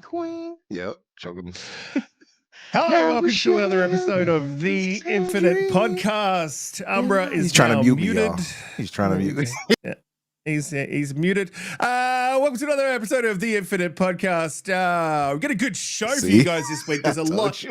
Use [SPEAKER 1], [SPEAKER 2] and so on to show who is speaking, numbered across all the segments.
[SPEAKER 1] queen. Yep, choking.
[SPEAKER 2] Hello, welcome to another episode of the Infinite Podcast. Umbra is
[SPEAKER 1] He's trying to
[SPEAKER 2] now
[SPEAKER 1] mute
[SPEAKER 2] muted.
[SPEAKER 1] me, y'all. He's trying to mute me.
[SPEAKER 2] Yeah. He's muted. Welcome to another episode of the Infinite Podcast. We've got a good show for you guys this week. There's a lot.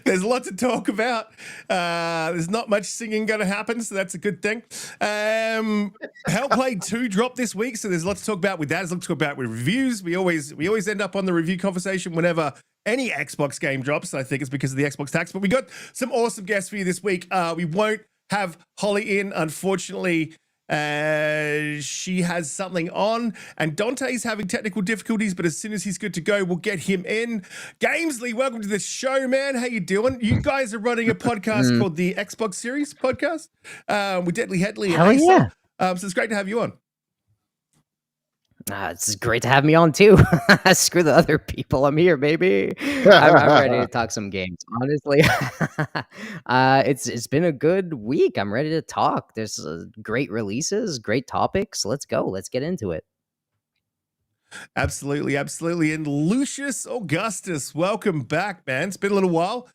[SPEAKER 2] There's a lot to talk about. There's not much singing going to happen, so that's a good thing. HellBlade 2 dropped this week, so there's a lot to talk about with that. There's a lot to talk about with reviews. We always end up on the review conversation whenever any Xbox game drops. I think it's because of the Xbox tax, but we got some awesome guests for you this week. We won't have Holly in, unfortunately. She has something on, and Donte's having technical difficulties, but as soon as he's good to go, we'll get him in. Gamzly, welcome to the show, man. How you doing? You guys are running a podcast called the Xbox Series Podcast with Deadly Headley.
[SPEAKER 3] Hell yeah.
[SPEAKER 2] So it's great to have you on.
[SPEAKER 3] It's great to have me on too. Screw the other people. I'm here, baby. I'm ready to talk some games. Honestly, it's been a good week. I'm ready to talk. There's great releases, great topics. Let's go. Let's get into it.
[SPEAKER 2] Absolutely. And Lucius Augustus, welcome back, man. It's been a little while.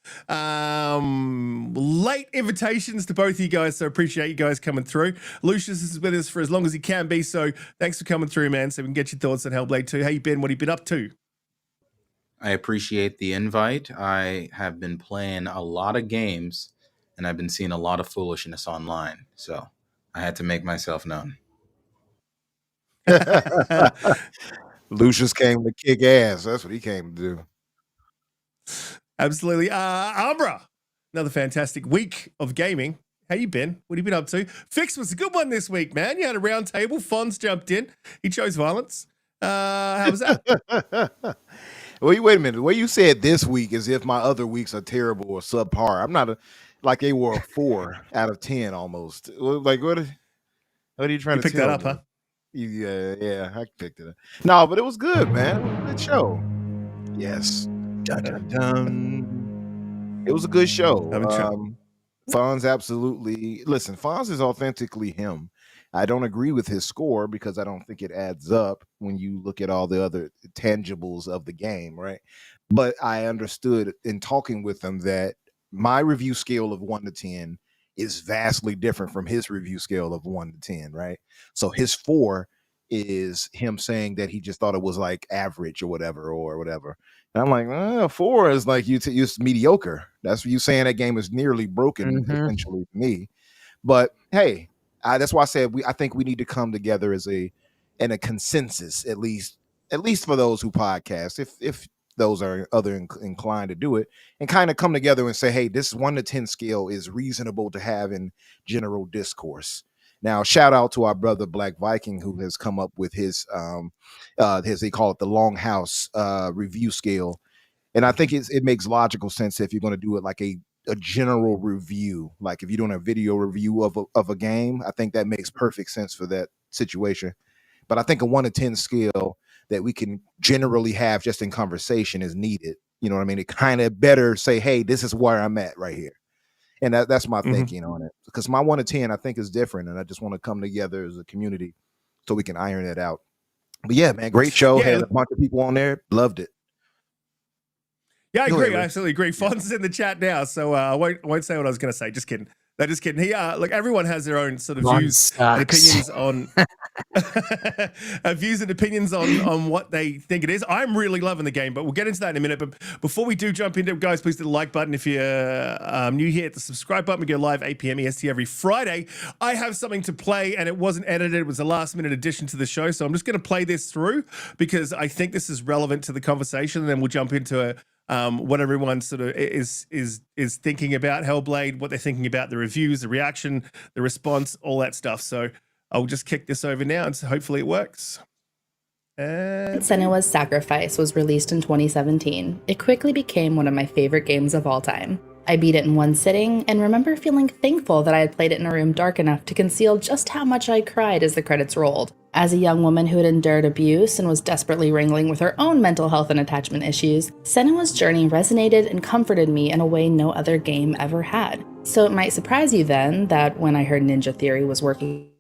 [SPEAKER 2] Late invitations to both of you guys, so appreciate you guys coming through. Lucius is with us for as long as he can be, so thanks for coming through, man, so we can get your thoughts on HellBlade 2. How you been? What have you been up to?
[SPEAKER 4] I appreciate the invite. I have been playing a lot of games, and I've been seeing a lot of foolishness online, so I had to make myself known.
[SPEAKER 1] Lucius came to kick ass. That's what he came to do.
[SPEAKER 2] Absolutely. Umbra, another fantastic week of gaming. How you been? What have you been up to? Fix was a good one this week, man. You had a round table. Fonz jumped in. He chose violence. How was that?
[SPEAKER 1] Well, wait a minute. The way you said this week is if my other weeks are terrible or subpar. I'm not like they were a 4 out of 10 almost. Like what are you trying to
[SPEAKER 2] pick that up, huh?
[SPEAKER 1] Yeah, I picked it up. No, but it was good, man. It was a good show. Yes. Dun, dun, dun. It was a good show. Fonz absolutely. Listen, Fonz is authentically him. I don't agree with his score because I don't think it adds up when you look at all the other tangibles of the game, right? But I understood in talking with him that my review scale of 1 to 10 is vastly different from his review scale of 1 to 10, right? So his 4 is him saying that he just thought it was like average or whatever. And I'm like, 4 is like it's mediocre. That's what you saying that game is nearly broken, essentially to me. But hey, that's why I said I think we need to come together in a consensus, at least for those who podcast, if those are inclined to do it, and kind of come together and say, hey, this 1 to 10 scale is reasonable to have in general discourse. Now, shout out to our brother Black Viking, who has come up with his they call it the Longhouse review scale. And I think it makes logical sense if you're going to do it like a general review. Like if you're doing a video review of a game, I think that makes perfect sense for that situation. But I think a 1 to 10 scale that we can generally have just in conversation is needed. You know what I mean? It kind of better say, hey, this is where I'm at right here. And that's my thinking on it. Because my 1 to 10, I think, is different. And I just want to come together as a community so we can iron it out. But yeah, man, great show. Had a bunch of people on there. Loved it.
[SPEAKER 2] Yeah, I agree. I absolutely agree. Fonz is in the chat now, so I won't say what I was going to say. Just kidding. No, just kidding. He, look, everyone has their own sort of views and opinions on on what they think it is. I'm really loving the game, but we'll get into that in a minute. But before we do jump into it, guys, please hit the like button. If you're new here, hit the subscribe button. We go live 8 p.m. EST every Friday. I have something to play, and it wasn't edited. It was a last-minute addition to the show, so I'm just going to play this through because I think this is relevant to the conversation, and then we'll jump into what everyone sort of is thinking about HellBlade, what they're thinking about the reviews, the reaction, the response, all that stuff. So I'll just kick this over now, and so hopefully it works.
[SPEAKER 5] Senua's Sacrifice was released in 2017. It quickly became one of my favorite games of all time. I beat it in one sitting, and remember feeling thankful that I had played it in a room dark enough to conceal just how much I cried as the credits rolled. As a young woman who had endured abuse and was desperately wrangling with her own mental health and attachment issues, Senua's journey resonated and comforted me in a way no other game ever had. So it might surprise you then that when I heard Ninja Theory was working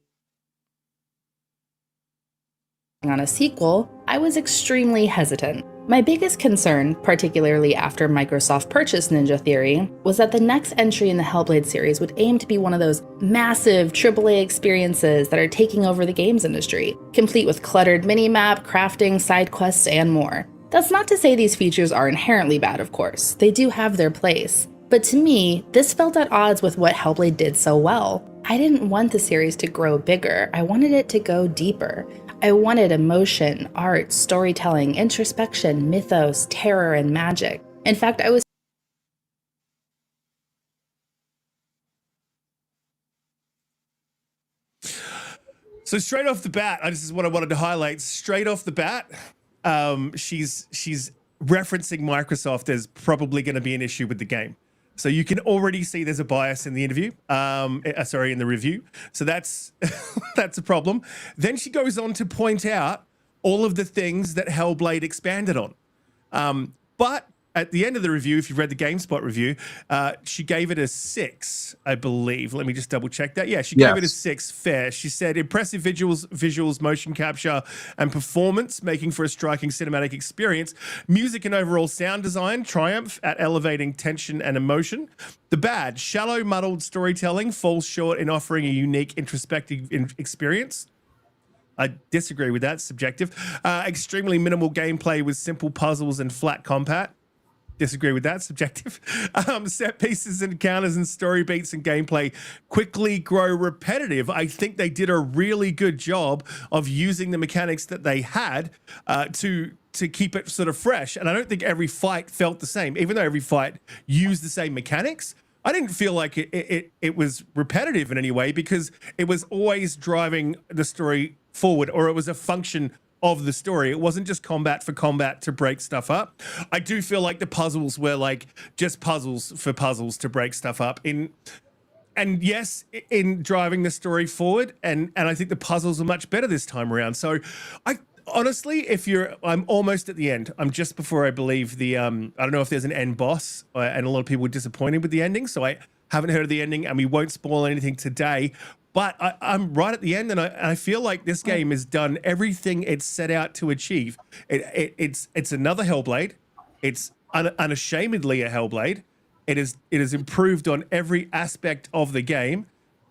[SPEAKER 5] on a sequel, I was extremely hesitant. My biggest concern, particularly after Microsoft purchased Ninja Theory, was that the next entry in the HellBlade series would aim to be one of those massive AAA experiences that are taking over the games industry, complete with cluttered minimap, crafting, side quests, and more. That's not to say these features are inherently bad, of course. They do have their place. But to me, this felt at odds with what HellBlade did so well. I didn't want the series to grow bigger, I wanted it to go deeper. I wanted emotion, art, storytelling, introspection, mythos, terror, and magic. In fact, I was
[SPEAKER 2] So straight off the bat, this is what I wanted to highlight. Straight off the bat, she's referencing Microsoft as probably going to be an issue with the game. So you can already see there's a bias in the interview. In the review. So that's that's a problem. Then she goes on to point out all of the things that HellBlade expanded on. But at the end of the review, if you've read the GameSpot review, she gave it a 6, I believe. Let me just double check that. Yeah, she gave it a 6 fair. She said, impressive visuals, motion capture, and performance, making for a striking cinematic experience. Music and overall sound design, triumph at elevating tension and emotion. The bad, shallow, muddled storytelling falls short in offering a unique, introspective experience. I disagree with that, subjective. Extremely minimal gameplay with simple puzzles and flat combat. Disagree with that, subjective. Set pieces, encounters, and story beats and gameplay quickly grow repetitive. I think they did a really good job of using the mechanics that they had to keep it sort of fresh. And I don't think every fight felt the same, even though every fight used the same mechanics. I didn't feel like it was repetitive in any way because it was always driving the story forward, or it was a function of the story. It wasn't just combat for combat to break stuff up. I do feel like the puzzles were like just puzzles for puzzles to break stuff up in driving the story forward. And I think the puzzles are much better this time around. So I honestly, I'm almost at the end. I'm just before, I believe, I don't know if there's an end boss, and a lot of people were disappointed with the ending. So I haven't heard of the ending, and we won't spoil anything today. But I'm right at the end, and I feel like this game has done everything it's set out to achieve. It's another HellBlade. It's unashamedly a HellBlade. It is improved on every aspect of the game.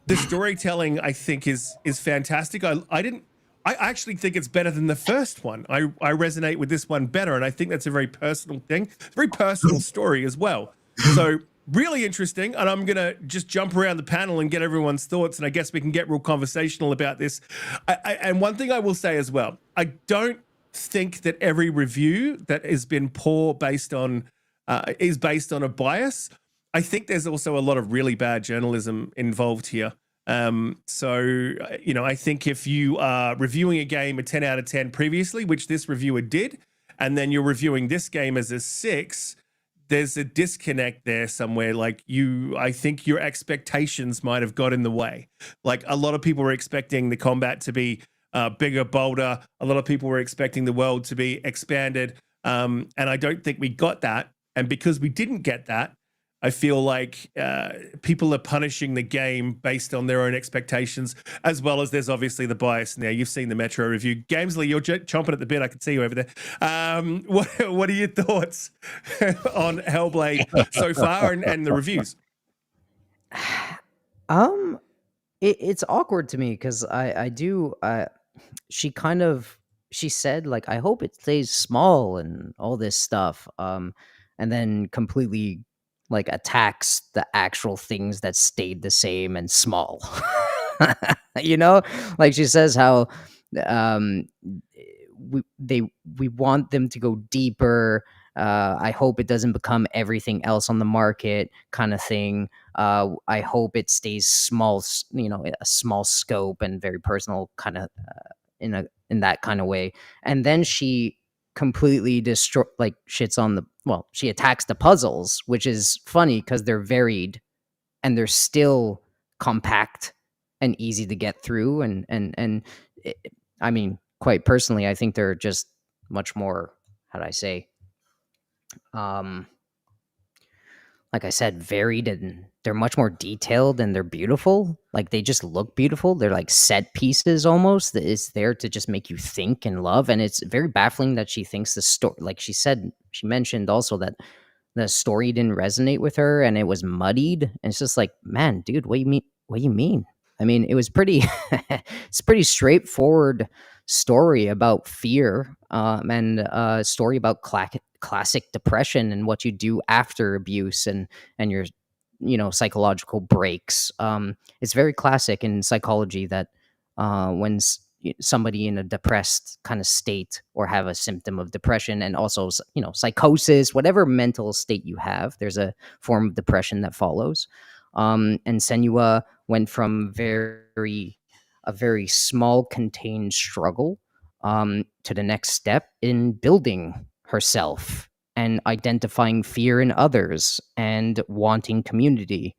[SPEAKER 2] The storytelling, I think, is fantastic. I actually think it's better than the first one. I resonate with this one better, and I think that's a very personal thing. It's a very personal story as well. So really interesting, and I'm going to just jump around the panel and get everyone's thoughts, and I guess we can get real conversational about this. And one thing I will say as well, I don't think that every review that has been poor is based on a bias. I think there's also a lot of really bad journalism involved here. I think if you are reviewing a game a 10 out of 10 previously, which this reviewer did, and then you're reviewing this game as a 6, there's a disconnect there somewhere. I think your expectations might have got in the way. Like, a lot of people were expecting the combat to be bigger, bolder. A lot of people were expecting the world to be expanded. And I don't think we got that. And because we didn't get that, I feel like people are punishing the game based on their own expectations, as well as there's obviously the bias now. You've seen the Metro review. Gamzly, you're chomping at the bit. I can see you over there. What are your thoughts on HellBlade so far and the reviews?
[SPEAKER 3] It's awkward to me because she said, like, I hope it stays small and all this stuff, and then completely like attacks the actual things that stayed the same and small. Like, she says how we want them to go deeper. I hope it doesn't become everything else on the market, kind of thing. I hope it stays small, a small scope and very personal, kind of in that kind of way. And then she completely shits on she attacks the puzzles, which is funny because they're varied and they're still compact and easy to get through. I mean, quite personally, I think they're just much more, how do I say, like I said, varied, and they're much more detailed, and they're beautiful. Like, they just look beautiful. They're like set pieces almost. That is there to just make you think and love. And it's very baffling that she thinks the story, like she said, she mentioned also that the story didn't resonate with her and it was muddied. And it's just like, man, dude, what do you mean? What do you mean? I mean, it was pretty, it's a pretty straightforward story about fear, and a story about classic depression and what you do after abuse, and your, psychological breaks. It's very classic in psychology that when somebody in a depressed kind of state or have a symptom of depression, and also psychosis, whatever mental state you have, there's a form of depression that follows. And Senua went from a very small contained struggle, to the next step in building herself and identifying fear in others and wanting community.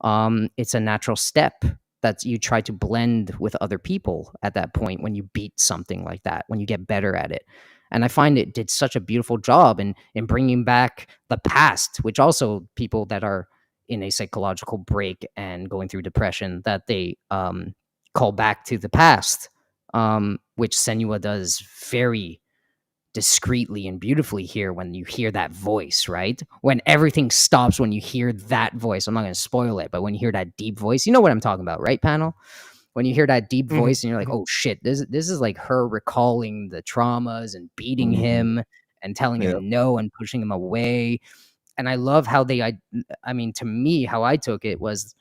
[SPEAKER 3] It's a natural step that you try to blend with other people at that point when you beat something like that, when you get better at it. And I find it did such a beautiful job in bringing back the past, which also people that are in a psychological break and going through depression, that they call back to the past, which Senua does very discreetly and beautifully here when you hear that voice, right? When everything stops, when you hear that voice. I'm not going to spoil it, but when you hear that deep voice, you know what I'm talking about, right, panel? When you hear that deep voice and you're like, oh shit, this is like her recalling the traumas and beating him and telling him no and pushing him away. And I love how I mean, to me, how I took it was,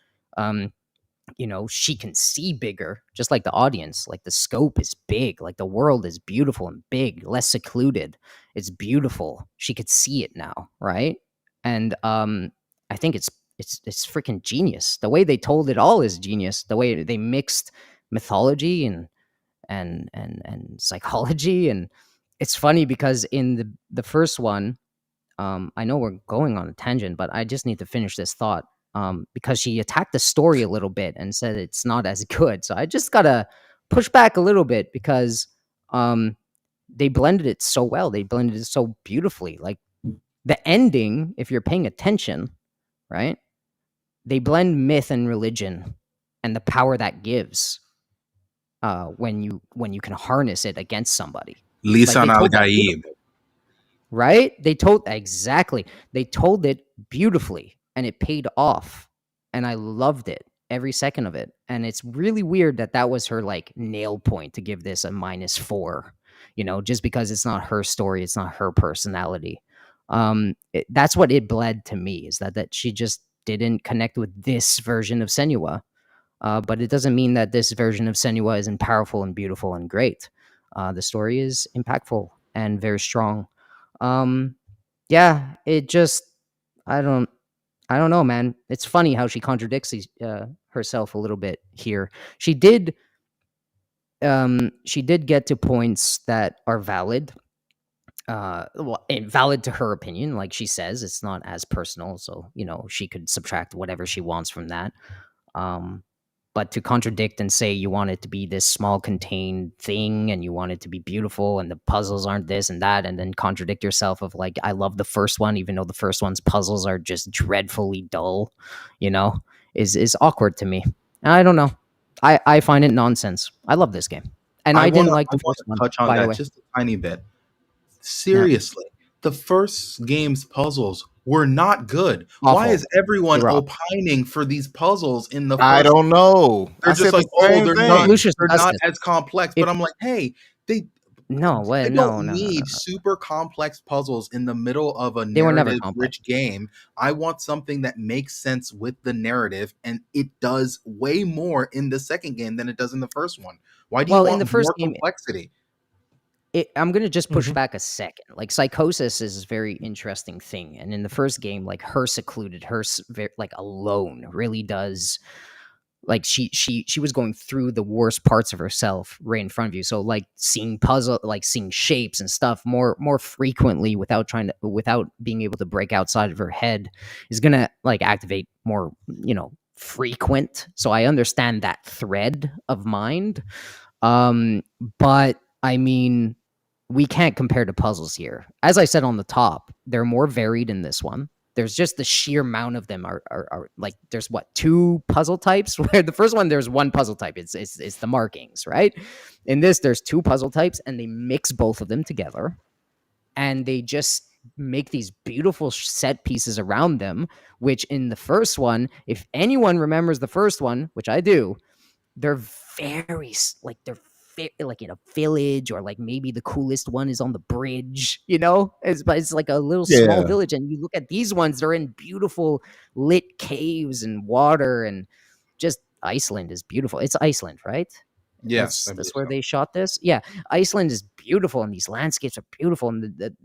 [SPEAKER 3] she can see bigger, just like the audience. Like, the scope is big, like the world is beautiful and big, less secluded. It's beautiful. She could see it now, right? And I think it's freaking genius. The way they told it all is genius. The way they mixed mythology and psychology. And it's funny because in the first one, I know we're going on a tangent, but I just need to finish this thought, because she attacked the story a little bit and said it's not as good. So I just gotta push back a little bit, because they blended it so well. They blended it so beautifully. Like, the ending, if you're paying attention, right? They blend myth and religion and the power that gives, when you can harness it against somebody.
[SPEAKER 4] Lisan al-Gaib.
[SPEAKER 3] Right? They told it beautifully, and it paid off, and I loved it, every second of it. And it's really weird that was her like nail point to give this a -4, just because it's not her story, it's not her personality. That's what it bled to me, is that she just didn't connect with this version of Senua. But it doesn't mean that this version of Senua isn't powerful and beautiful and great. The story is impactful and very strong. Yeah, it just, I don't know, man. It's funny how she contradicts herself a little bit here. She did get to points that are valid. Valid to her opinion, like she says, it's not as personal, so she could subtract whatever she wants from that. But to contradict and say you want it to be this small contained thing and you want it to be beautiful and the puzzles aren't this and that, and then contradict yourself of like, I love the first one, even though the first one's puzzles are just dreadfully dull, is awkward to me. I don't know. I find it nonsense. I love this game. And I didn't like the first one.
[SPEAKER 4] Touch on that just a tiny bit. Seriously, the first game's puzzles were not good.
[SPEAKER 3] Awful.
[SPEAKER 4] Why is everyone opining for these puzzles in the first
[SPEAKER 1] I don't know.
[SPEAKER 4] They're just like, they're not as complex. But I'm like, hey, they don't need super complex puzzles in the middle of a narrative-rich game. I want something that makes sense with the narrative, and it does way more in the second game than it does in the first one. Why do you want more complexity?
[SPEAKER 3] I'm going to just push back a second. Like, psychosis is a very interesting thing. And in the first game, like, her secluded, like, alone really does, like, she was going through the worst parts of herself right in front of you. So, like, seeing seeing shapes and stuff more frequently without being able to break outside of her head is going to, like, activate more, frequent. So I understand that thread of mind. But I mean, we can't compare the puzzles here. As I said on the top, they're more varied in this one. there's just the sheer amount of them are like, there's what, 2 puzzle types, where the first one, there's 1 puzzle type. It's the markings, right? In this, there's 2 puzzle types, and they mix both of them together, and they just make these beautiful set pieces around them, which in the first one, if anyone remembers the first one, which I do, they're very like, they're like in a village, or like maybe the coolest one is on the bridge, but it's like a little small village. And you look at these ones, they're in beautiful lit caves and water, and just Iceland is beautiful. It's Iceland, right?
[SPEAKER 4] Yes,
[SPEAKER 3] that's where they shot this. Yeah, Iceland is beautiful, and these landscapes are beautiful, and the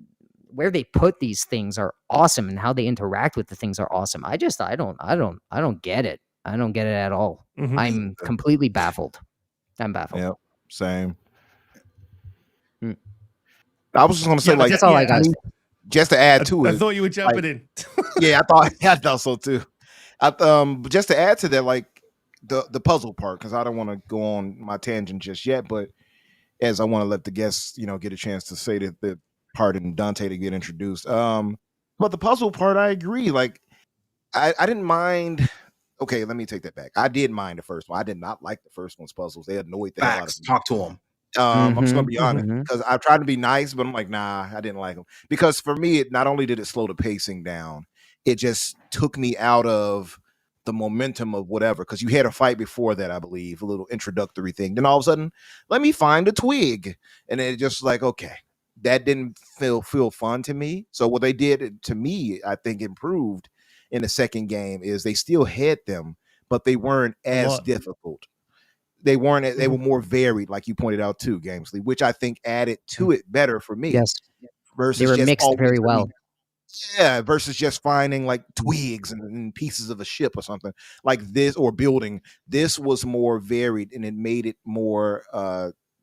[SPEAKER 3] where they put these things are awesome, and how they interact with the things are awesome. I don't get it. I don't get it at all. Mm-hmm. I'm completely baffled. I'm baffled.
[SPEAKER 1] Yep, same. I was just gonna say, like,
[SPEAKER 3] that's all I got.
[SPEAKER 1] Just to add to it.
[SPEAKER 2] I thought you were jumping in.
[SPEAKER 1] Yeah, I thought so too. Just to add to that, like the puzzle part, because I don't want to go on my tangent just yet, but as I want to let the guests, get a chance to say that the part in Donte to get introduced. But the puzzle part, I agree. Like, I didn't mind. Okay, let me take that back. I did mind the first one. I did not like the first one's puzzles. They annoyed the hell out of me.
[SPEAKER 4] Talk to them.
[SPEAKER 1] I'm just gonna be honest, because I've tried to be nice, but I'm like, nah, I didn't like them. Because for me, it not only did it slow the pacing down, it just took me out of the momentum of whatever. Because you had a fight before that, I believe, a little introductory thing. Then all of a sudden, let me find a twig, and it just like, okay, that didn't feel fun to me. So what they did to me, I think, improved in the second game is they still had them, but they weren't as difficult. They weren't. They were more varied, like you pointed out too, Gamzly, which I think added to it better for me.
[SPEAKER 3] Yes,
[SPEAKER 1] versus
[SPEAKER 3] they were mixed very well.
[SPEAKER 1] Yeah, versus just finding like twigs and pieces of a ship or something like this, or building. This was more varied, and it made it more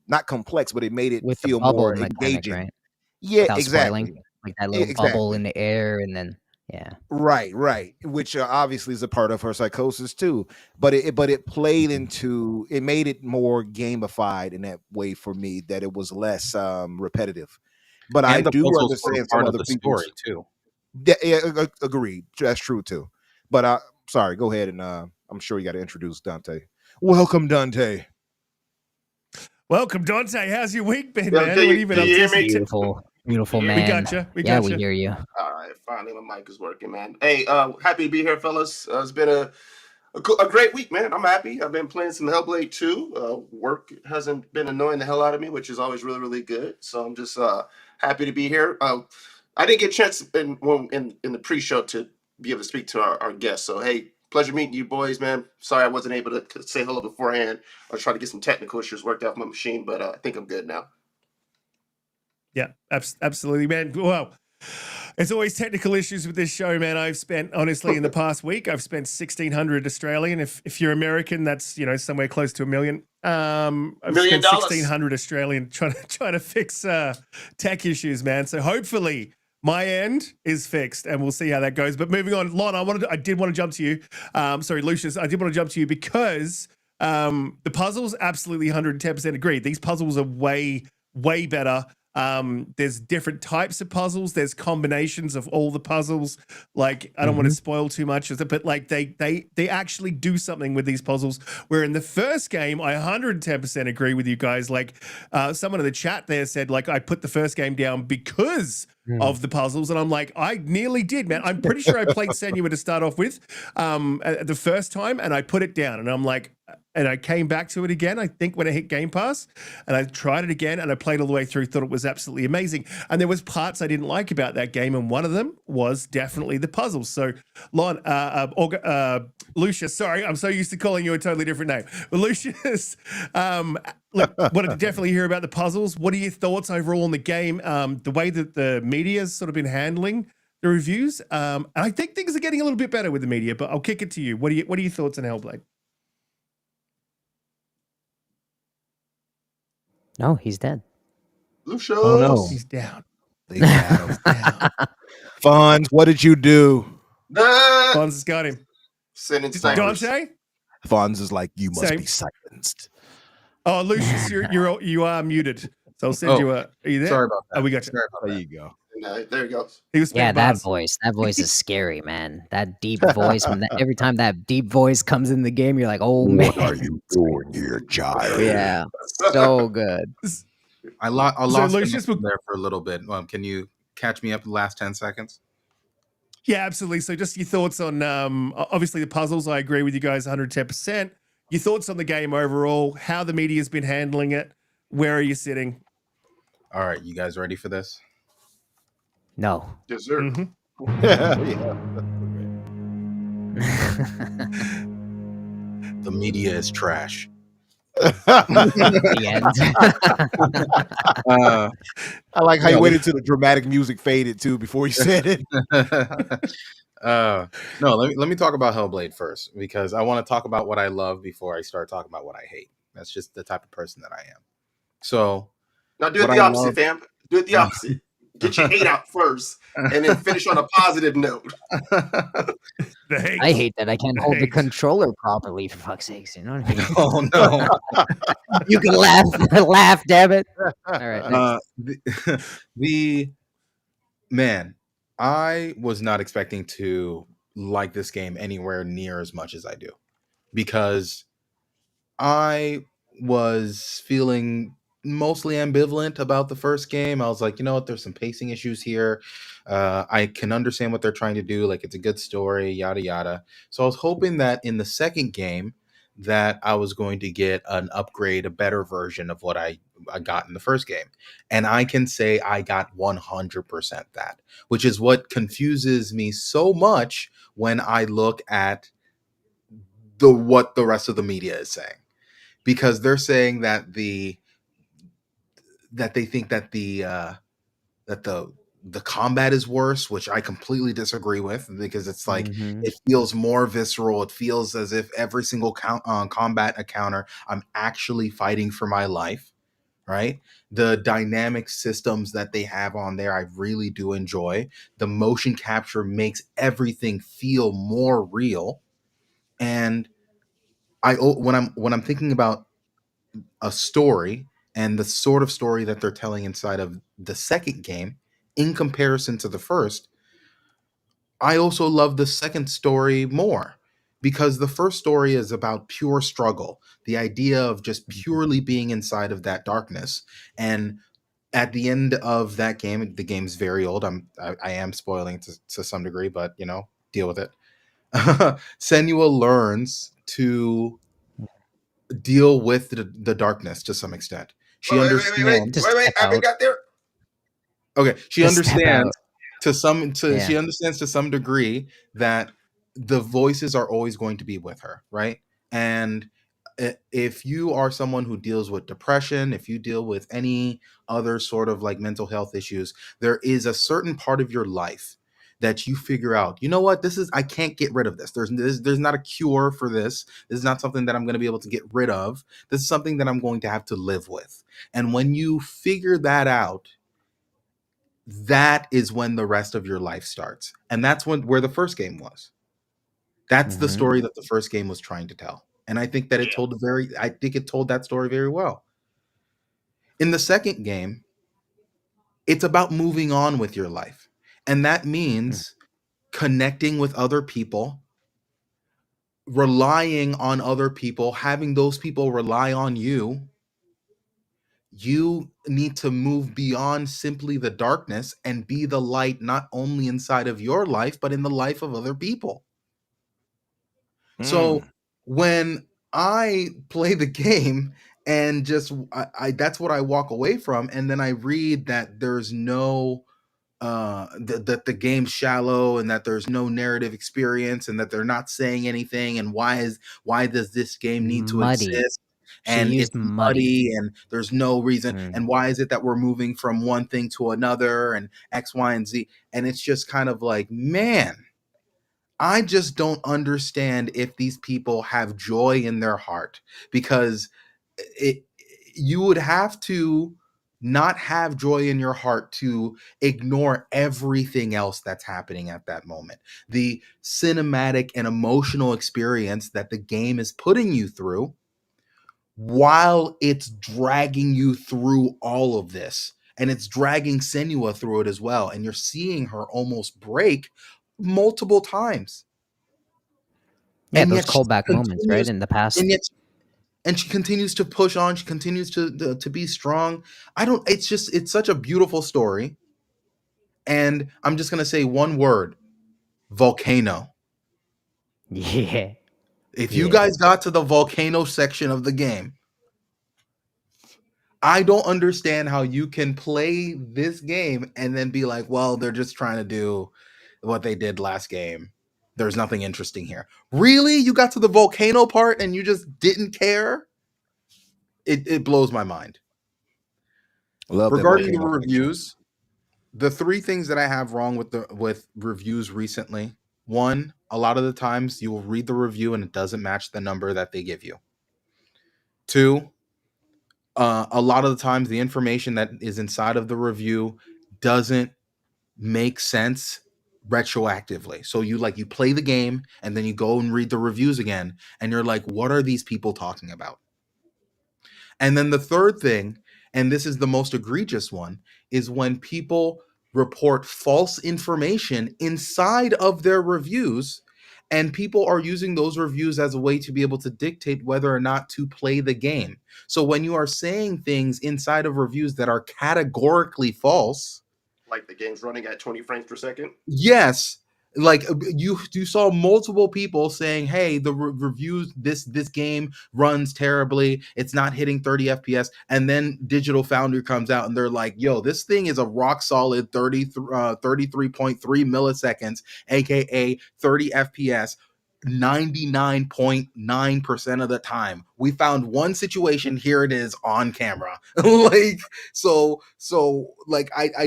[SPEAKER 1] not complex, but it made it feel more engaging. Right? Yeah, without exactly.
[SPEAKER 3] Spoiling, like that little bubble in the air, and then. Yeah.
[SPEAKER 1] Right. Which obviously is a part of her psychosis too. But it played into, it made it more gamified in that way for me, that it was less repetitive. But I do understand some of the story too. Yeah, agreed. That's true too. But sorry, go ahead, and I'm sure you got to introduce Donte. Welcome, Donte.
[SPEAKER 2] Welcome, Donte. How's your week been,
[SPEAKER 6] man?
[SPEAKER 2] Can
[SPEAKER 6] you hear me?
[SPEAKER 3] Beautiful man.
[SPEAKER 2] We gotcha.
[SPEAKER 3] We hear you.
[SPEAKER 6] All right, finally my mic is working, man. Hey, happy to be here, fellas. It's been a great week, man. I'm happy. I've been playing some HellBlade 2. Work hasn't been annoying the hell out of me, which is always really, really good. So I'm just happy to be here. I didn't get a chance in the pre-show to be able to speak to our guests. So hey, pleasure meeting you boys, man. Sorry I wasn't able to say hello beforehand. I was trying to get some technical issues worked out with my machine, but I think I'm good now.
[SPEAKER 2] Yeah, absolutely, man. Wow. There's always technical issues with this show, man. I've spent, honestly, in the past week, I've spent 1,600 Australian. If you're American, that's, somewhere close to $1 million. I've spent 1,600 Australian trying to fix tech issues, man. So hopefully my end is fixed, and we'll see how that goes. But moving on, Lon, I did want to jump to you. Sorry, Lucius, I did want to jump to you because the puzzles, absolutely 110% agree. These puzzles are way, way better. There's different types of puzzles. There's combinations of all the puzzles. Like, I don't want to spoil too much, but like they actually do something with these puzzles. Where in the first game, I 110% agree with you guys. Like, someone in the chat there said, like, I put the first game down because of the puzzles, and I'm like, I nearly did, man. I'm pretty sure I played Senua to start off with the first time, and I put it down, and I'm like. And I came back to it again, I think, when I hit Game Pass, and I tried it again, and I played all the way through, thought it was absolutely amazing. And there was parts I didn't like about that game, and one of them was definitely the puzzles. So, Lon, Lucius, sorry, I'm so used to calling you a totally different name. But Lucius, look, wanted to definitely hear about the puzzles. What are your thoughts overall on the game? The way that the media's sort of been handling the reviews, and I think things are getting a little bit better with the media. But I'll kick it to you. What are your thoughts on HellBlade?
[SPEAKER 3] No, he's dead.
[SPEAKER 6] Lucius.
[SPEAKER 1] Oh no,
[SPEAKER 2] he's down.
[SPEAKER 1] They got him. Down. Fonz, what did you do?
[SPEAKER 2] Fonz has got him.
[SPEAKER 6] Sending
[SPEAKER 2] Donte?
[SPEAKER 1] Fonz is like, you must be silenced.
[SPEAKER 2] Oh, Lucius, you are muted. So I'll send you a. Are you there?
[SPEAKER 4] Sorry about that.
[SPEAKER 2] Oh, we got you.
[SPEAKER 1] There you go.
[SPEAKER 6] No, there he goes.
[SPEAKER 2] He was
[SPEAKER 3] that voice is scary, man. That deep voice. Every time that deep voice comes in the game, you're like, oh man,
[SPEAKER 1] what are you doing here, child?
[SPEAKER 3] Yeah, so good.
[SPEAKER 4] I lost Lucius there for a little bit. Can you catch me up the last 10 seconds?
[SPEAKER 2] Yeah, absolutely. So just your thoughts on, obviously the puzzles, I agree with you guys 110%. Your thoughts on the game overall, how the media's been handling it, where are you sitting?
[SPEAKER 4] All right, you guys ready for this?
[SPEAKER 3] No.
[SPEAKER 6] Yes, sir.
[SPEAKER 4] The media is trash.
[SPEAKER 3] The end.
[SPEAKER 1] I like how you waited till the dramatic music faded too before you said it.
[SPEAKER 4] No, let me talk about HellBlade first, because I want to talk about what I love before I start talking about what I hate. That's just the type of person that I am. So
[SPEAKER 6] now do it the opposite, fam. Do it the opposite. Get your hate out first, and then finish on a positive note.
[SPEAKER 3] I hate that I can't hold the controller properly, for fuck's sakes. You know what I mean?
[SPEAKER 4] Oh no!
[SPEAKER 3] You can laugh, damn it! All right.
[SPEAKER 4] Man, I was not expecting to like this game anywhere near as much as I do, because I was feeling mostly ambivalent about the first game. I was like, you know what, there's some pacing issues here. I can understand what they're trying to do. Like, it's a good story, yada, yada. So I was hoping that in the second game that I was going to get an upgrade, a better version of what I got in the first game. And I can say I got 100% that, which is what confuses me so much when I look at what the rest of the media is saying. Because they're saying that they think that the combat is worse, which I completely disagree with, because it's like it feels more visceral. It feels as if every single combat encounter I'm actually fighting for my life, right? The dynamic systems that they have on there, I really do enjoy. The motion capture makes everything feel more real, and when I'm thinking about a story and the sort of story that they're telling inside of the second game in comparison to the first, I also love the second story more, because the first story is about pure struggle, the idea of just purely being inside of that darkness. And at the end of that game, the game's very old. I am spoiling to some degree, but deal with it. Senua learns to deal with the darkness to some extent. She understands.
[SPEAKER 6] Wait, I got there.
[SPEAKER 4] Okay, she understands she understands to some degree that the voices are always going to be with her, right? And if you are someone who deals with depression, if you deal with any other sort of like mental health issues, there is a certain part of your life that you figure out, you know what, I can't get rid of this. There's not a cure for this. This is not something that I'm going to be able to get rid of. This is something that I'm going to have to live with. And when you figure that out, that is when the rest of your life starts. And that's where the first game was. That's the story that the first game was trying to tell. And I think that it told that story very well. In the second game, it's about moving on with your life. And that means connecting with other people, relying on other people, having those people rely on you. You need to move beyond simply the darkness and be the light, not only inside of your life, but in the life of other people. So when I play the game and that's what I walk away from, and then I read that there's no that the game's shallow, and that there's no narrative experience, and that they're not saying anything, and why does this game need to exist? And it's muddy, and there's no reason. And why is it that we're moving from one thing to another, and X, Y, and Z? And it's just kind of like, man, I just don't understand if these people have joy in their heart, because you would have to not have joy in your heart to ignore everything else that's happening at that moment. The cinematic and emotional experience that the game is putting you through while it's dragging you through all of this. and it's dragging Senua through it as well, and you're seeing her almost break multiple times.
[SPEAKER 3] Yeah, and those callback moments, right, in the past.
[SPEAKER 4] And she continues to push on. She continues to be strong. It's such a beautiful story. And I'm just gonna say one word: volcano.
[SPEAKER 3] Yeah.
[SPEAKER 4] If you guys got to the volcano section of the game, I don't understand how you can play this game and then be like, well, they're just trying to do what they did last game. There's nothing interesting here. Really? You got to the volcano part and you just didn't care? It blows my mind. Regarding the reviews, the three things that I have wrong with reviews recently: one, a lot of the times you will read the review and it doesn't match the number that they give you. Two, a lot of the times the information that is inside of the review doesn't make sense retroactively. So you play the game and then you go and read the reviews again and you're like, what are these people talking about? And then the third thing, and this is the most egregious one, is when people report false information inside of their reviews, and people are using those reviews as a way to be able to dictate whether or not to play the game. So when you are saying things inside of reviews that are categorically false,
[SPEAKER 6] like the game's running at 20 frames per second.
[SPEAKER 4] Yes. Like you saw multiple people saying, hey, the reviews, this game runs terribly, it's not hitting 30 FPS, and then Digital Foundry comes out and they're like, yo, this thing is a rock solid 33.3 milliseconds, aka 30 FPS 99.9% of the time. We found one situation, here it is on camera. I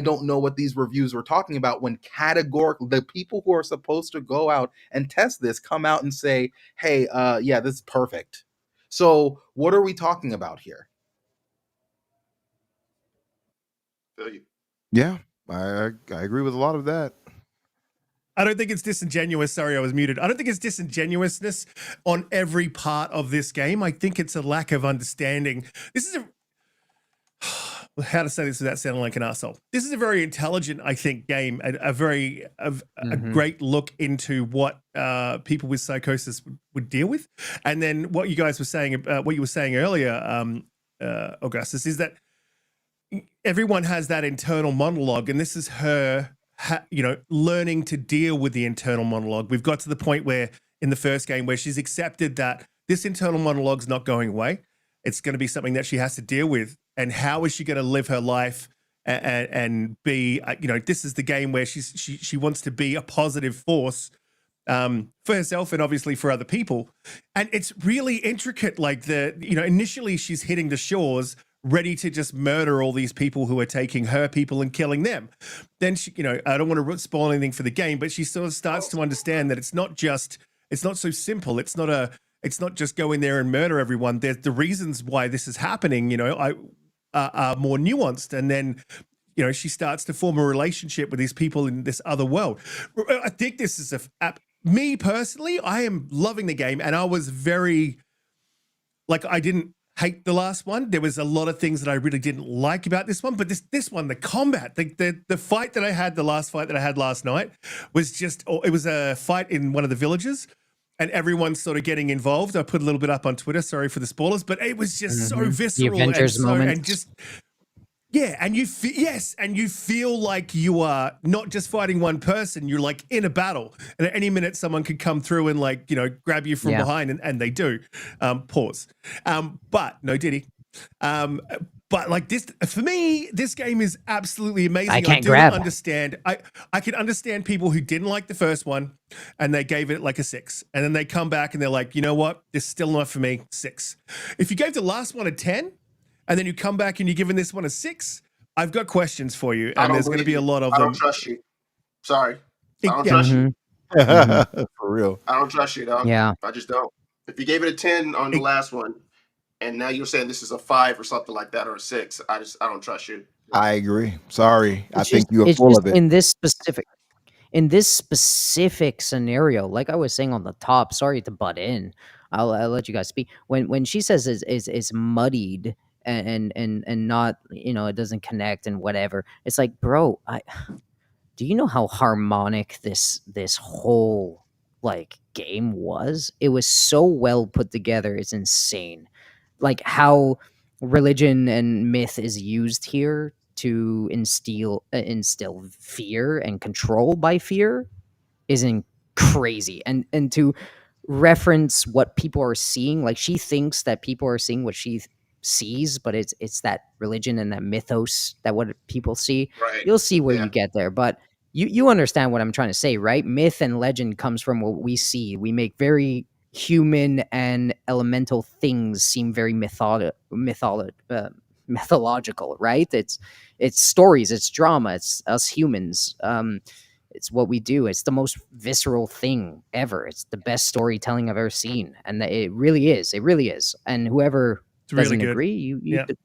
[SPEAKER 4] don't know what these reviews were talking about when categorically the people who are supposed to go out and test this come out and say, hey, yeah, this is perfect. So what are we talking about here?
[SPEAKER 6] Feel you.
[SPEAKER 1] Yeah, I agree with a lot of that.
[SPEAKER 2] I don't think it's disingenuous. Sorry, I was muted. I don't think it's disingenuousness on every part of this game. I think it's a lack of understanding. This is how to say this without sounding like an asshole. This is a very intelligent, I think, game. A great look into what people with psychosis would deal with. And then what you guys were saying, what you were saying earlier, Augustus, is that everyone has that internal monologue, and this is her learning to deal with the internal monologue. We've got to the point where in the first game where she's accepted that this internal monologue's not going away. It's going to be something that she has to deal with. And how is she going to live her life and be, this is the game where she wants to be a positive force for herself and obviously for other people. And it's really intricate. Like initially she's hitting the shores, ready to just murder all these people who are taking her people and killing them. Then she, I don't want to spoil anything for the game, but she sort of starts to understand that it's not so simple. It's not just go in there and murder everyone. There's the reasons why this is happening, are more nuanced. And then, she starts to form a relationship with these people in this other world. I think this is me personally, I am loving the game, and I was very, I didn't hate the last one. There was a lot of things that I really didn't like about this one, but this one, the combat, the fight that I had, the last fight that I had last night was it was a fight in one of the villages, and everyone's sort of getting involved. I put a little bit up on Twitter, sorry for the spoilers, but it was just so visceral.
[SPEAKER 3] The Avengers moment.
[SPEAKER 2] And just, yeah, and you feel like you are not just fighting one person, you're like in a battle. And at any minute, someone could come through and grab you from behind, and they do. Pause. But no Diddy. But this, for me, this game is absolutely amazing.
[SPEAKER 3] I can't grab.
[SPEAKER 2] Understand. I can understand people who didn't like the first one and they gave it a 6. And then they come back and they're like, you know what? This is still not for me. 6. If you gave the last one a 10 and then you come back and you're giving this one a 6, I've got questions for you. And there's going to be a lot of them.
[SPEAKER 6] I don't trust you. Sorry. I don't trust you.
[SPEAKER 1] For real.
[SPEAKER 6] I don't trust you, dog.
[SPEAKER 3] Yeah.
[SPEAKER 6] I just don't. If you gave it a 10 on the last one, and now you're saying this is a 5 or something like that, or a 6, I don't trust you.
[SPEAKER 1] I agree. Sorry. I think you are full of it.
[SPEAKER 3] In this specific scenario, like I was saying on the top, sorry to butt in. I'll let you guys speak. When she says is muddied and not, it doesn't connect and whatever. It's like, bro, do you know how harmonic this whole like game was? It was so well put together. It's insane. Like how religion and myth is used here to instill fear and control by fear isn't crazy, and to reference what people are seeing. Like she thinks that people are seeing what she sees, but it's that religion and that mythos that what people see.
[SPEAKER 6] Right.
[SPEAKER 3] You'll see where
[SPEAKER 6] Yeah.
[SPEAKER 3] you get there, but you understand what I'm trying to say, right? Myth and legend comes from what we see. We make very human and elemental things seem very mythological, right? It's stories, it's drama, it's us humans. It's what we do. It's the most visceral thing ever. It's the best storytelling I've ever seen, and it really is. It really is. And whoever doesn't agree, you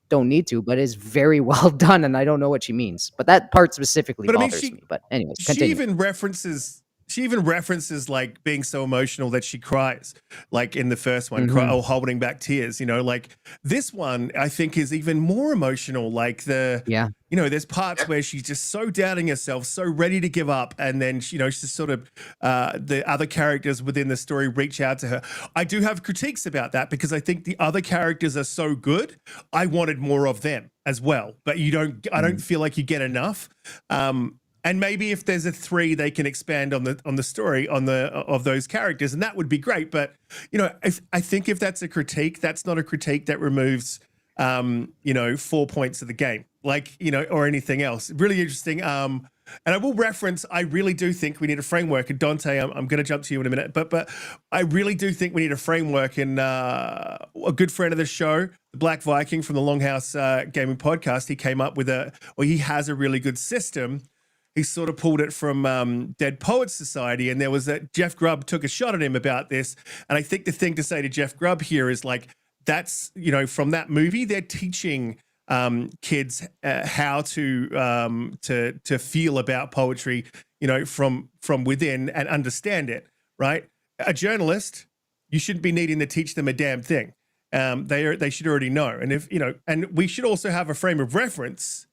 [SPEAKER 3] don't need to, but it's very well done. And I don't know what she means, but that part specifically bothers me. But anyways, continue.
[SPEAKER 2] She even references like being so emotional that she cries, like in the first one, or holding back tears. Like this one, I think is even more emotional. Like there's parts where she's just so doubting herself, so ready to give up, and then she's sort of the other characters within the story reach out to her. I do have critiques about that because I think the other characters are so good. I wanted more of them as well, but I don't feel like you get enough. And maybe if there's a 3, they can expand on the story of those characters, and that would be great. But I think if that's a critique, that's not a critique that removes 4 points of the game, like or anything else. Really interesting. And I will reference, I really do think we need a framework. And Donte, I'm going to jump to you in a minute, but I really do think we need a framework. And a good friend of the show, the Black Viking from the Longhouse Gaming Podcast, he came up with he has a really good system. He sort of pulled it from Dead Poets Society, and there was Jeff Grubb took a shot at him about this. And I think the thing to say to Jeff Grubb here is like, that's, from that movie, they're teaching kids how to feel about poetry, from within and understand it, right? A journalist, you shouldn't be needing to teach them a damn thing. They should already know. And and we should also have a frame of reference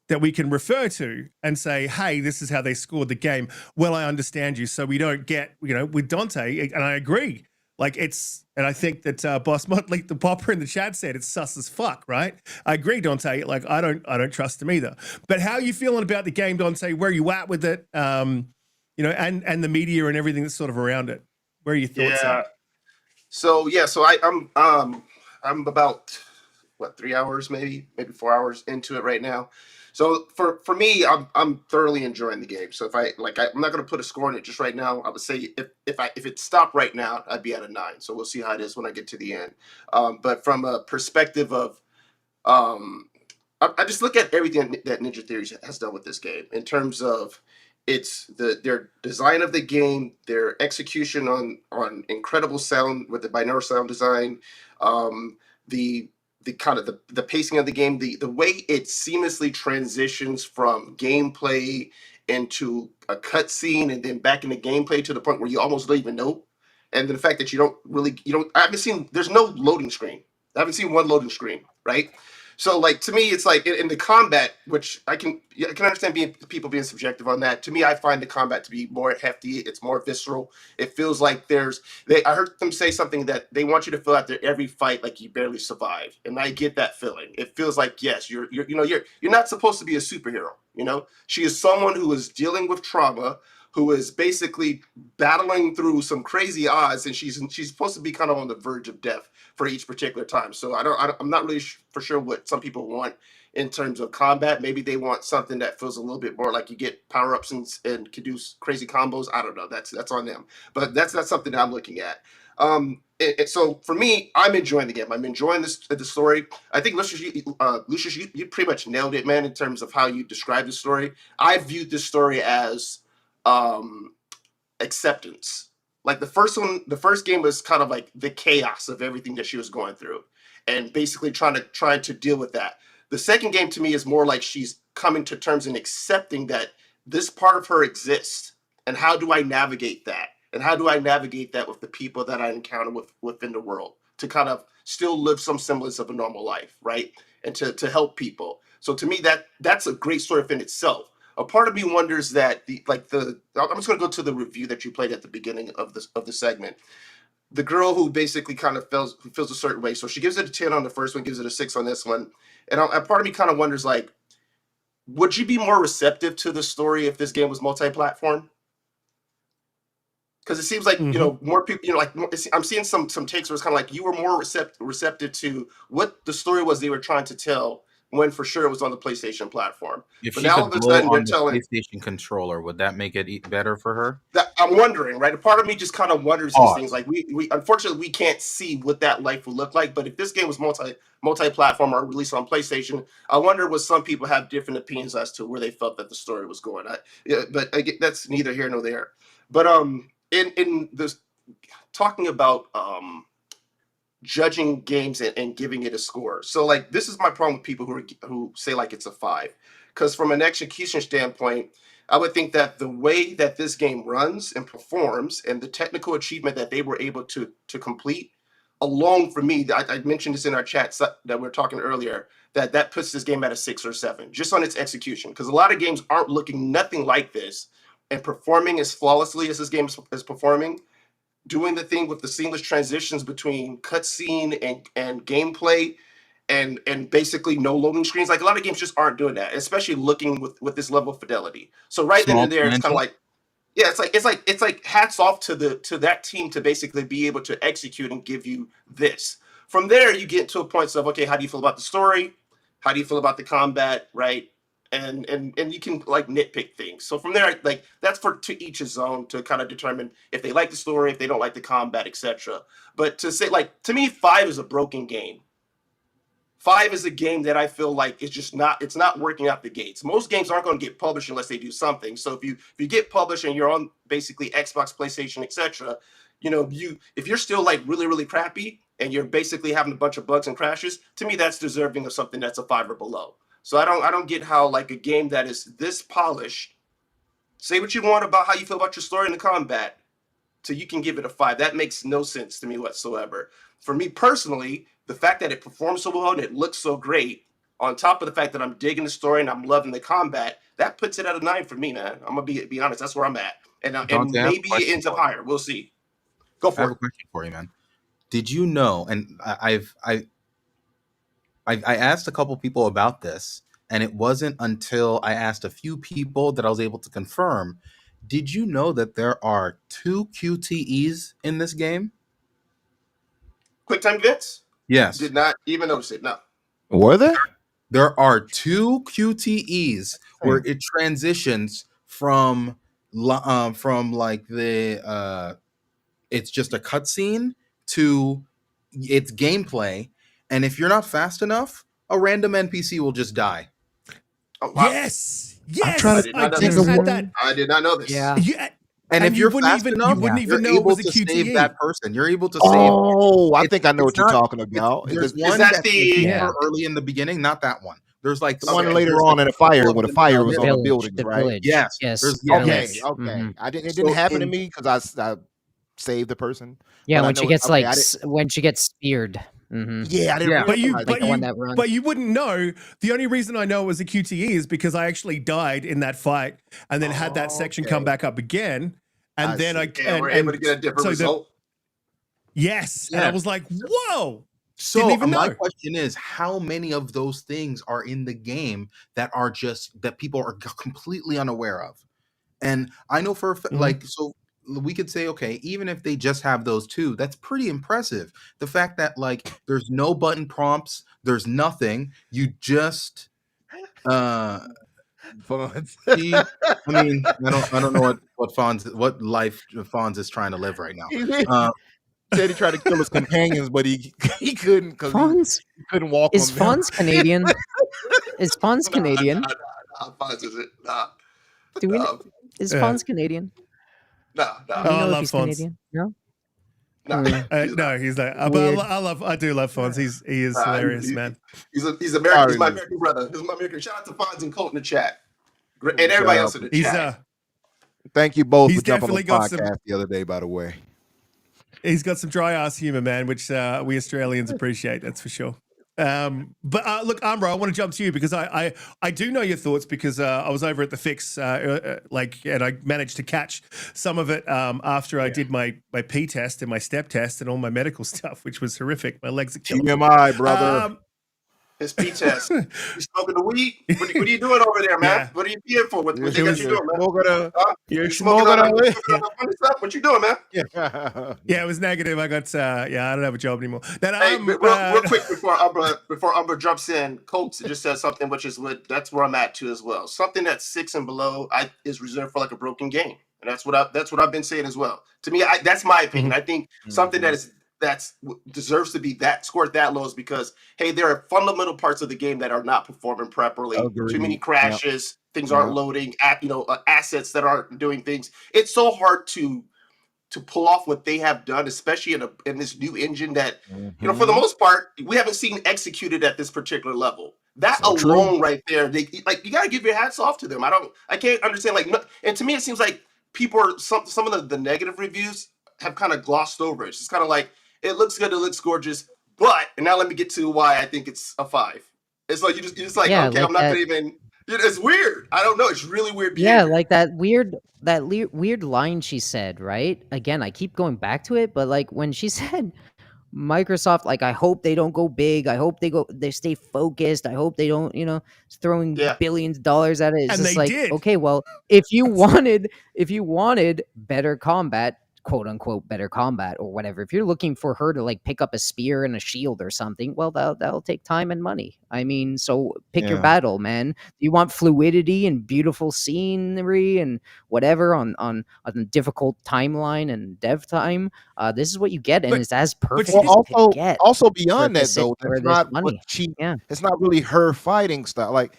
[SPEAKER 2] that we can refer to and say, hey, this is how they scored the game. Well, I understand you. So we don't get, with Donte, and I agree. Like and I think that Boss Motley, the popper in the chat said it's sus as fuck, right? I agree, Donte. Like I don't trust him either. But how are you feeling about the game, Donte? Where are you at with it? And the media and everything that's sort of around it. Where are your thoughts at?
[SPEAKER 6] So I'm about 3 hours, maybe 4 hours into it right now. So for me, I'm thoroughly enjoying the game. So if I'm not going to put a score on it just right now. I would say if it stopped right now, I'd be at a 9. So we'll see how it is when I get to the end. But from a perspective of, I just look at everything that Ninja Theory has done with this game in terms of their design of the game, their execution on incredible sound with the binaural sound design, the kind of the pacing of the game, the way it seamlessly transitions from gameplay into a cutscene and then back into gameplay to the point where you almost don't even know. And the fact that there's no loading screen. I haven't seen one loading screen, right? So like to me, it's like in the combat, which I can understand people being subjective on that. To me, I find the combat to be more hefty. It's more visceral. It feels like I heard them say something that they want you to feel after every fight like you barely survived, and I get that feeling. It feels like yes, you're not supposed to be a superhero. She is someone who is dealing with trauma, who is basically battling through some crazy odds, and she's supposed to be kind of on the verge of death for each particular time. So I'm not really for sure what some people want in terms of combat. Maybe they want something that feels a little bit more like you get power-ups and can do crazy combos. I don't know. That's on them. But that's not something that I'm looking at. So for me, I'm enjoying the game. I'm enjoying the story. I think Lucius, you pretty much nailed it, man, in terms of how you describe the story. I viewed this story as acceptance. Like the first game was kind of like the chaos of everything that she was going through and basically trying to deal with that. The second game to me is more like she's coming to terms and accepting that this part of her exists, and how do I navigate that? And how do I navigate that with the people that I encounter within the world to kind of still live some semblance of a normal life, right? and to help people. So to me, that's a great story within itself. A part of me wonders that I'm just going to go to the review that you played at the beginning of the segment. The girl who basically kind of feels a certain way. So she gives it a 10 on the first one, gives it a 6 on this one. And a part of me kind of wonders, like, would you be more receptive to the story if this game was multi-platform? Because it seems like, more people, like, I'm seeing some takes where it's kind of like you were more receptive to what the story was they were trying to tell, when for sure it was on the PlayStation platform.
[SPEAKER 4] If
[SPEAKER 6] but
[SPEAKER 4] she
[SPEAKER 6] now
[SPEAKER 4] could
[SPEAKER 6] all of a
[SPEAKER 4] blow
[SPEAKER 6] sudden
[SPEAKER 4] on
[SPEAKER 6] they're
[SPEAKER 4] the
[SPEAKER 6] telling
[SPEAKER 4] PlayStation controller, would that make it better for her?
[SPEAKER 6] that. I'm wondering, right? A part of me just kind of wonders these things. Like we unfortunately we can't see what that life would look like. But if this game was multi-platform or released on PlayStation, I wonder what some people have different opinions as to where they felt that the story was going. But that's neither here nor there. But in this talking about judging games and giving it a score. So like this is my problem with people who say like it's a 5, because from an execution standpoint, I would think that the way that this game runs and performs and the technical achievement that they were able to complete alone, for me, I mentioned this in our chat that we were talking earlier, that puts this game at a 6 or 7 just on its execution, because a lot of games aren't looking nothing like this and performing as flawlessly as this game is performing, doing the thing with the seamless transitions between cutscene and gameplay, and basically no loading screens. Like a lot of games just aren't doing that, especially looking with this level of fidelity. So right then and there, it's kind of like, yeah, it's like hats off to that team to basically be able to execute and give you this. From there, you get to a point of, okay, how do you feel about the story? How do you feel about the combat, right? And you can like nitpick things. So from there, like that's to each his own to kind of determine if they like the story, if they don't like the combat, etc. But to say, like, to me, 5 is a broken game. 5 is a game that I feel like it's not working out the gates. Most games aren't going to get published unless they do something. So if you get published and you're on basically Xbox, PlayStation, etc., if you're still like really, really crappy and you're basically having a bunch of bugs and crashes, to me that's deserving of something that's a 5 or below. So I don't get how like a game that is this polished, say what you want about how you feel about your story and the combat, so you can give it a 5. That makes no sense to me whatsoever. For me personally, the fact that it performs so well and it looks so great, on top of the fact that I'm digging the story and I'm loving the combat, that puts it at a 9 for me, man. I'm gonna be honest. That's where I'm at, and maybe it ends up higher. We'll see. Go for it.
[SPEAKER 4] I have a question for you, man. Did you know? And I asked a couple people about this, and it wasn't until I asked a few people that I was able to confirm. Did you know that there are 2 QTEs in this game?
[SPEAKER 6] QuickTime events?
[SPEAKER 4] Yes.
[SPEAKER 6] Did not even notice it. No.
[SPEAKER 1] Were there?
[SPEAKER 4] There are 2 QTEs where it transitions from like the it's just a cutscene to its gameplay, and if you're not fast enough, a random NPC will just die.
[SPEAKER 6] Oh, wow.
[SPEAKER 2] Yes.
[SPEAKER 1] I'm trying to
[SPEAKER 6] I did not know this.
[SPEAKER 2] Yeah.
[SPEAKER 4] And if you're fast enough, you're able to save that person. You're able to save.
[SPEAKER 1] Oh, I think I know what you're talking about.
[SPEAKER 4] There's one that's early in the beginning, not that one. There's like
[SPEAKER 1] the one later on in a fire when the fire was on the buildings, right?
[SPEAKER 4] Yes.
[SPEAKER 1] Okay. Mm-hmm. It didn't happen to me because I saved the person.
[SPEAKER 3] Yeah, when she gets when she gets speared. Mm-hmm.
[SPEAKER 1] Yeah, I didn't.
[SPEAKER 2] But you wouldn't know. The only reason I know it was a QTE is because I actually died in that fight, and then had that section come back up again, and then
[SPEAKER 6] we're able to get a different result.
[SPEAKER 2] Yes, and I was like, "Whoa!"
[SPEAKER 4] So my question is, how many of those things are in the game that people are completely unaware of? And I know for so we could say, okay, even if they just have those 2, that's pretty impressive. The fact that like there's no button prompts, there's nothing, you just
[SPEAKER 1] Fonz.
[SPEAKER 4] I mean, I don't know what life Fonz is trying to live right now.
[SPEAKER 1] Said he tried to kill his companions, but he couldn't because he couldn't walk.
[SPEAKER 3] Is Fonz Canadian? Is Fonz Canadian?
[SPEAKER 6] Fonz is it? Nah.
[SPEAKER 3] Do we know? Is Fonz Canadian?
[SPEAKER 6] No.
[SPEAKER 2] I love Fonz.
[SPEAKER 3] Canadian? No.
[SPEAKER 2] No, he's like. I do love Fonz. He is hilarious, man.
[SPEAKER 6] He's American. He's my American brother. He's my American. Shout out to Fonz and Colt in the chat, and everybody else in the chat.
[SPEAKER 1] Thank you both for jumping on the podcast the other day. By the way,
[SPEAKER 2] he's got some dry ass humor, man, which we Australians appreciate. That's for sure. But look, Umbra, I want to jump to you because I do know your thoughts because I was over at the Fix, and I managed to catch some of it after I did my P test and my step test and all my medical stuff, which was horrific. My legs are killing me.
[SPEAKER 1] TMI, brother.
[SPEAKER 6] His P test. You smoking the weed? What are you doing over there, man?
[SPEAKER 2] Yeah.
[SPEAKER 6] What are you peeing for? What they got you doing, man?
[SPEAKER 1] You're
[SPEAKER 6] smoking
[SPEAKER 1] smoking
[SPEAKER 6] on the funny stuff? What you doing, man?
[SPEAKER 2] Yeah, it was negative. I got I don't have a job anymore.
[SPEAKER 6] Hey, real quick before Umbra jumps in, Colts just said something that's where I'm at too as well. Something that's 6 and below is reserved for like a broken game, and that's what I've been saying as well. To me, that's my opinion. I think something that's deserves to be that scored that low is because there are fundamental parts of the game that are not performing properly.
[SPEAKER 1] Agreed.
[SPEAKER 6] Too many crashes, things aren't loading, assets that aren't doing things. It's so hard to pull off what they have done, especially in this new engine that for the most part we haven't seen executed at this particular level. That so alone, right there, you got to give your hats off to them. I can't understand and to me it seems like people are some of the negative reviews have kind of glossed over it. It's just kind of like it looks good, it looks gorgeous, and now let me get to why I think it's a 5. It's like you're just like, okay, like I'm not gonna even. It's weird. I don't know. It's really weird behavior.
[SPEAKER 3] Yeah, like that weird line she said, right? Again, I keep going back to it, but like when she said Microsoft, like, I hope they don't go big. I hope they stay focused. I hope they don't, throwing billions of dollars at it. It's
[SPEAKER 2] and
[SPEAKER 3] just
[SPEAKER 2] they
[SPEAKER 3] like,
[SPEAKER 2] did.
[SPEAKER 3] Okay, well, if you wanted better combat, quote unquote better combat or whatever, if you're looking for her to like pick up a spear and a shield or something, well, that'll take time and money. I mean, so pick your battle, man. You want fluidity and beautiful scenery and whatever on a difficult timeline and dev time. This is what you get, and it's as perfect as you can get.
[SPEAKER 1] Also beyond that, though, that's not what it's not really her fighting style. Like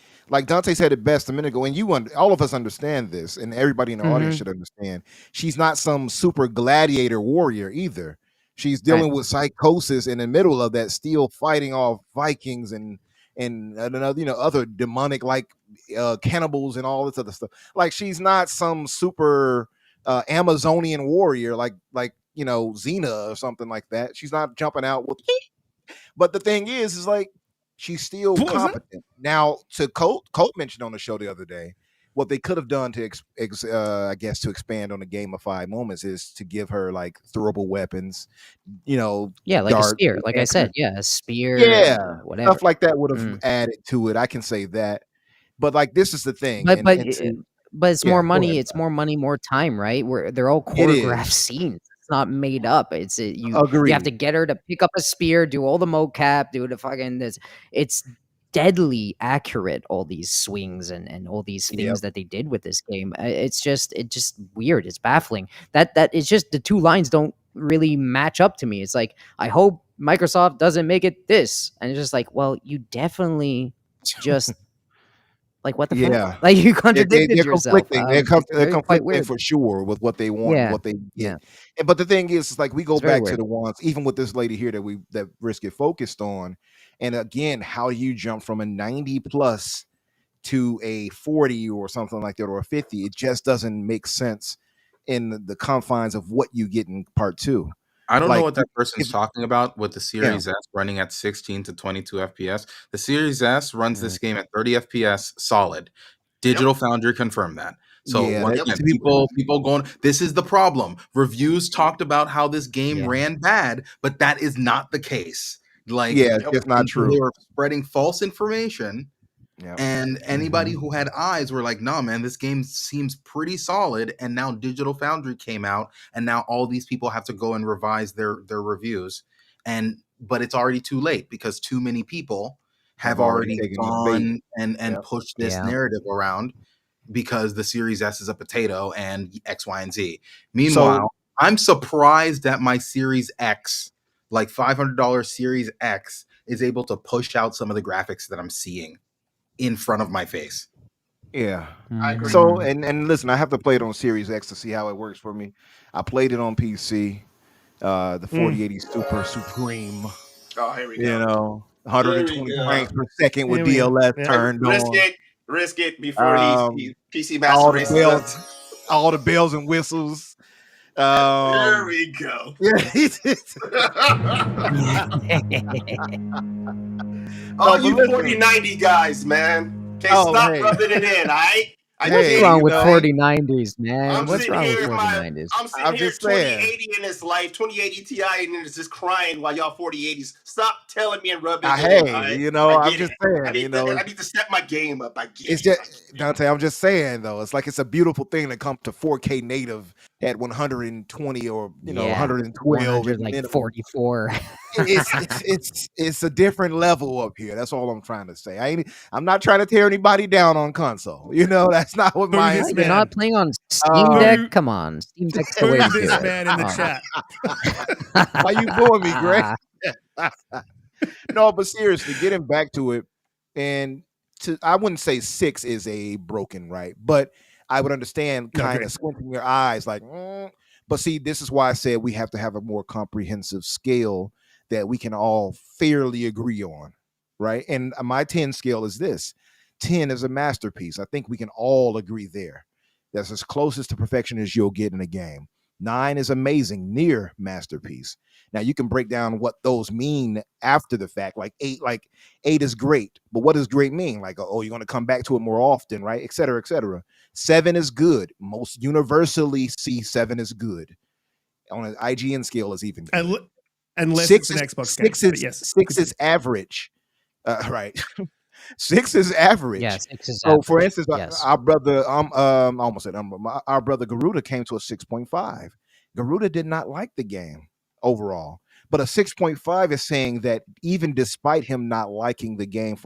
[SPEAKER 1] Donte said it best a minute ago, and all of us understand this, and everybody in the audience should understand. She's not some super gladiator warrior either. She's dealing with psychosis in the middle of that, still fighting off Vikings and other demonic cannibals and all this other stuff. Like, she's not some super Amazonian warrior like Xena or something like that. She's not jumping out with. But the thing is like, she's still competent. Now, to Colt mentioned on the show the other day, what they could have done to to expand on the gamified moments is to give her like throwable weapons,
[SPEAKER 3] like a spear, like I said, a spear, whatever
[SPEAKER 1] stuff like that would have added to it. I can say that, but like, this is the thing,
[SPEAKER 3] but it's more money. It's more money, more time, right? Where they're all choreographed scenes. It's not made up. You have to get her to pick up a spear, do all the mocap, do the fucking this. It's deadly accurate, all these swings and all these things that they did with this game. It's just weird. It's baffling. That it's just the two lines don't really match up to me. It's like, I hope Microsoft doesn't make it this, and it's just like, well, you definitely just like, what the fuck? Like, you contradicted yourself.
[SPEAKER 1] They're conflicting for sure with what they want and what they get. But the thing is, like, we go back to the ones, even with this lady here that Riskit focused on. And again, how you jump from a 90 plus to a 40 or something like that, or a 50, it just doesn't make sense in the confines of what you get in part 2.
[SPEAKER 4] I don't know what that person's talking about with the Series S running at 16 to 22 FPS. The Series S runs this game at 30 FPS solid. Digital Foundry confirmed that. So once again, people going, this is the problem. Reviews talked about how this game ran bad, but that is not the case. Like,
[SPEAKER 1] it's not true.
[SPEAKER 4] They were spreading false information. And anybody who had eyes were like, nah, man, this game seems pretty solid. And now Digital Foundry came out, and now all these people have to go and revise their reviews. But it's already too late, because too many people have already gone and pushed this narrative around, because the Series S is a potato and X, Y, and Z. Meanwhile, I'm surprised that my Series X, like $500 Series X, is able to push out some of the graphics that I'm seeing in front of my face.
[SPEAKER 1] I agree. So and listen, I have to play it on Series X to see how it works for me. I played it on PC, the 4080 Super Supreme.
[SPEAKER 6] Oh, here we go.
[SPEAKER 1] 120 frames per second with DLS turned on.
[SPEAKER 6] Risk it before he PC Master Race.
[SPEAKER 1] All the bells and whistles.
[SPEAKER 6] There we go. All you 4090 guys, man. Okay, stop rubbing it in, all right?
[SPEAKER 3] What's wrong with 4090s, man? What's wrong with 4090s?
[SPEAKER 6] I'm sitting here 2080 in this life, 2080 Ti, and it's just crying while y'all 4080s. Stop telling me and rubbing it in. Right?
[SPEAKER 1] You know, I'm just saying,
[SPEAKER 6] I need to step my game up. I get
[SPEAKER 1] it's just Donte. I'm just saying though, it's like it's a beautiful thing to come to 4K native at 120 or 112
[SPEAKER 3] and like 44.
[SPEAKER 1] it's a different level up here. That's all I'm trying to say. I'm not trying to tear anybody down on console. You know, that's not what my.
[SPEAKER 3] You're not playing on Steam Deck. Come on, Steam Deck's the way to do
[SPEAKER 2] this
[SPEAKER 3] it.
[SPEAKER 2] man in the chat.
[SPEAKER 1] Why you booing me, Greg? No, but seriously, getting back to it, and I wouldn't say 6 is a broken, right? But I would understand kind of squinting your eyes like, But see, this is why I said we have to have a more comprehensive scale that we can all fairly agree on, right? And my 10 scale is this. 10 is a masterpiece. I think we can all agree there. That's as closest to perfection as you'll get in a game. 9 is amazing, near masterpiece. Now you can break down what those mean after the fact. Like 8 is great, but what does great mean? Like, oh, you're going to come back to it more often, right? Et cetera, et cetera. 7 is good. Most universally see 7 is good. On an IGN scale is even good.
[SPEAKER 2] Unless
[SPEAKER 1] 6
[SPEAKER 2] it's an Xbox
[SPEAKER 1] 6
[SPEAKER 2] game.
[SPEAKER 1] is,
[SPEAKER 2] yes.
[SPEAKER 1] 6 is average. Right. 6 is average.
[SPEAKER 3] Yeah, 6 is
[SPEAKER 1] so
[SPEAKER 3] average.
[SPEAKER 1] for instance,
[SPEAKER 3] yes.
[SPEAKER 1] our brother, I almost said our brother Garuda came to a 6.5. Garuda did not like the game overall, but a 6.5 is saying that even despite him not liking the game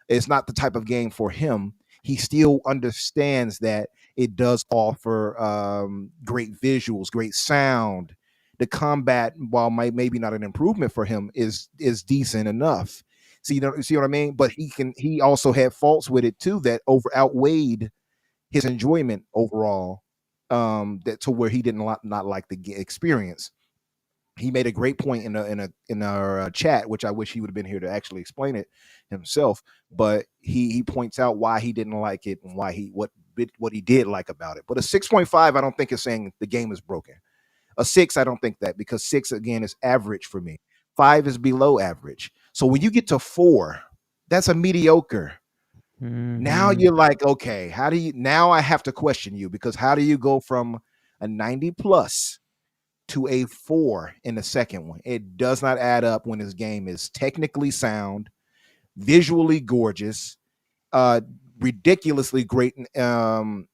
[SPEAKER 1] it's not the type of game for him. He still understands that it does offer great visuals, great sound. The combat, while maybe not an improvement for him, is decent enough. See what I mean? But he also had faults with it too that outweighed his enjoyment overall. That to where he didn't not like the experience. He made a great point in our chat, which I wish he would have been here to actually explain it himself. But he points out why he didn't like it and why what he did like about it. But a 6.5, I don't think is saying the game is broken. A 6, I don't think that, because 6 again is average for me. 5 is below average. So when you get to 4, that's a mediocre. Mm-hmm. Now you're like, okay, now I have to question you, because how do you go from a 90 plus to a 4 in the second one? It does not add up when this game is technically sound, visually gorgeous, ridiculously great presentation,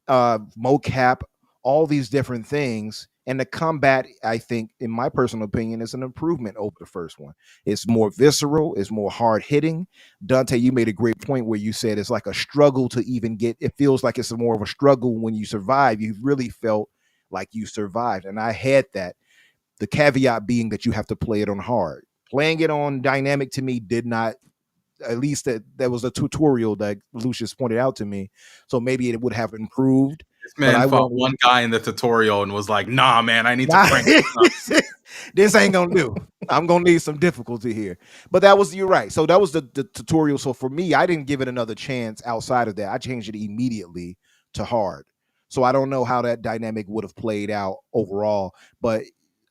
[SPEAKER 1] mocap, all these different things. And the combat, I think, in my personal opinion, is an improvement over the first one. It's more visceral, it's more hard hitting. Donte, you made a great point where you said it's like a struggle to even get. It feels like it's more of a struggle when you survive. You really felt like you survived, and I had that. The caveat being that you have to play it on hard. Playing it on dynamic to me did not. At least that was a tutorial that Lucius pointed out to me. So maybe it would have improved.
[SPEAKER 4] This man fought one guy in the tutorial and was like, nah, man, I need to crank this up.
[SPEAKER 1] This ain't gonna do. I'm gonna need some difficulty here. But you're right. So that was the tutorial. So for me, I didn't give it another chance outside of that. I changed it immediately to hard. So I don't know how that dynamic would have played out overall. But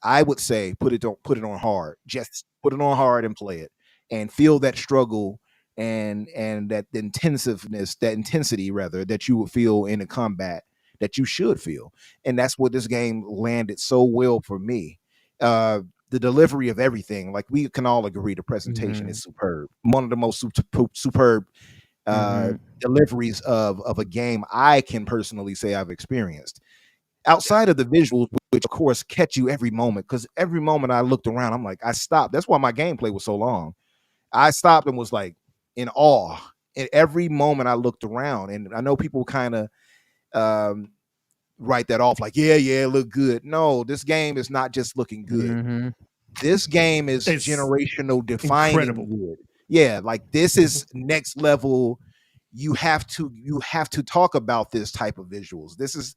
[SPEAKER 1] I would say put it on hard. Just put it on hard and play it. And feel that struggle and that intensity rather, that you would feel in a combat that you should feel. And that's what this game landed so well for me. The delivery of everything, like we can all agree, the presentation is superb. One of the most superb deliveries of a game I can personally say I've experienced. Outside of the visuals, which of course catch you every moment, because every moment I looked around, I'm like, I stopped. That's why my gameplay was so long. I stopped and was like in awe. And every moment I looked around, and I know people kind of write that off like, yeah, look good. No, this game is not just looking good. This game is generational defining good. Yeah, like this is next level. You have to talk about this type of visuals. This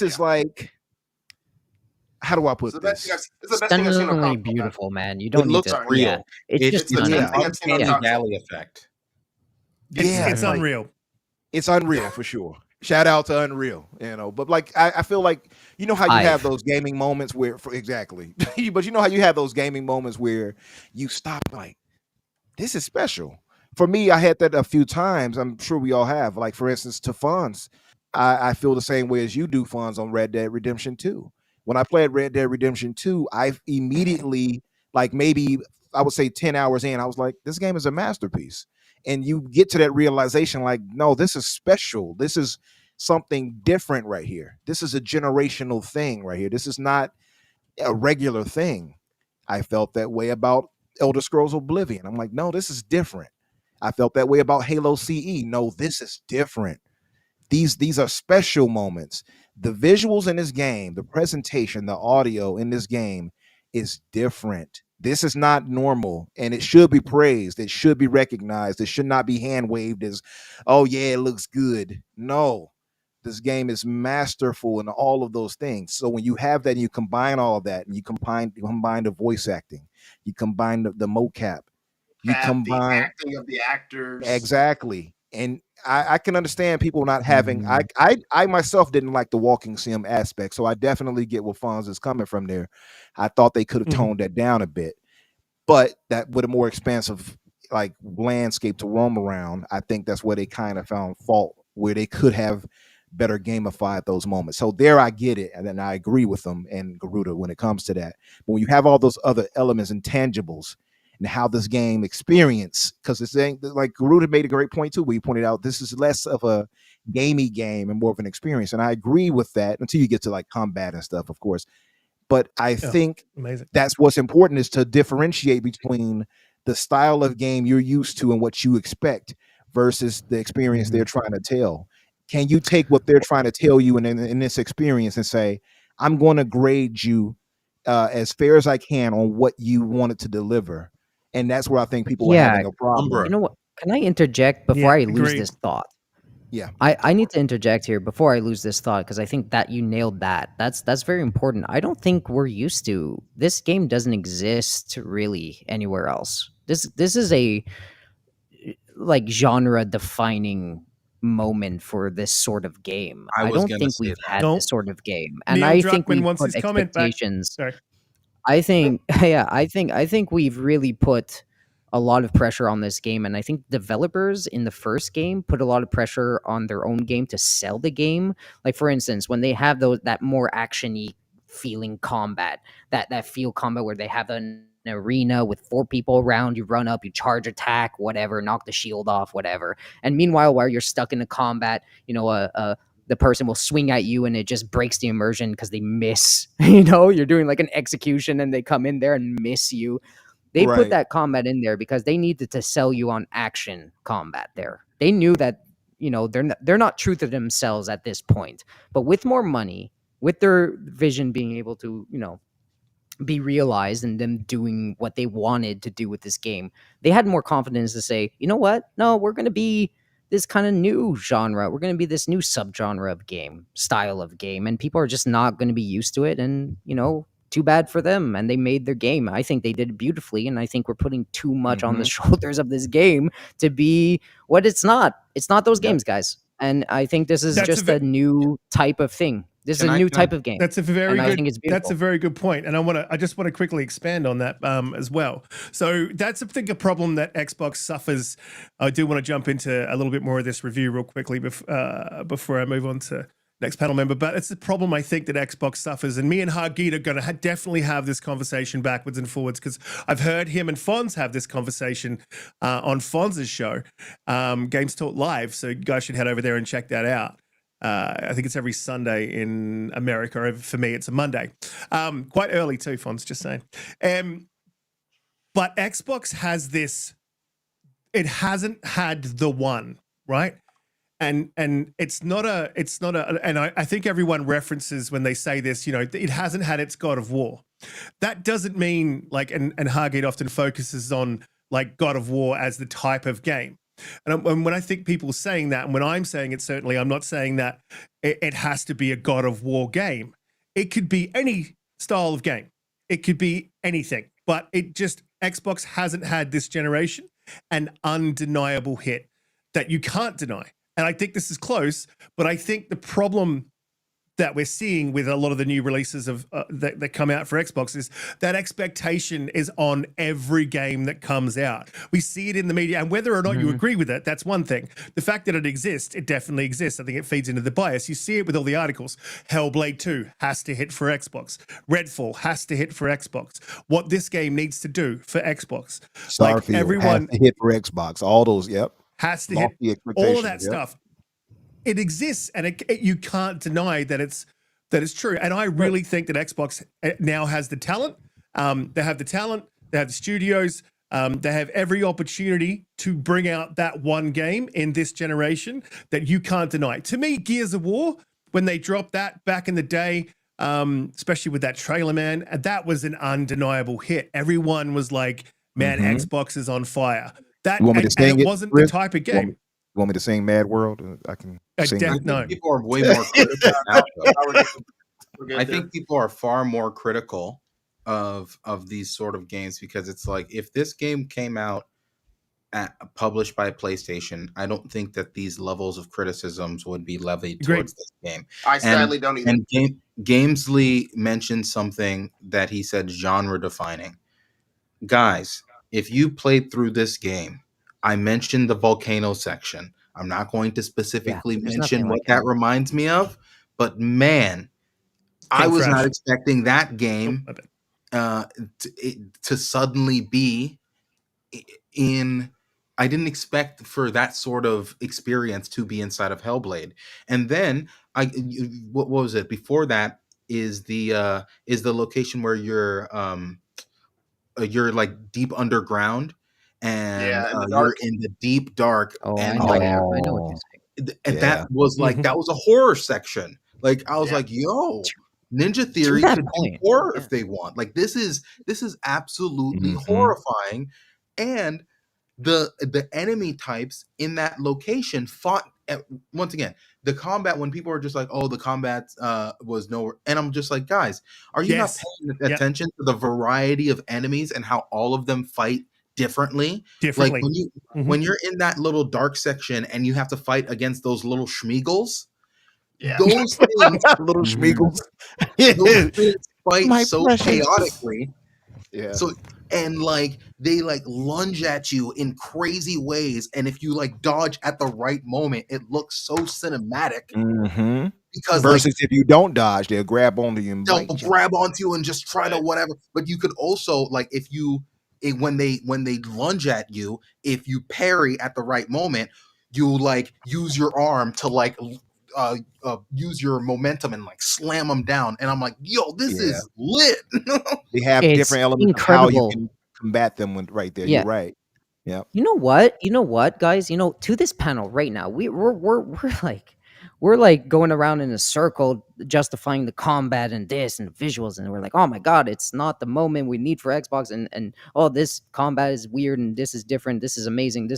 [SPEAKER 1] is like, how do I put this?
[SPEAKER 3] It's stunningly beautiful, man. You don't
[SPEAKER 4] look real.
[SPEAKER 3] Yeah. It's
[SPEAKER 4] the uncanny valley effect.
[SPEAKER 2] It's unreal.
[SPEAKER 1] It's unreal for sure. Shout out to Unreal, but like I feel like how you have those gaming moments where exactly, but how you have those gaming moments where you stop like this is special. For me, I had that a few times. I'm sure we all have. Like for instance, to Fonz, I feel the same way as you do, Fonz, on Red Dead Redemption 2. When I played Red Dead Redemption 2, I immediately, like maybe I would say 10 hours in, I was like, this game is a masterpiece. And you get to that realization, like, no, this is special. This is something different right here. This is a generational thing right here. This is not a regular thing. I felt that way about Elder Scrolls Oblivion. I'm like, no, this is different. I felt that way about Halo CE. No, this is different. These are special moments. The visuals in this game, the presentation, the audio in this game is different. This is not normal, and it should be praised. It should be recognized. It should not be hand waved as, oh yeah, it looks good. No, this game is masterful in all of those things. So when you have that, and you combine all of that, and you combine the voice acting, you combine the mocap, you combine
[SPEAKER 6] the acting of the actors.
[SPEAKER 1] Exactly. And I can understand people not having. I myself didn't like the walking sim aspect, so I definitely get where Fonz is coming from there. I thought they could have toned that down a bit, but that with a more expansive like landscape to roam around, I think that's where they kind of found fault, where they could have better gamified those moments. So there, I get it, and then I agree with them and Garuda when it comes to that. But when you have all those other elements and tangibles, and how this game experience, because it's like Garuda made a great point too, where he pointed out this is less of a gamey game and more of an experience. And I agree with that until you get to like combat and stuff, of course. But I think that's what's important, is to differentiate between the style of game you're used to and what you expect versus the experience they're trying to tell. Can you take what they're trying to tell you in this experience and say, I'm going to grade you as fair as I can on what you wanted to deliver? And that's where I think people are having a problem.
[SPEAKER 3] You know what? Can I interject before I lose this thought?
[SPEAKER 1] Yeah.
[SPEAKER 3] I need to interject here before I lose this thought, because I think that you nailed that. That's very important. I don't think we're used to this game doesn't exist really anywhere else. This is a like genre defining moment for this sort of game. I don't think we've had this sort of game. And
[SPEAKER 2] Neil
[SPEAKER 3] I
[SPEAKER 2] Druckmann
[SPEAKER 3] think we
[SPEAKER 2] wants
[SPEAKER 3] put
[SPEAKER 2] his comment back.
[SPEAKER 3] expectations.
[SPEAKER 2] Sorry.
[SPEAKER 3] I think I think we've really put a lot of pressure on this game, and I think developers in the first game put a lot of pressure on their own game to sell the game. Like for instance, when they have that more actiony feeling combat, that field combat where they have an arena with 4 people around, you run up, you charge attack, whatever, knock the shield off, whatever. And meanwhile, while you're stuck in a combat, the person will swing at you and it just breaks the immersion because they miss. You're doing like an execution and they come in there and miss you. They put that combat in there because they needed to sell you on action combat there. They knew that, they're not true to themselves at this point. But with more money, with their vision being able to, be realized and them doing what they wanted to do with this game, they had more confidence to say, you know what? No, we're going to be this kind of new genre. We're going to be this new subgenre of game, style of game, and people are just not going to be used to it. And, too bad for them. And they made their game. I think they did it beautifully. And I think we're putting too much on the shoulders of this game to be what it's not. It's not those games, guys. And I think this is just a new type of thing. This is a new type of game.
[SPEAKER 2] That's a very good point. And I just want to quickly expand on that as well. So that's I think a problem that Xbox suffers. I do want to jump into a little bit more of this review real quickly before I move on to next panel member. But it's the problem I think that Xbox suffers. And me and Hargeet are going to definitely have this conversation backwards and forwards, because I've heard him and Fonz have this conversation on Fonz's show, Games Talk Live. So you guys should head over there and check that out. I think it's every Sunday in America. For me, it's a Monday. Quite early too, Fonz, just saying. But Xbox has this, it hasn't had the one, right? And it's not a, and I think everyone references when they say this, it hasn't had its God of War. That doesn't mean and Hargeet often focuses on like God of War as the type of game. And when I think people saying that, and when I'm saying it, certainly I'm not saying that it has to be a God of War game. It could be any style of game. It could be anything. But Xbox hasn't had this generation an undeniable hit that you can't deny. And I think this is close, but I think the problem that we're seeing with a lot of the new releases of that come out for Xbox is that expectation is on every game that comes out. We see it in the media, and whether or not you agree with it, that's one thing. The fact that it exists, it definitely exists. I think it feeds into the bias. You see it with all the articles. HellBlade 2 has to hit for Xbox. Redfall has to hit for Xbox. What this game needs to do for Xbox.
[SPEAKER 1] Starfield
[SPEAKER 2] like everyone
[SPEAKER 1] has to hit for Xbox. All those,
[SPEAKER 2] has to hit all of that stuff. It exists, and you can't deny that it's true. And I really think that Xbox now has the talent. They have the talent. They have the studios. They have every opportunity to bring out that one game in this generation that you can't deny. To me, Gears of War, when they dropped that back in the day, especially with that trailer, man, that was an undeniable hit. Everyone was like, man, Xbox is on fire. That and it wasn't the type of game.
[SPEAKER 1] You want me to sing Mad World? I can sing
[SPEAKER 4] it. People are way more critical now, though. I think people are far more critical of these sort of games because it's like, if this game came out published by PlayStation, I don't think that these levels of criticisms would be levied towards this game.
[SPEAKER 6] I sadly don't either.
[SPEAKER 4] And Gamzly mentioned something that he said genre defining. Guys, if you played through this game, I mentioned the volcano section. I'm not going to specifically mention what that reminds me of, but man, I was not expecting that game to suddenly be in. I didn't expect for that sort of experience to be inside of HellBlade. And then what was it? Before that is the location where you're like deep underground. And you're in the deep dark.
[SPEAKER 3] I know what you're saying.
[SPEAKER 4] And that was like that was a horror section. Like I was like, yo, Ninja Theory could do horror if they want. Like this is absolutely horrifying. And the enemy types in that location fought once again. The combat, when people are just like, oh, the combat was nowhere, and I'm just like, guys, are you not paying attention to the variety of enemies and how all of them fight differently? Like when you're in that little dark section and you have to fight against those little schmeagles, those things,
[SPEAKER 1] little schmeagles,
[SPEAKER 4] those things fight so chaotically. So and like they like lunge at you in crazy ways, and if you like dodge at the right moment, it looks so cinematic. Because
[SPEAKER 1] versus if you don't dodge, they'll grab onto you and
[SPEAKER 4] they'll grab onto you and just try to whatever. But you could also like when they lunge at you, if you parry at the right moment, you like use your arm to like use your momentum and like slam them down. And I'm like, yo, this is lit.
[SPEAKER 1] They have different elements of how you can combat them right there. You're right. Yeah.
[SPEAKER 3] You know what, guys? To this panel right now, we're like going around in a circle justifying the combat and this and the visuals, and we're like, oh my god, it's not the moment we need for Xbox, and oh, this combat is weird and this is different, this is amazing,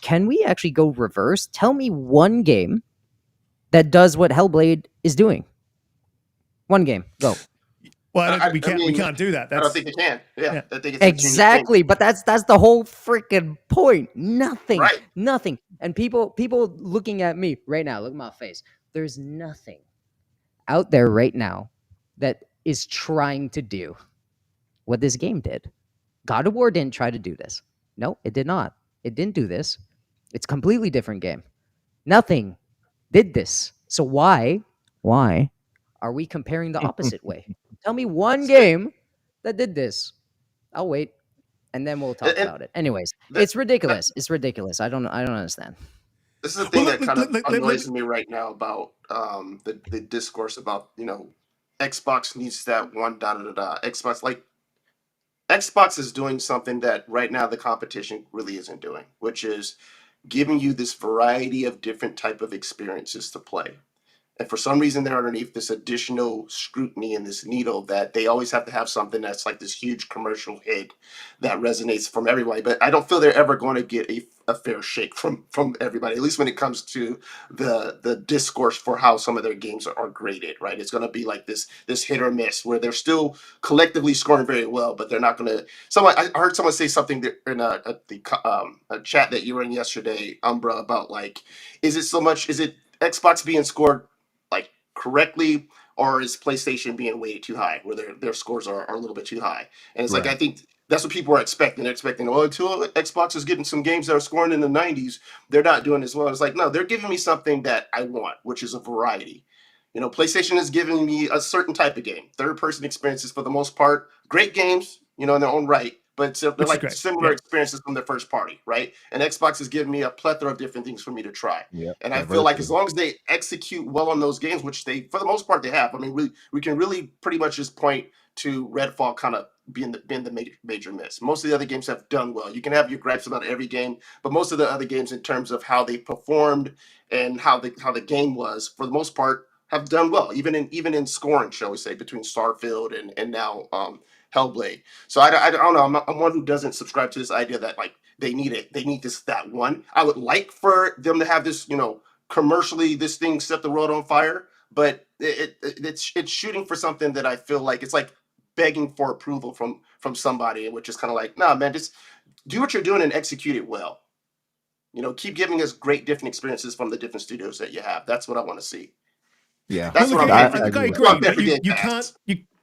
[SPEAKER 3] can we actually go reverse? Tell me one game that does what HellBlade is doing. One game, go.
[SPEAKER 2] Well, we can't do that.
[SPEAKER 6] I don't think they can. I think it's
[SPEAKER 3] exactly, but that's the whole freaking point. Nothing. And people looking at me right now, look at my face. There's nothing out there right now that is trying to do what this game did. God of War didn't try to do this. No, it did not. It didn't do this. It's a completely different game. Nothing did this. So why are we comparing the opposite way? Tell me one game that did this. I'll wait, and then we'll talk about it. Anyways, it's ridiculous. It's ridiculous. I don't understand.
[SPEAKER 6] This is the thing that kind of annoys me right now about the discourse about Xbox needs that one Xbox is doing something that right now the competition really isn't doing, which is giving you this variety of different type of experiences to play. And for some reason, they're underneath this additional scrutiny and this needle that they always have to have something that's like this huge commercial hit that resonates from everybody. But I don't feel they're ever going to get a fair shake from everybody, at least when it comes to the discourse for how some of their games are graded, right? It's going to be like this hit or miss where they're still collectively scoring very well, but they're not going to. I heard someone say something in a chat that you were in yesterday, Umbra, about like, is it Xbox being scored like correctly, or is PlayStation being weighted too high, where their scores are a little bit too high? And it's like, I think that's what people are expecting. They're expecting, well, until Xbox is getting some games that are scoring in the 90s, they're not doing as well. It's like, no, they're giving me something that I want, which is a variety. PlayStation is giving me a certain type of game. Third-person experiences, for the most part, great games, in their own right, but they're like similar experiences from their first party, right? And Xbox is giving me a plethora of different things for me to try. And I feel like as long as they execute well on those games, which they, for the most part, they have. I mean, we can really pretty much just point to Redfall kind of being the major miss. Most of the other games have done well. You can have your gripes about every game, but most of the other games, in terms of how they performed and how the game was, for the most part, have done well, even in scoring, shall we say, between Starfield and now HellBlade. So I don't know. I'm one who doesn't subscribe to this idea that like they need that one. I would like for them to have this, commercially, this thing set the world on fire, but it's shooting for something that I feel like it's like begging for approval from somebody, which is kind of like, nah, man, just do what you're doing and execute it well. Keep giving us great different experiences from the different studios that you have. That's what I want to see.
[SPEAKER 1] Yeah,
[SPEAKER 6] that's what
[SPEAKER 2] I agree. But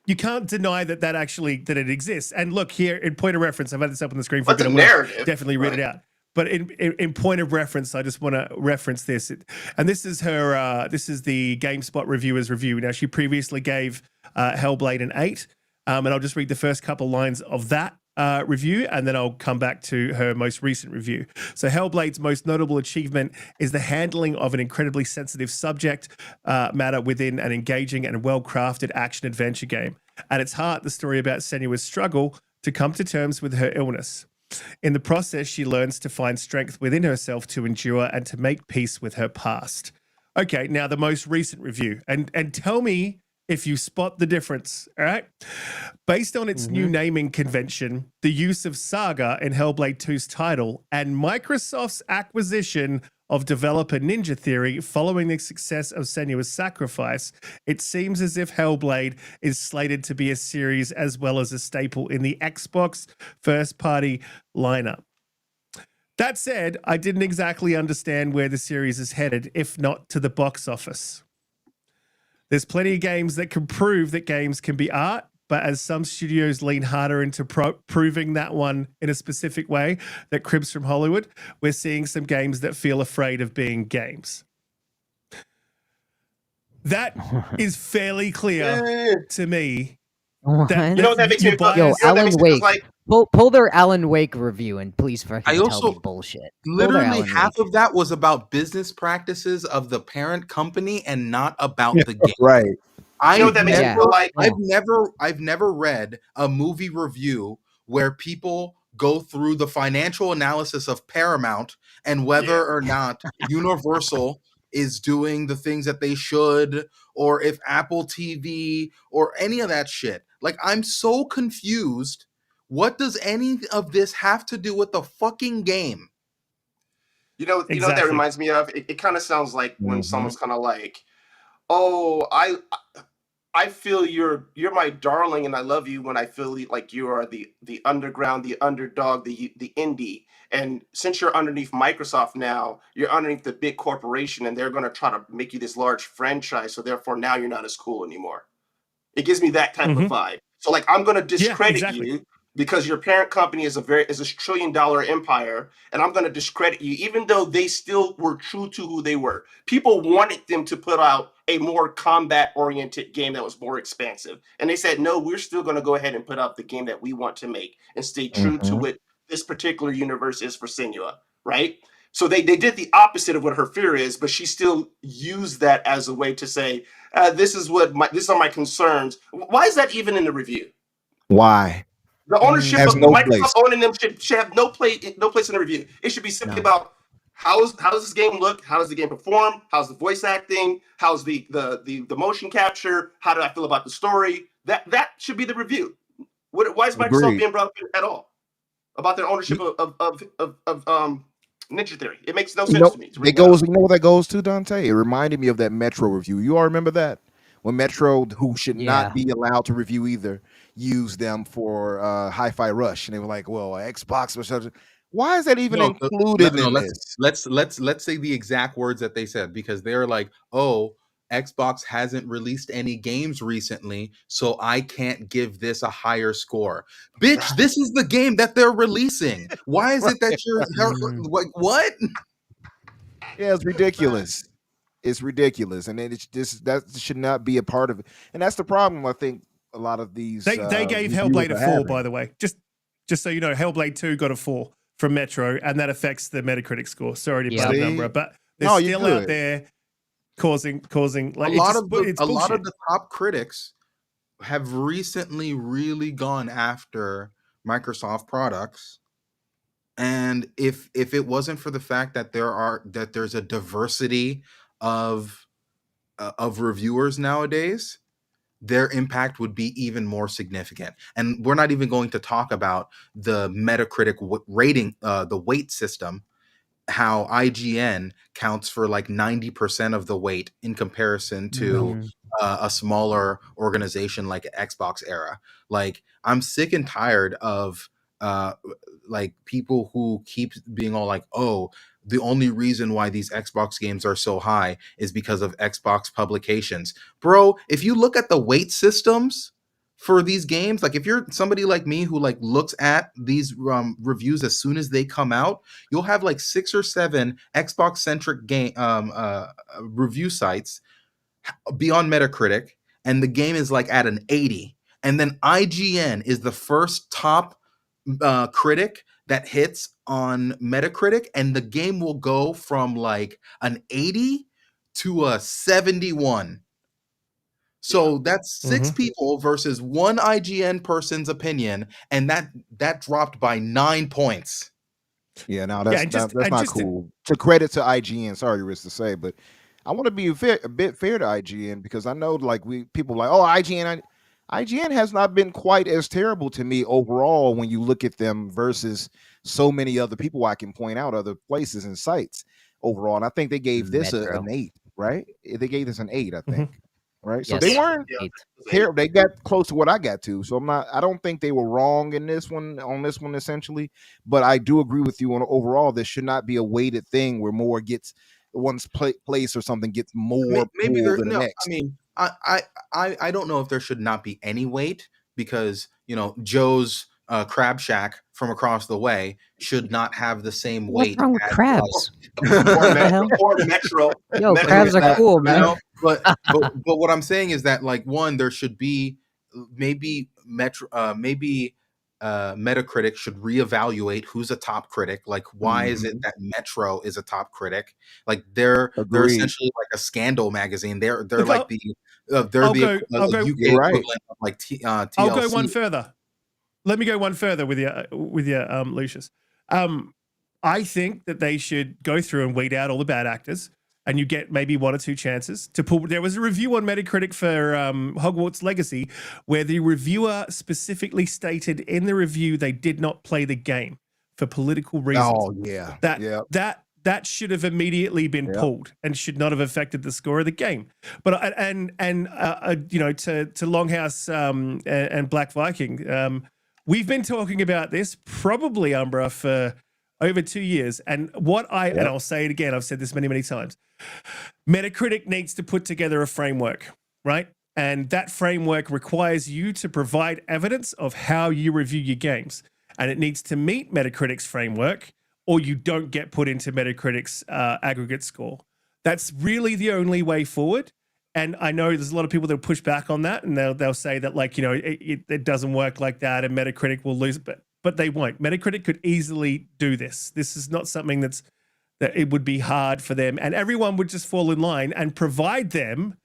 [SPEAKER 2] you can't deny that it exists. And look here, in point of reference, I've had this up on the screen for a bit. Definitely read it out. But in point of reference, I just want to reference this. And this is her. This is the GameSpot reviewer's review. Now, she previously gave HellBlade an 8. And I'll just read the first couple lines of that review, and then I'll come back to her most recent review. So HellBlade's most notable achievement is the handling of an incredibly sensitive subject matter within an engaging and well-crafted action-adventure game. At its heart, the story about Senua's struggle to come to terms with her illness. In the process, she learns to find strength within herself to endure and to make peace with her past. Okay, now the most recent review. And tell me if you spot the difference, all right? Based on its new naming convention, the use of Saga in HellBlade 2's title, and Microsoft's acquisition of developer Ninja Theory following the success of Senua's Sacrifice, it seems as if HellBlade is slated to be a series as well as a staple in the Xbox first-party lineup. That said, I didn't exactly understand where the series is headed, if not to the box office. There's plenty of games that can prove that games can be art, but as some studios lean harder into proving that one in a specific way that cribs from Hollywood, we're seeing some games that feel afraid of being games. That is fairly clear to me.
[SPEAKER 3] That,
[SPEAKER 6] you know what that makes me
[SPEAKER 3] Alan Wake. Pull their Alan Wake review and please fucking tell me bullshit.
[SPEAKER 4] Literally half of that was about business practices of the parent company and not about the game.
[SPEAKER 1] Right.
[SPEAKER 6] I've
[SPEAKER 4] never read a movie review where people go through the financial analysis of Paramount and whether or not Universal is doing the things that they should, or if Apple TV or any of that shit. Like, I'm so confused. What does any of this have to do with the fucking game?
[SPEAKER 6] You know what that reminds me of? It kind of sounds like when someone's kind of like, oh, I feel you're my darling and I love you when I feel like you are the underground, the underdog, the indie. And since you're underneath Microsoft now, you're underneath the big corporation and they're going to try to make you this large franchise. So therefore now you're not as cool anymore. It gives me that type of vibe. So like, I'm going to discredit you because your parent company is a $1 trillion empire, and I'm going to discredit you, even though they still were true to who they were. People wanted them to put out a more combat-oriented game that was more expansive, and they said, no, we're still going to go ahead and put out the game that we want to make and stay true to what this particular universe is for Senua, right? So they did the opposite of what her fear is, but she still used that as a way to say, these are my concerns. Why is that even in the review?
[SPEAKER 1] Why?
[SPEAKER 6] The ownership of Microsoft owning them should have no place in the review. It should be simply about how does this game look? How does the game perform? How's the voice acting? How's the motion capture? How do I feel about the story? That should be the review. Why is Microsoft being brought up at all about their ownership of Ninja Theory. It makes no
[SPEAKER 1] You
[SPEAKER 6] sense
[SPEAKER 1] know,
[SPEAKER 6] to me.
[SPEAKER 1] it goes. You know what that goes to, Donte? It reminded me of that Metro review. You all remember that when Metro, who should not be allowed to review either, used them for Hi-Fi Rush, and they were like, "Well, Xbox or something." Why is that even included in this?
[SPEAKER 4] Let's say the exact words that they said, because they're like, "Oh, Xbox hasn't released any games recently, so I can't give this a higher score." Bitch, this is the game that they're releasing. Why is it that you're like, what?
[SPEAKER 1] Yeah, it's ridiculous. It's ridiculous, and it's just that should not be a part of it. And that's the problem. I think a lot of these
[SPEAKER 2] they gave HellBlade a 4, by the way. Just so you know, HellBlade 2 got a 4 from Metro, and that affects the Metacritic score. Sorry to bad number, but they're still out there causing like
[SPEAKER 4] a lot of the top critics have recently really gone after Microsoft products. And if it wasn't for the fact that there's a diversity of reviewers nowadays, their impact would be even more significant. And we're not even going to talk about the Metacritic rating, the weight system, how IGN counts for like 90% of the weight in comparison to a smaller organization like Xbox era. Like, I'm sick and tired of like people who keep being all like, "Oh, the only reason why these Xbox games are so high is because of Xbox publications." Bro, if you look at the weight systems for these games, like if you're somebody like me who like looks at these reviews as soon as they come out, you'll have like 6 or 7 Xbox centric game review sites beyond Metacritic, and the game is like at an 80, and then IGN is the first top critic that hits on Metacritic, and the game will go from like an 80 to a 71. So that's 6 people versus one IGN person's opinion, and that dropped by 9 points.
[SPEAKER 1] Yeah, no, that's not cool. To credit to IGN, sorry, Risk to say, but I want to be a bit fair to IGN, because I know like people like, oh, IGN has not been quite as terrible to me overall when you look at them versus so many other people I can point out, other places and sites overall. And I think they gave this an 8, right? They gave this an 8, I think. Right. So they weren't terrible. They got close to what I got to. So I don't think they were wrong in this one, essentially. But I do agree with you on overall, this should not be a weighted thing where more gets one's place or something gets more
[SPEAKER 4] maybe
[SPEAKER 1] than the next.
[SPEAKER 4] I mean, I don't know if there should not be any weight, because, you know, Joe's Crab Shack from across the way should not have the same weight.
[SPEAKER 3] What's wrong with crabs?
[SPEAKER 6] Or Metro.
[SPEAKER 3] Yo, crabs are cool, man.
[SPEAKER 4] You know? But what I'm saying is that, like, one, there should be maybe Metacritic should reevaluate who's a top critic. Like, why is it that Metro is a top critic? Like, they're essentially like a scandal magazine. They're like the UK equivalent of like TLC.
[SPEAKER 2] I'll go one further. Let me go one further with you, Lucius. I think that they should go through and weed out all the bad actors, and you get maybe 1 or 2 chances to pull. There was a review on Metacritic for Hogwarts Legacy where the reviewer specifically stated in the review they did not play the game for political reasons.
[SPEAKER 1] Oh yeah,
[SPEAKER 2] that should have immediately been pulled and should not have affected the score of the game. But you know, to Longhouse and Black Viking, we've been talking about this probably, Umbra, for over 2 years. And and I'll say it again, I've said this many, many times, Metacritic needs to put together a framework, right? And that framework requires you to provide evidence of how you review your games. And it needs to meet Metacritic's framework, or you don't get put into Metacritic's aggregate score. That's really the only way forward. And I know there's a lot of people that will push back on that, and they'll say that, like, you know, it doesn't work like that, and Metacritic will lose, but they won't. Metacritic could easily do this. This is not something that it would be hard for them, and everyone would just fall in line and provide them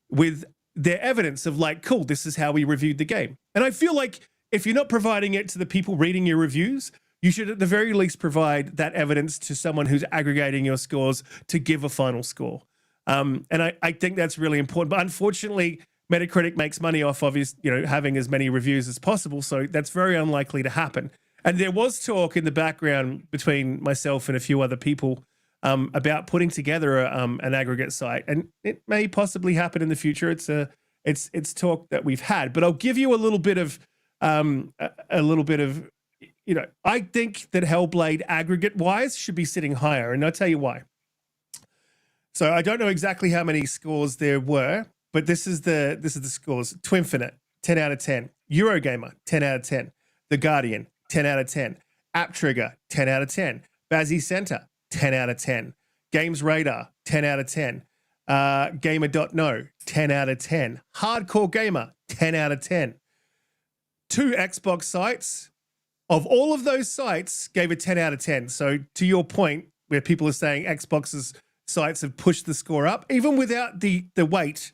[SPEAKER 2] with their evidence of, like, cool, this is how we reviewed the game. And I feel like if you're not providing it to the people reading your reviews, you should at the very least provide that evidence to someone who's aggregating your scores to give a final score. And I think that's really important. But unfortunately, Metacritic makes money off of having as many reviews as possible. So that's very unlikely to happen. And there was talk in the background between myself and a few other people about putting together an aggregate site, and it may possibly happen in the future. It's talk that we've had, but I'll give you a little bit of I think that HellBlade aggregate wise should be sitting higher, and I'll tell you why. So I don't know exactly how many scores there were, but this is the scores. Twinfinite, 10 out of 10. Eurogamer, 10 out of 10. The Guardian, 10 out of 10. App Trigger, 10 out of 10. Bazzy Center, 10 out of 10. Games Radar, 10 out of 10. Gamer.no, 10 out of 10. Hardcore Gamer, 10 out of 10. 2 Xbox sites, of all of those sites, gave a 10 out of 10. So to your point, where people are saying Xbox's sites have pushed the score up, even without the weight,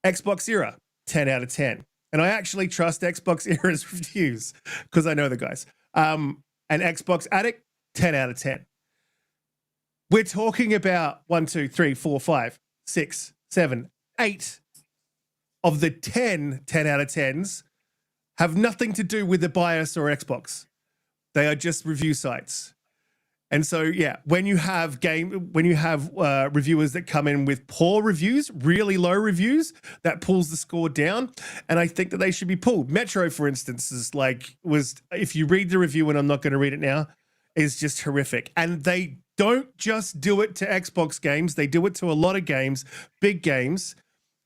[SPEAKER 2] Xbox Era, 10 out of 10. And I actually trust Xbox Era's reviews because I know the guys. And Xbox Addict, 10 out of 10. We're talking about 1, 2, 3, 4, 5, 6, 7, 8 of the 10 out of 10s have nothing to do with the BIOS or Xbox. They are just review sites. And so, yeah, when you have reviewers that come in with poor reviews, really low reviews, that pulls the score down. And I think that they should be pulled. Metro, for instance, if you read the review, and I'm not going to read it now, is just horrific. And they don't just do it to Xbox games. They do it to a lot of games, big games.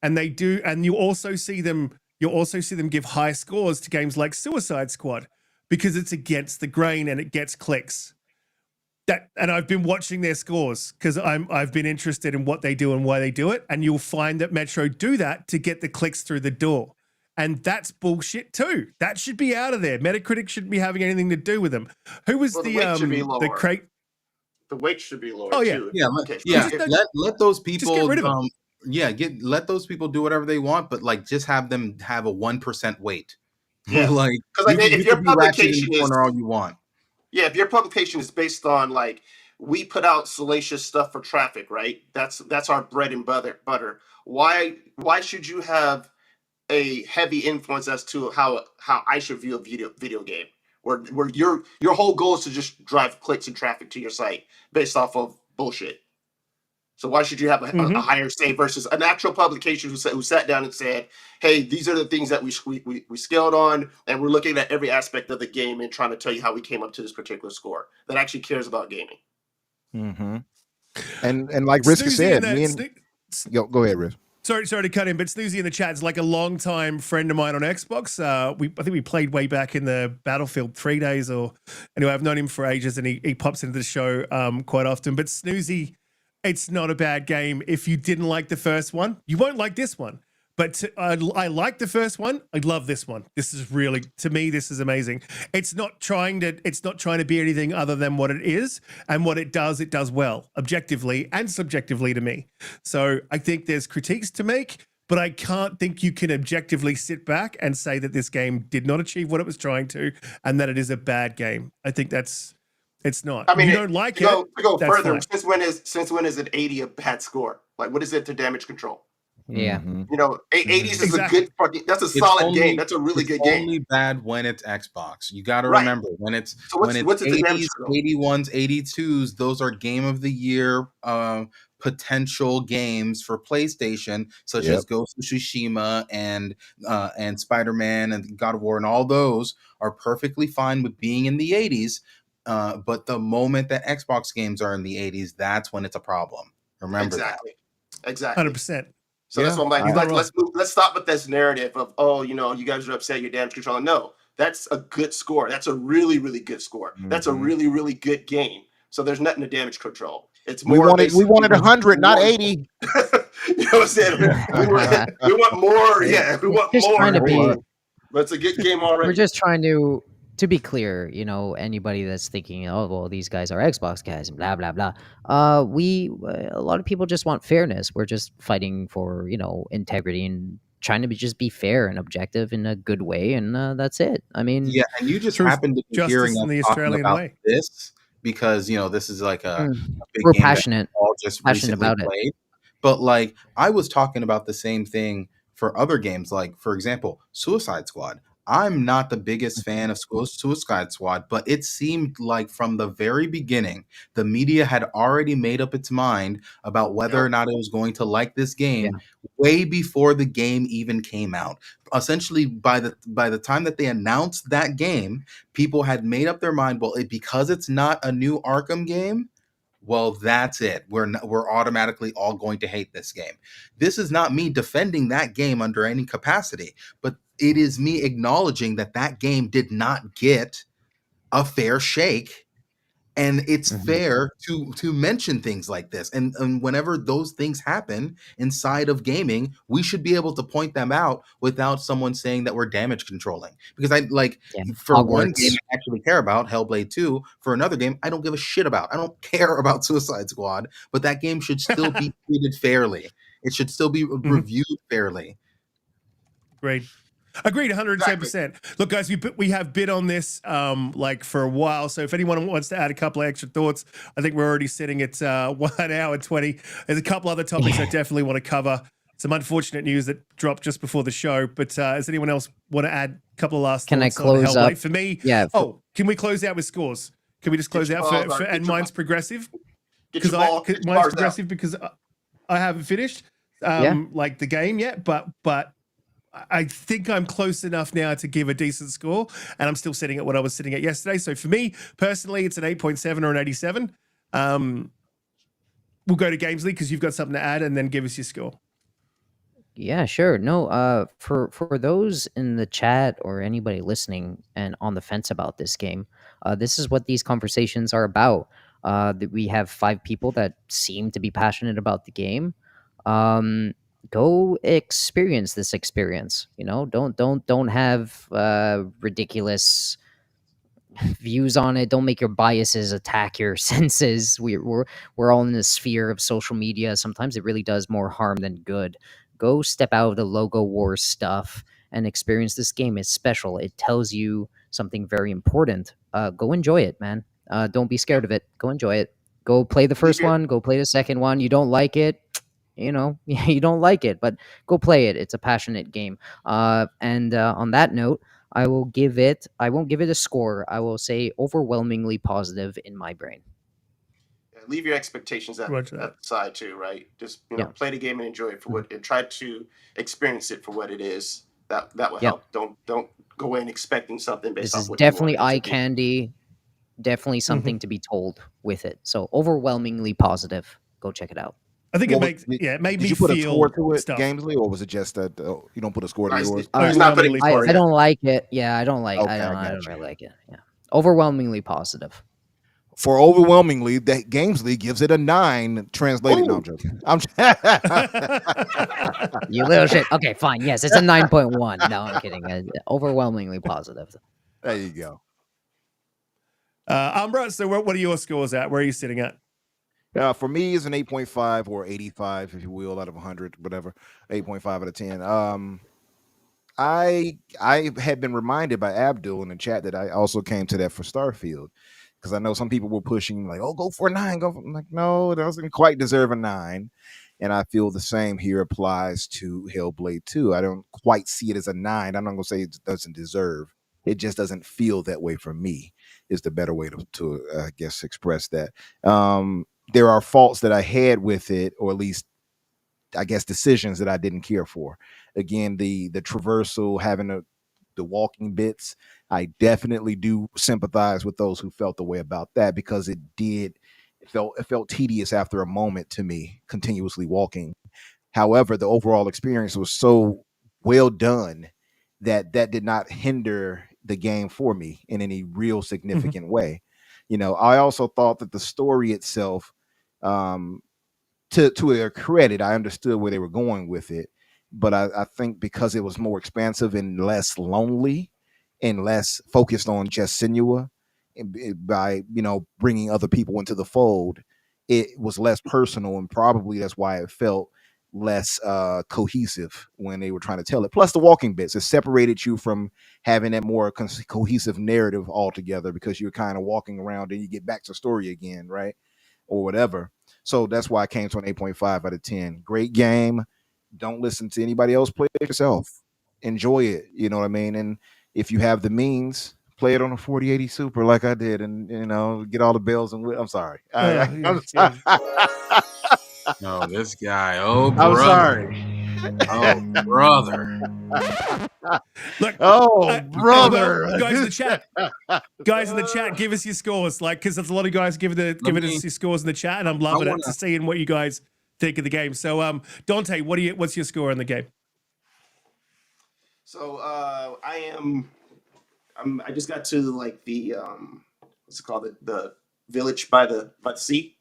[SPEAKER 2] And they do, and you'll also see them give high scores to games like Suicide Squad because it's against the grain and it gets clicks. And I've been watching their scores because I've been interested in what they do and why they do it. And you'll find that Metro do that to get the clicks through the door. And that's bullshit too. That should be out of there. Metacritic shouldn't be having anything to do with them. Who was the crate?
[SPEAKER 6] The weight should be lower.
[SPEAKER 2] Oh yeah,
[SPEAKER 6] too.
[SPEAKER 4] Let those people.
[SPEAKER 2] Just get rid of them.
[SPEAKER 4] Let those people do whatever they want, but like just have them have a 1% weight.
[SPEAKER 6] Yeah,
[SPEAKER 4] like
[SPEAKER 6] because if your publication is
[SPEAKER 4] all you want.
[SPEAKER 6] Yeah, if your publication is based on like we put out salacious stuff for traffic, right? That's our bread and butter. Why should you have a heavy influence as to how I should view a video game? Where your whole goal is to just drive clicks and traffic to your site based off of bullshit. So why should you have a higher say versus an actual publication who sat down and said, "Hey, these are the things that we scaled on, and we're looking at every aspect of the game and trying to tell you how we came up to this particular score that actually cares about gaming."
[SPEAKER 1] Mm-hmm. And like Riskit said, go ahead, Riz.
[SPEAKER 2] Sorry to cut in, but Snoozy in the chat's like a longtime friend of mine on Xbox. I think we played way back in the Battlefield 3 days, or anyway, I've known him for ages, and he pops into the show quite often. But Snoozy, it's not a bad game. If you didn't like the first one, you won't like this one. But I like the first one. I love this one. This is really, to me, this is amazing. It's not trying to be anything other than what it is, and what it does well, objectively and subjectively to me. So I think there's critiques to make, but I can't think you can objectively sit back and say that this game did not achieve what it was trying to, and that it is a bad game. I think it's not.
[SPEAKER 6] I mean,
[SPEAKER 2] you don't like it.
[SPEAKER 6] To go further,
[SPEAKER 2] fine.
[SPEAKER 6] Since when is an 80 a bad score? Like, what is it to damage control?
[SPEAKER 3] Yeah,
[SPEAKER 6] 80s is a good fucking. That's a solid game. That's a really good game.
[SPEAKER 4] Only bad when it's Xbox. You got to remember when it's 80s, 81s, 82s. Those are game of the year potential games for PlayStation, such as Ghost of Tsushima and Spider-Man and God of War, and all those are perfectly fine with being in the 80s. But the moment that Xbox games are in the 80s, that's when it's a problem. Remember that.
[SPEAKER 6] Exactly.
[SPEAKER 2] 100%.
[SPEAKER 6] So that's what I'm like, let's stop with this narrative of, you guys are upset, you're damage controlling. No, that's a good score. That's a really, really good score. Mm-hmm. That's a really, really good game. So there's nothing to damage control. It's more.
[SPEAKER 1] We wanted 100, not 80.
[SPEAKER 6] You know what I'm saying? we want more. Yeah, we want
[SPEAKER 3] just
[SPEAKER 6] more.
[SPEAKER 3] Trying to be,
[SPEAKER 6] but it's a good game already.
[SPEAKER 3] We're just trying to be clear, anybody that's thinking, oh, well, these guys are Xbox guys and blah, blah, blah. A lot of people just want fairness. We're just fighting for, integrity and trying to be fair and objective in a good way. And that's it. I mean,
[SPEAKER 4] yeah. And you just happen to be hearing us
[SPEAKER 2] the
[SPEAKER 4] talking
[SPEAKER 2] Australian
[SPEAKER 4] about
[SPEAKER 2] way.
[SPEAKER 4] this because, this is like a big
[SPEAKER 3] we're
[SPEAKER 4] game
[SPEAKER 3] passionate.
[SPEAKER 4] that all just
[SPEAKER 3] passionate about
[SPEAKER 4] played.
[SPEAKER 3] it.
[SPEAKER 4] But like, I was talking about the same thing for other games. Like, for example, Suicide Squad. I'm not the biggest fan of Suicide Squad, but it seemed like from the very beginning, the media had already made up its mind about whether or not it was going to like this game way before the game even came out. Essentially, by the time that they announced that game, people had made up their mind, well, because it's not a new Arkham game, well, that's it. We're automatically all going to hate this game. This is not me defending that game under any capacity, but it is me acknowledging that that game did not get a fair shake. And it's fair to mention things like this. And whenever those things happen inside of gaming, we should be able to point them out without someone saying that we're damage controlling. Because for one game I actually care about, HellBlade 2. For another game, I don't give a shit about. I don't care about Suicide Squad, but that game should still be treated fairly. It should still be reviewed fairly.
[SPEAKER 2] Great. Agreed, 110%. Look, guys, we have been on this for a while. So if anyone wants to add a couple of extra thoughts, I think we're already sitting at 1 hour 20. There's a couple other topics I definitely want to cover. Some unfortunate news that dropped just before the show. But does anyone else want to add a couple of last thoughts?
[SPEAKER 3] Can I close up?
[SPEAKER 2] For me,
[SPEAKER 3] yeah.
[SPEAKER 2] Can we close out with scores? Can we just close out? And mine's progressive.
[SPEAKER 6] Mine's
[SPEAKER 2] progressive because I haven't finished the game yet, but I think I'm close enough now to give a decent score, and I'm still sitting at what I was sitting at yesterday. So for me, personally, it's an 8.7 or an 87. We'll go to Gamzly because you've got something to add, and then give us your score.
[SPEAKER 3] Yeah, sure. No, for those in the chat or anybody listening and on the fence about this game, this is what these conversations are about. That we have 5 people that seem to be passionate about the game. Go experience this experience. Don't have ridiculous views on it. Don't make your biases attack your senses. We're all in the sphere of social media. Sometimes it really does more harm than good. Go step out of the logo war stuff and experience this game. It's special. It tells you something very important. Go enjoy it, man. Don't be scared of it. Go enjoy it. Go play the first one. Go play the second one. You don't like it, you don't like it, but go play it. It's a passionate game. And on that note, I won't give it a score. I will say overwhelmingly positive in my brain.
[SPEAKER 6] Leave your expectations at the side too, right? Just play the game and enjoy it for what, and try to experience it for what it is. That will help. Don't go in expecting something based off what
[SPEAKER 3] definitely eye candy. Definitely something to be told with it. So overwhelmingly positive. Go check it out.
[SPEAKER 2] I think it made me feel.
[SPEAKER 1] Did you put a score to it, Gamzly, or was it just that you don't put a score to yours?
[SPEAKER 3] I don't like it. Yeah, I don't like. Okay, I don't really like it. Yeah, overwhelmingly positive.
[SPEAKER 1] For overwhelmingly, that Gamzly gives it a 9 translated. No, I'm joking.
[SPEAKER 3] You little shit. Okay, fine. Yes, it's a 9.1. No, I'm kidding. Overwhelmingly positive.
[SPEAKER 1] There you go.
[SPEAKER 2] Umbra, so what are your scores at? Where are you sitting at?
[SPEAKER 1] For me, it's an 8.5 or 85, if you will, out of 100, whatever. 8.5 out of 10. I had been reminded by Abdul in the chat that I also came to that for Starfield, because I know some people were pushing like, "Oh, go for a 9." I'm like, no, it doesn't quite deserve a 9. And I feel the same here applies to HellBlade 2. I don't quite see it as a 9. I'm not gonna say it doesn't deserve. It just doesn't feel that way for me. Is the better way to I guess express that. There are faults that I had with it, or at least I guess decisions that I didn't care for. Again, the traversal, having the walking bits, I definitely do sympathize with those who felt the way about that, because it felt tedious after a moment to me, continuously walking. However, the overall experience was so well done that did not hinder the game for me in any real significant way. I also thought that the story itself, to their credit, I understood where they were going with it, but I think because it was more expansive and less lonely and less focused on just Senua, by bringing other people into the fold, it was less personal, and probably that's why it felt less cohesive when they were trying to tell it. Plus the walking bits, it separated you from having that more cohesive narrative altogether, because you're kind of walking around and you get back to story again, right, or whatever. So that's why I came to an 8.5 out of 10. Great game. Don't listen to anybody else. Play it yourself. Enjoy it. You know what I mean? And if you have the means, play it on a 4080 Super like I did, and get all the bells and I'm sorry. I'm sorry.
[SPEAKER 4] No, this guy. Oh,
[SPEAKER 1] I'm
[SPEAKER 4] brother.
[SPEAKER 1] sorry.
[SPEAKER 4] Oh, brother.
[SPEAKER 2] Look,
[SPEAKER 1] oh, brother.
[SPEAKER 2] Well, guys in the chat. Guys in the chat, give us your scores. Because there's a lot of guys giving us your scores in the chat, and I'm loving it to seeing what you guys think of the game. So, Donte, what's your score in the game?
[SPEAKER 6] So I just got to like the what's it called, the village by the sea.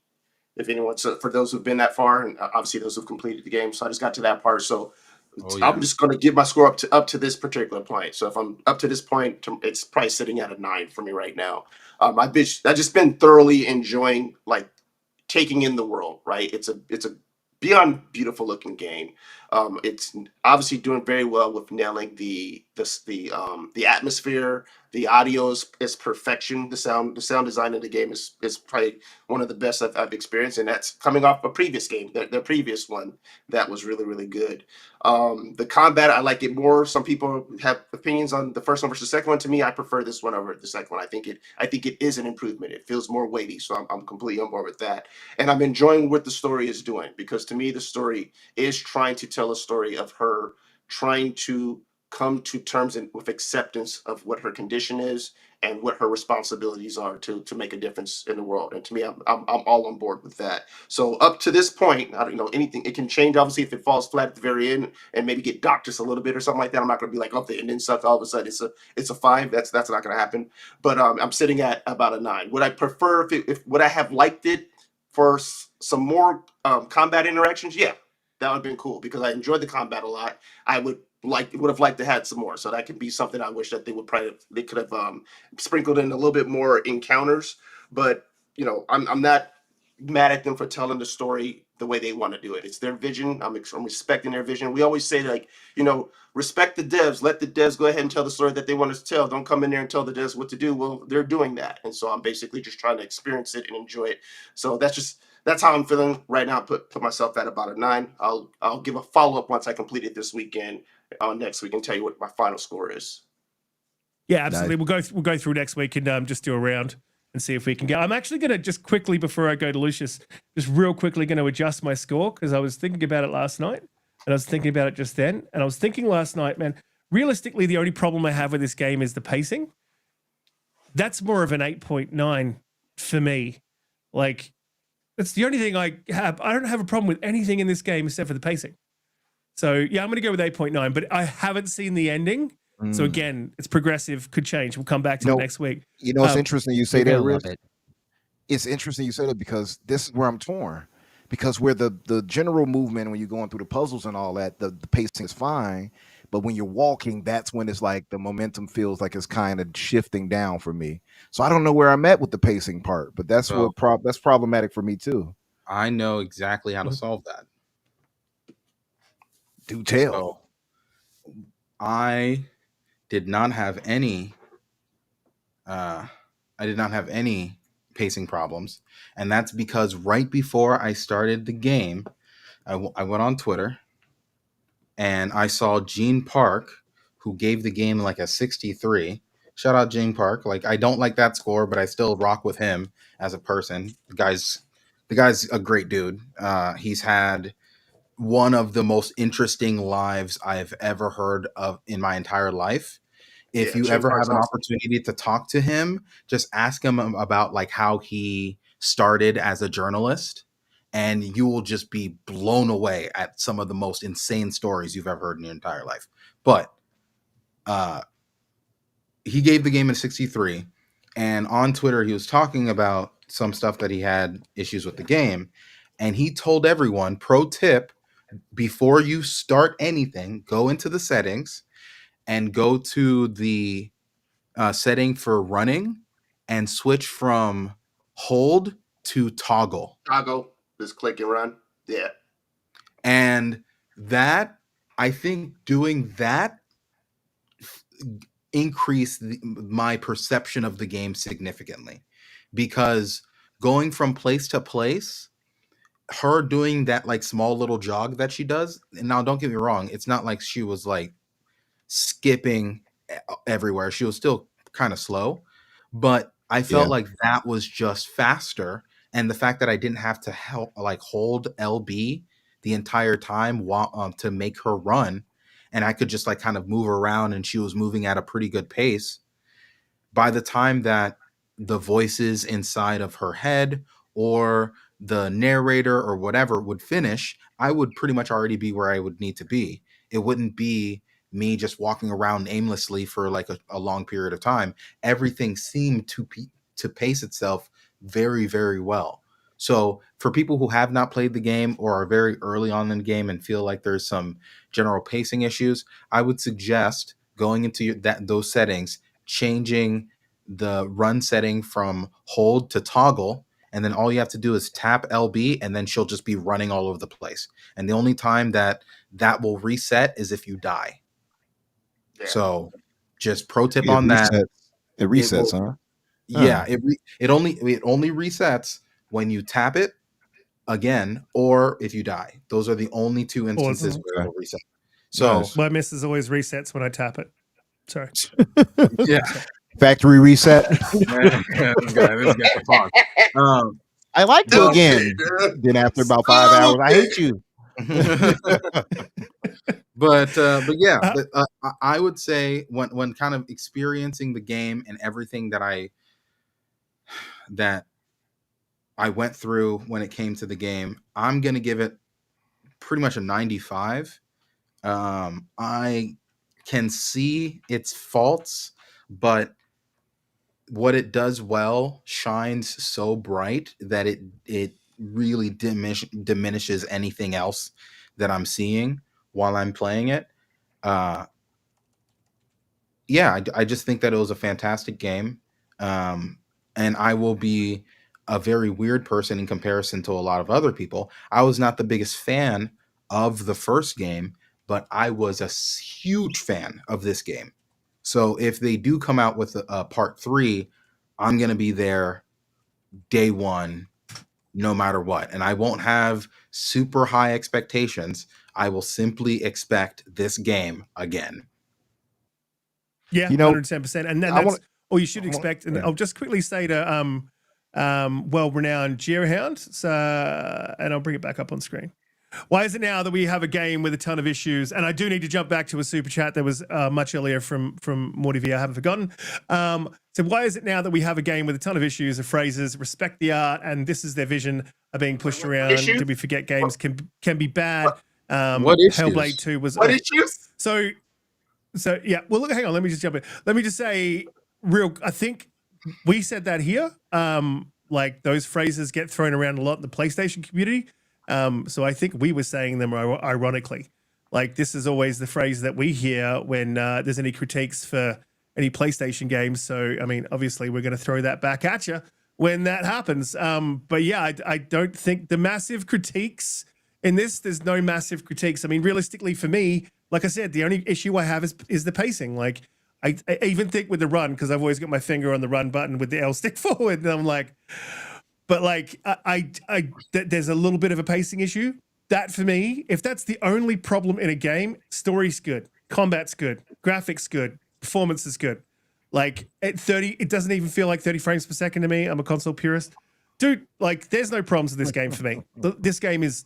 [SPEAKER 6] If anyone, so for those who've been that far, and obviously those who've completed the game, so I just got to that part. So I'm just going to give my score up to this particular point. So if I'm up to this point, it's probably sitting at a 9 for me right now. I've just been thoroughly enjoying like taking in the world. Right, it's a beyond beautiful looking game. It's obviously doing very well with nailing the atmosphere. The audio is perfection. The sound design of the game is probably one of the best I've experienced, and that's coming off a previous game, the previous one that was really really good. The combat, I like it more. Some people have opinions on the first one versus the second one. To me, I prefer this one over the second one. I think it is an improvement. It feels more weighty, so I'm completely on board with that. And I'm enjoying what the story is doing, because to me the story is trying to tell a story of her trying to come to terms with acceptance of what her condition is and what her responsibilities are to make a difference in the world. And to me, I'm all on board with that. So up to this point, I don't know anything. It can change obviously if it falls flat at the very end and maybe get docked just a little bit or something like that. I'm not going to be like, oh, the ending sucked. All of a sudden it's a 5. That's not going to happen. But I'm sitting at about a 9. Would I prefer if would I have liked it for some more combat interactions? Yeah, that would have been cool, because I enjoyed the combat a lot. I would have liked to have some more. So that could be something I wish that they could have sprinkled in a little bit more encounters. But I'm not mad at them for telling the story the way they want to do it. It's their vision. I'm respecting their vision. We always say, like, respect the devs. Let the devs go ahead and tell the story that they want us to tell. Don't come in there and tell the devs what to do. Well, they're doing that, and so I'm basically just trying to experience it and enjoy it. So that's how I'm feeling right now. Put myself at about a 9. I'll give a follow up once I complete it this weekend. Next week and tell you what my final score is.
[SPEAKER 2] Yeah, absolutely. Nice. We'll go through next week and just do a round and see if we can get. I'm actually going to just quickly, before I go to Lucius, just real quickly going to adjust my score, because I was thinking about it last night and I was thinking about it just then. And I was thinking last night, man, realistically, the only problem I have with this game is the pacing. That's more of an 8.9 for me. Like, that's the only thing I have. I don't have a problem with anything in this game except for the pacing. So, yeah, I'm going to go with 8.9, but I haven't seen the ending. So, again, it's progressive, could change. We'll come back to it next week.
[SPEAKER 1] It's interesting you say that, Riz. It's interesting you say that, because this is where I'm torn. Because where the general movement, when you're going through the puzzles and all that, the pacing is fine. But when you're walking, that's when it's like the momentum feels like it's kind of shifting down for me. So I don't know where I'm at with the pacing part, but that's that's problematic for me too.
[SPEAKER 4] I know exactly how to solve that.
[SPEAKER 1] Do tell.
[SPEAKER 4] So, I did not have any pacing problems, and that's because right before I started the game, I went on Twitter and I saw Gene Park, who gave the game like a 63. Shout out Gene Park. Like, I don't like that score, but I still rock with him as a person. The guy's a great dude. He's had one of the most interesting lives I've ever heard of in my entire life. If you ever have an opportunity to talk to him, just ask him about like how he started as a journalist, and you will just be blown away at some of the most insane stories you've ever heard in your entire life. But he gave the game a 63, and on Twitter he was talking about some stuff that he had issues with the game, and he told everyone, pro tip, before you start anything, go into the settings and go to the setting for running and switch from hold to toggle.
[SPEAKER 6] Just click and run. Yeah.
[SPEAKER 4] And that, I think doing that increased my perception of the game significantly, because going from place to place, her doing that like small little jog that she does, and now don't get me wrong, it's not like she was like skipping everywhere. She was still kind of slow, but I felt like that was just faster. And the fact that I didn't have to hold LB the entire time to make her run, and I could just like kind of move around, and she was moving at a pretty good pace. By the time that the voices inside of her head or the narrator or whatever would finish, I would pretty much already be where I would need to be. It wouldn't be me just walking around aimlessly for like a long period of time. Everything seemed to pace itself very, very well. So for people who have not played the game or are very early on in the game and feel like there's some general pacing issues, I would suggest going into those settings, changing the run setting from hold to toggle, and then all you have to do is tap LB, and then she'll just be running all over the place. And the only time that will reset is if you die. Yeah. So just pro tip on that.
[SPEAKER 1] It resets, huh?
[SPEAKER 4] Yeah, it only resets when you tap it again or if you die. Those are the only two instances where it'll reset. So
[SPEAKER 2] my missus always resets when I tap it. Sorry.
[SPEAKER 4] Yeah.
[SPEAKER 1] Factory reset. I like you again. Then after about 5 hours, I hate you.
[SPEAKER 4] But yeah, I would say when kind of experiencing the game and everything that I went through when it came to the game, I'm gonna give it pretty much a 95. I can see its faults, but what it does well shines so bright that it really diminishes anything else that I'm seeing while I'm playing it. Yeah, I just think that it was a fantastic game. And I will be a very weird person in comparison to a lot of other people. I was not the biggest fan of the first game, but I was a huge fan of this game. So if they do come out with a part 3, I'm going to be there day one, no matter what. And I won't have super high expectations. I will simply expect this game again.
[SPEAKER 2] Yeah, 110%. And then that's all you should expect. And I'll just quickly say to well-renowned Geohound, and I'll bring it back up on screen. Why is it now that we have a game with a ton of issues? And I do need to jump back to a super chat that was much earlier from Morty V. I haven't forgotten. So why is it now that we have a game with a ton of issues, of phrases, respect the art, and this is their vision of being pushed around? Did we forget games can be bad?
[SPEAKER 4] What issues?
[SPEAKER 2] HellBlade 2 was...
[SPEAKER 6] What issues?
[SPEAKER 2] So yeah, well, look, hang on. Let me just jump in. Let me just say I think we said that here. Like those phrases get thrown around a lot in the PlayStation community. So I think we were saying them ironically. Like this is always the phrase that we hear when there's any critiques for any PlayStation games. So, I mean, obviously we're going to throw that back at you when that happens. But yeah, I don't think the massive critiques in this, there's no massive critiques. I mean, realistically for me, like I said, the only issue I have is the pacing. Like I even think with the run, because I've always got my finger on the run button with the L stick forward, and I'm like, but like there's a little bit of a pacing issue. That for me, if that's the only problem in a game, story's good, combat's good, graphics good, performance is good. Like at 30, it doesn't even feel like 30 frames per second to me. I'm a console purist, dude. Like there's no problems with this game for me. This game is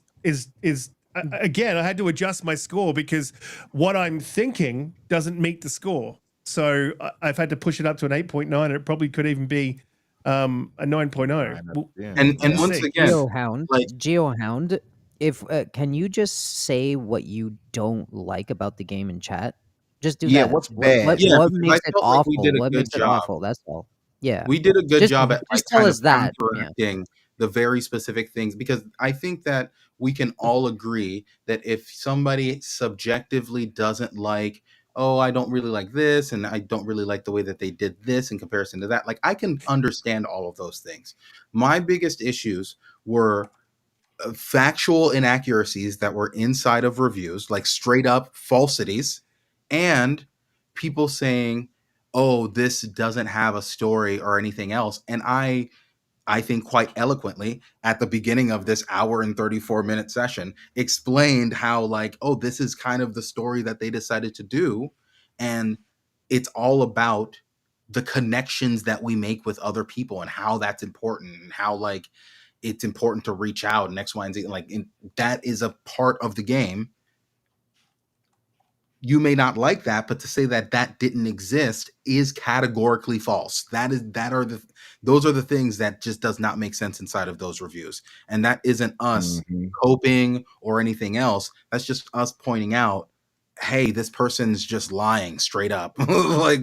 [SPEAKER 2] again, I had to adjust my score because what I'm thinking doesn't meet the score. So I've had to push it up to an 8.9, and it probably could even be a 9.0.
[SPEAKER 4] And once again,
[SPEAKER 3] Geohound, if can you just say what you don't like about the game in chat? Just do that.
[SPEAKER 1] What's bad?
[SPEAKER 3] What makes it awful? What makes it awful? That's all. Yeah,
[SPEAKER 4] we did a good job at
[SPEAKER 3] just tell us that.
[SPEAKER 4] The very specific things, because I think that we can all agree that if somebody subjectively doesn't like, oh, I don't really like this, and I don't really like the way that they did this in comparison to that, like I can understand all of those things. My biggest issues were factual inaccuracies that were inside of reviews, like straight up falsities, and people saying, oh, this doesn't have a story or anything else. And I think quite eloquently at the beginning of this hour and 34-minute session explained how like, oh, this is kind of the story that they decided to do. And it's all about the connections that we make with other people and how that's important and how like it's important to reach out and X, Y, and Z. Like that is a part of the game. You may not like that, but to say that that didn't exist is categorically false. Those are the things that just does not make sense inside of those reviews. And that isn't us coping or anything else. That's just us pointing out, hey, this person's just lying straight up. Like,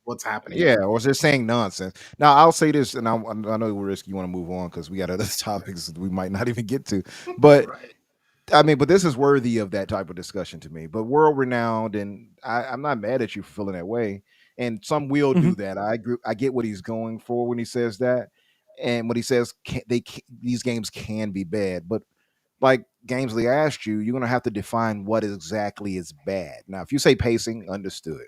[SPEAKER 4] what's happening?
[SPEAKER 1] Yeah, or just saying nonsense. Now, I'll say this, and I know we're risky. You want to move on because we got other topics we might not even get to. But
[SPEAKER 6] Right.
[SPEAKER 1] I mean, but this is worthy of that type of discussion to me. But world renowned, and I'm not mad at you for feeling that way. And some will do that. I agree. I get what he's going for when he says that, and when he says these games can be bad. But like Gamzly asked you, you're gonna have to define what exactly is bad. Now, if you say pacing, understood.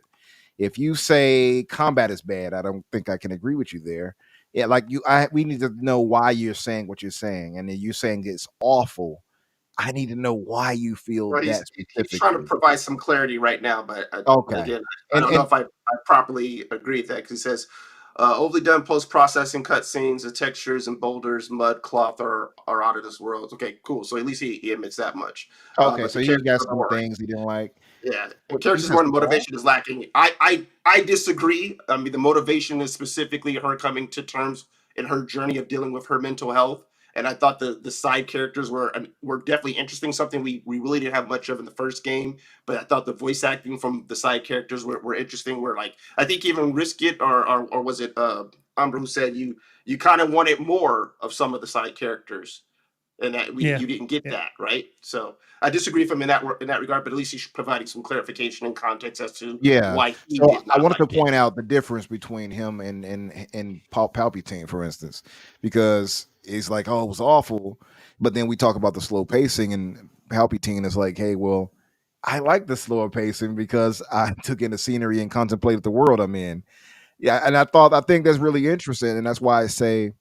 [SPEAKER 1] If you say combat is bad, I don't think I can agree with you there. Yeah, like we need to know why you're saying what you're saying, and then you're saying it's awful. I need to know why you feel
[SPEAKER 6] Well,
[SPEAKER 1] that
[SPEAKER 6] he's trying to
[SPEAKER 1] specifically.
[SPEAKER 6] provide some clarity right now, but
[SPEAKER 1] Okay,
[SPEAKER 6] again, I don't know if I properly agree with that because he says overly done post processing cutscenes, the textures and boulders, mud, cloth are out of this world. Okay, cool. So at least he admits that much.
[SPEAKER 1] okay,
[SPEAKER 6] But
[SPEAKER 1] so
[SPEAKER 6] the
[SPEAKER 1] you
[SPEAKER 6] characters
[SPEAKER 1] got
[SPEAKER 6] are
[SPEAKER 1] some
[SPEAKER 6] boring.
[SPEAKER 1] things you didn't like.
[SPEAKER 6] Yeah,
[SPEAKER 1] What you
[SPEAKER 6] characters
[SPEAKER 1] said?
[SPEAKER 6] more the motivation is lacking. I disagree. I mean, the motivation is specifically her coming to terms in her journey of dealing with her mental health. And I thought the side characters were definitely interesting. Something we really didn't have much of in the first game. But I thought the voice acting from the side characters were interesting. Where like I think even Riskit or was it Umbra who said you kind of wanted more of some of the side characters and that you didn't get that, right? So I disagree with him in that regard, but at least he's providing some clarification and context as to
[SPEAKER 1] Yeah.
[SPEAKER 6] why he
[SPEAKER 1] So
[SPEAKER 6] did
[SPEAKER 1] I
[SPEAKER 6] not
[SPEAKER 1] wanted to
[SPEAKER 6] like it.
[SPEAKER 1] point out the difference between him and Palpatine, for instance, because it's like, oh, it was awful, but then we talk about the slow pacing, and Palpatine is like, hey, well, I like the slower pacing because I took in the scenery and contemplated the world I'm in. Yeah, and I think that's really interesting, and that's why I say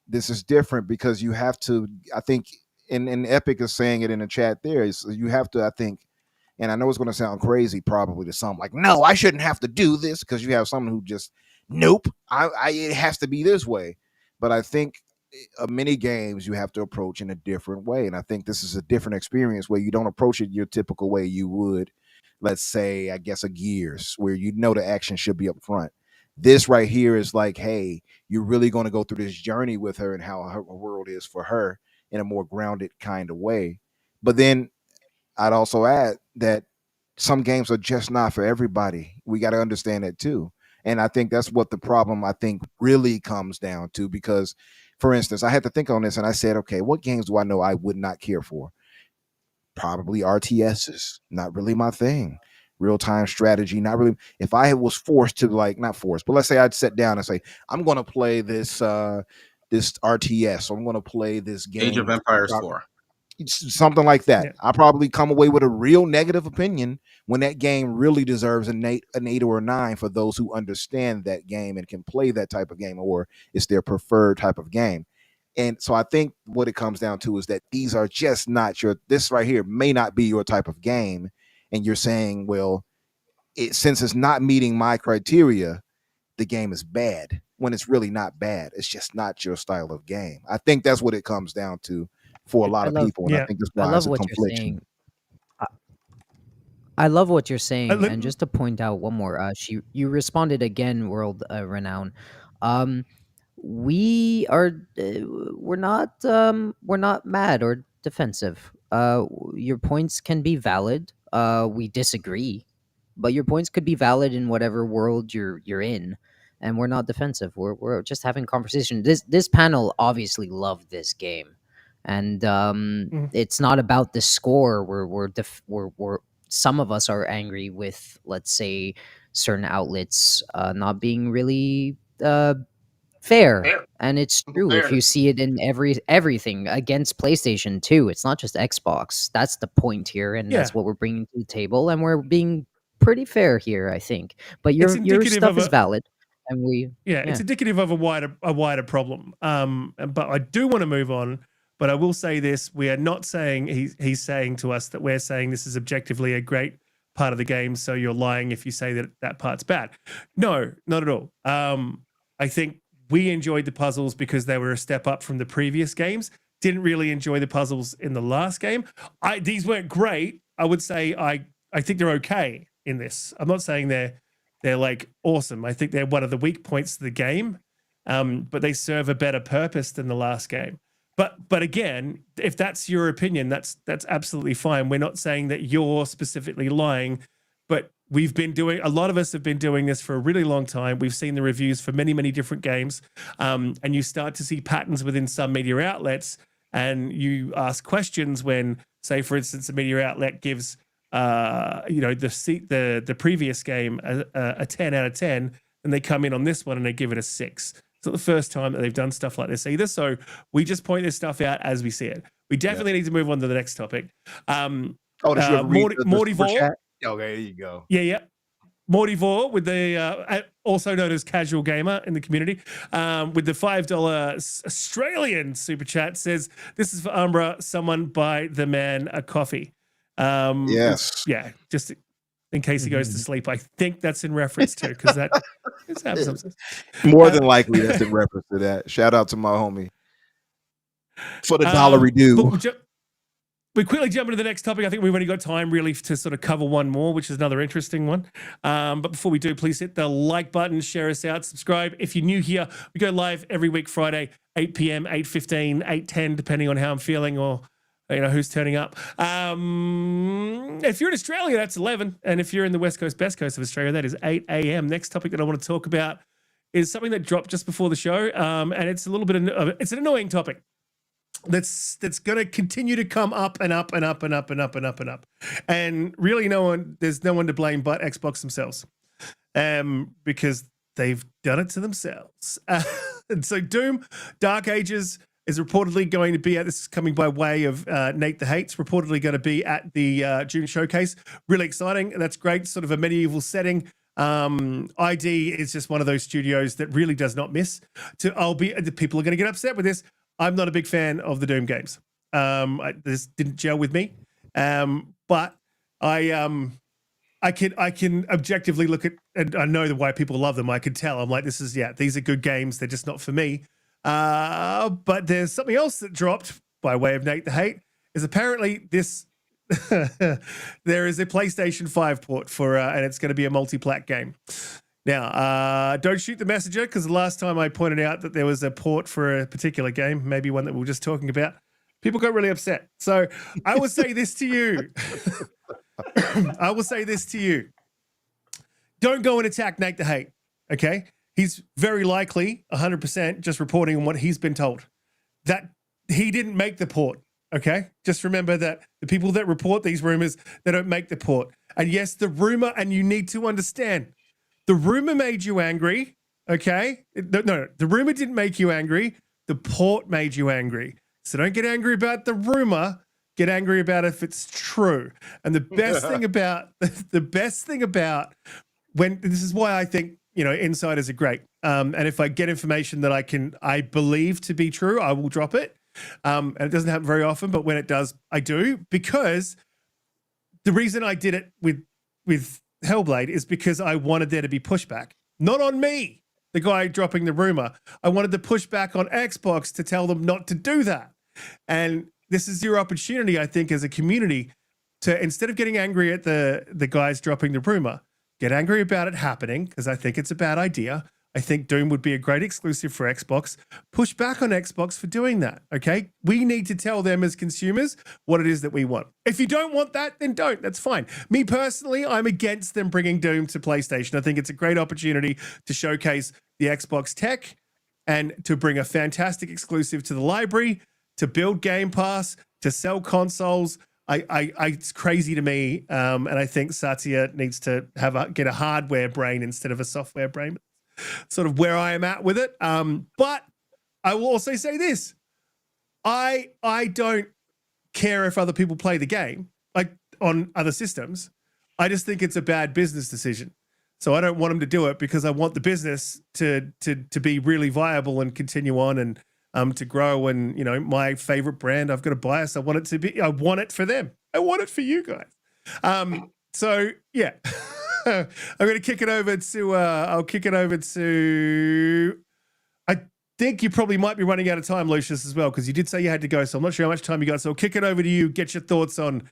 [SPEAKER 1] this is different because you have to. I think, and Epic is saying it in the chat there. Is you have to. I think, and I know it's going to sound crazy probably to some, like, no, I shouldn't have to do this because you have someone who just, nope, it has to be this way. But I think many games you have to approach in a different way, and I think this is a different experience where you don't approach it your typical way you would, let's say, I guess, a Gears, where you know the action should be up front. This right here is like, hey, you're really going to go through this journey with her and how her world is for her in a more grounded kind of way. But then I'd also add that some games are just not for everybody. We got to understand that too. And I think that's what the problem, I think, really comes down to. Because, for instance, I had to think on this and I said, okay, what games do I know I would not care for? Probably RTSs, not really my thing. Real time strategy, not really. If I was forced to, like, not forced, but let's say I'd sit down and say, I'm going to play this this RTS, or I'm going to play this game,
[SPEAKER 4] Age of Empires 4.
[SPEAKER 1] Something like that. Yeah. I'll probably come away with a real negative opinion when that game really deserves an 8 or a 9 for those who understand that game and can play that type of game, or it's their preferred type of game. And so I think what it comes down to is that these are just not this right here may not be your type of game. And you're saying, well, since it's not meeting my criteria, the game is bad, when it's really not bad. It's just not your style of game. I think that's what it comes down to for a lot of people. And I think that's why it's a confliction.
[SPEAKER 3] I love what you're saying. And just to point out one more, you responded again, world renown. We are we're not mad or defensive. Your points can be valid. We disagree, but your points could be valid in whatever world you're in, and we're not defensive. We're just having conversation. This panel obviously loved this game, and it's not about the score. We're some of us are angry with, let's say, certain outlets not being really fair. And it's true. If you see it in everything against PlayStation 2, it's not just Xbox. That's the point here, and that's what we're bringing to the table, and we're being pretty fair here, I think. But your stuff is valid, and
[SPEAKER 2] it's indicative of a wider problem. But I do want to move on. But I will say this: we are not saying he's saying to us that we're saying this is objectively a great part of the game, so you're lying if you say that that part's bad. No, not at all. I think we enjoyed the puzzles because they were a step up from the previous games. Didn't really enjoy the puzzles in the last game. These weren't great. I would say I think they're okay in this. I'm not saying they're like awesome. I think they're one of the weak points of the game, but they serve a better purpose than the last game. But again, if that's your opinion, that's absolutely fine. We're not saying that you're specifically lying, but a lot of us have been doing this for a really long time. We've seen the reviews for many, many different games, and you start to see patterns within some media outlets, and you ask questions when, say, for instance, a media outlet gives the previous game a 10 out of 10, and they come in on this one and they give it a 6. It's not the first time that they've done stuff like this either. So we just point this stuff out as we see it. We definitely need to move on to the next topic.
[SPEAKER 1] Did you ever read
[SPEAKER 2] Morty Vor.
[SPEAKER 1] Okay, there you go.
[SPEAKER 2] Yeah. Morty Vor, with the also known as Casual Gamer in the community, with the $5 Australian super chat, says, "This is for Umbra. Someone buy the man a coffee."
[SPEAKER 1] Yes.
[SPEAKER 2] Yeah, just in case he goes to sleep. I think that's in reference to, because that happens.
[SPEAKER 1] More than likely, that's in reference to that. Shout out to my homie for the $1 due.
[SPEAKER 2] We quickly jump into the next topic. I think we've only got time really to sort of cover one more, which is another interesting one. But before we do, please hit the like button, share us out, subscribe. If you're new here, we go live every week, Friday, 8 p.m., 8:15, 8:10, depending on how I'm feeling or who's turning up. If you're in Australia, that's 11. And if you're in the best coast of Australia, that is 8 a.m. Next topic that I want to talk about is something that dropped just before the show. And it's a little bit it's an annoying topic that's going to continue to come up and up and up and up and up and up and up. And really there's no one to blame but Xbox themselves, because they've done it to themselves. And so Doom Dark Ages is reportedly going to be this is coming by way of Nate the Hate's, reportedly going to be at the June showcase. Really exciting. That's great. Sort of a medieval setting. ID is just one of those studios that really does not miss. The people are going to get upset with this. I'm not a big fan of the Doom games. This didn't gel with me. But I can objectively look at, and I know why people love them. I can tell. I'm like, these are good games. They're just not for me. But there's something else that dropped by way of Nate the Hate, is apparently this there is a PlayStation 5 port for and it's going to be a multi-plat game. Now, don't shoot the messenger, because the last time I pointed out that there was a port for a particular game, maybe one that we were just talking about, people got really upset. So I will say this to you. Don't go and attack Nate the Hate, okay? He's very likely 100% just reporting on what he's been told. That he didn't make the port, okay? Just remember that the people that report these rumors, they don't make the port. And yes, the rumor, and you need to understand, the rumor made you angry, okay? No, the rumor didn't make you angry. The port made you angry. So don't get angry about the rumor. Get angry about it if it's true. And the best thing about when, this is why I think, insiders are great. And if I get information that I believe to be true, I will drop it. And it doesn't happen very often, but when it does, I do, because the reason I did it with HellBlade is because I wanted there to be pushback, not on me, the guy dropping the rumor. I wanted to push back on Xbox to tell them not to do that. And this is your opportunity, I think, as a community, to, instead of getting angry at the guys dropping the rumor, get angry about it happening, because I think it's a bad idea. I think Doom would be a great exclusive for Xbox. Push back on Xbox for doing that, okay? We need to tell them as consumers what it is that we want. If you don't want that, then don't. That's fine. Me personally, I'm against them bringing Doom to PlayStation. I think it's a great opportunity to showcase the Xbox tech and to bring a fantastic exclusive to the library, to build Game Pass, to sell consoles. It's crazy to me, and I think Satya needs to get a hardware brain instead of a software brain. Sort of where I am at with it. But I will also say this: I don't care if other people play the game, like on other systems. I just think it's a bad business decision. So I don't want them to do it, because I want the business to be really viable and continue on and to grow. And my favorite brand, I've got a bias. I want it to be. I want it for them. I want it for you guys. So yeah, I'm going to kick it over to. I'll kick it over to. I think you probably might be running out of time, Lucius, as well, because you did say you had to go. So I'm not sure how much time you got. So I'll kick it over to you. Get your thoughts on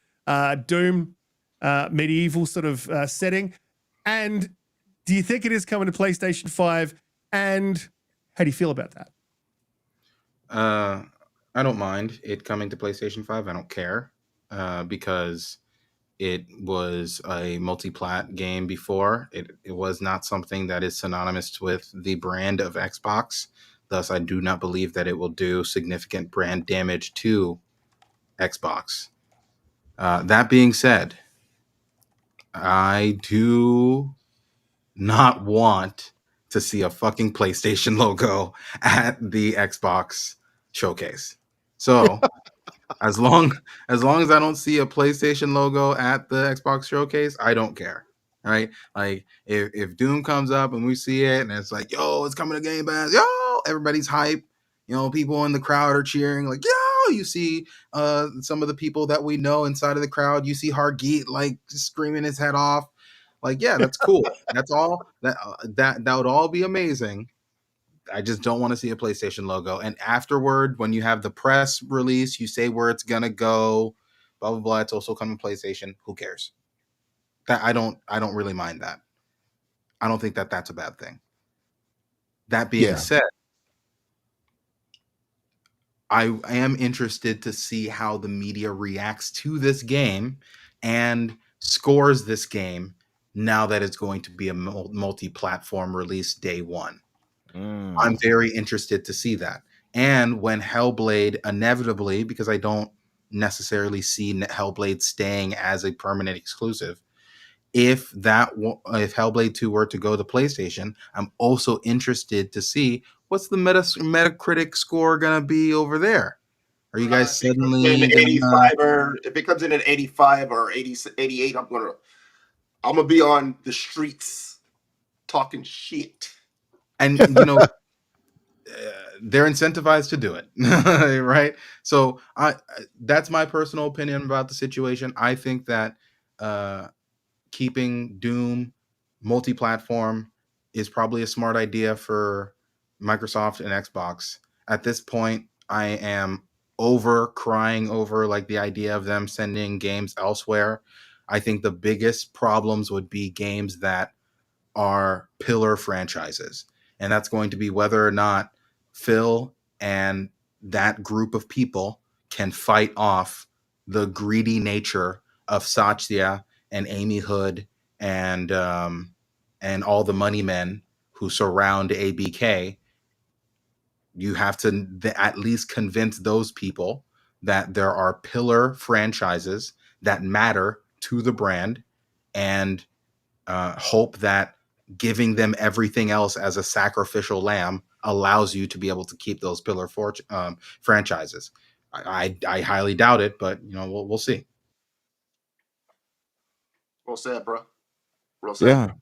[SPEAKER 2] Doom, medieval sort of setting, and do you think it is coming to PlayStation 5? And how do you feel about that?
[SPEAKER 4] I don't mind it coming to PlayStation 5. I don't care because it was a multi-plat game before. It was not something that is synonymous with the brand of Xbox. Thus, I do not believe that it will do significant brand damage to Xbox. That being said, I do not want to see a fucking PlayStation logo at the Xbox showcase. So as long as I don't see a PlayStation logo at the Xbox showcase, I don't care. Right? Like if Doom comes up and we see it and it's like, yo, it's coming to Game Pass, yo, everybody's hype. You know, people in the crowd are cheering, like, yo, you see some of the people that we know inside of the crowd, you see Hargeet like screaming his head off. Like, yeah, that's cool. That's all that would all be amazing. I just don't want to see a PlayStation logo. And afterward, when you have the press release, you say where it's gonna go, blah blah blah. It's also coming to PlayStation. Who cares? That I don't really mind that. I don't think that that's a bad thing. That being said, I am interested to see how the media reacts to this game and scores this game now that it's going to be a multi-platform release day one. I'm very interested to see that. And when HellBlade inevitably, because I don't necessarily see HellBlade staying as a permanent exclusive, if HellBlade 2 were to go to PlayStation, I'm also interested to see what's the Metacritic score gonna be over there. Are you guys suddenly
[SPEAKER 6] in 85 or if it comes in at 85 or 80, 88, I'm gonna be on the streets talking shit.
[SPEAKER 4] And you know, they're incentivized to do it, right? So that's my personal opinion about the situation. I think that keeping Doom multi-platform is probably a smart idea for Microsoft and Xbox. At this point, I am crying over like the idea of them sending games elsewhere. I think the biggest problems would be games that are pillar franchises. And that's going to be whether or not Phil and that group of people can fight off the greedy nature of Satya and Amy Hood and all the money men who surround ABK. You have to at least convince those people that there are pillar franchises that matter to the brand, and hope that giving them everything else as a sacrificial lamb allows you to be able to keep those pillar franchises. I highly doubt it, but you know, we'll see.
[SPEAKER 6] Well said, bro. Real sad.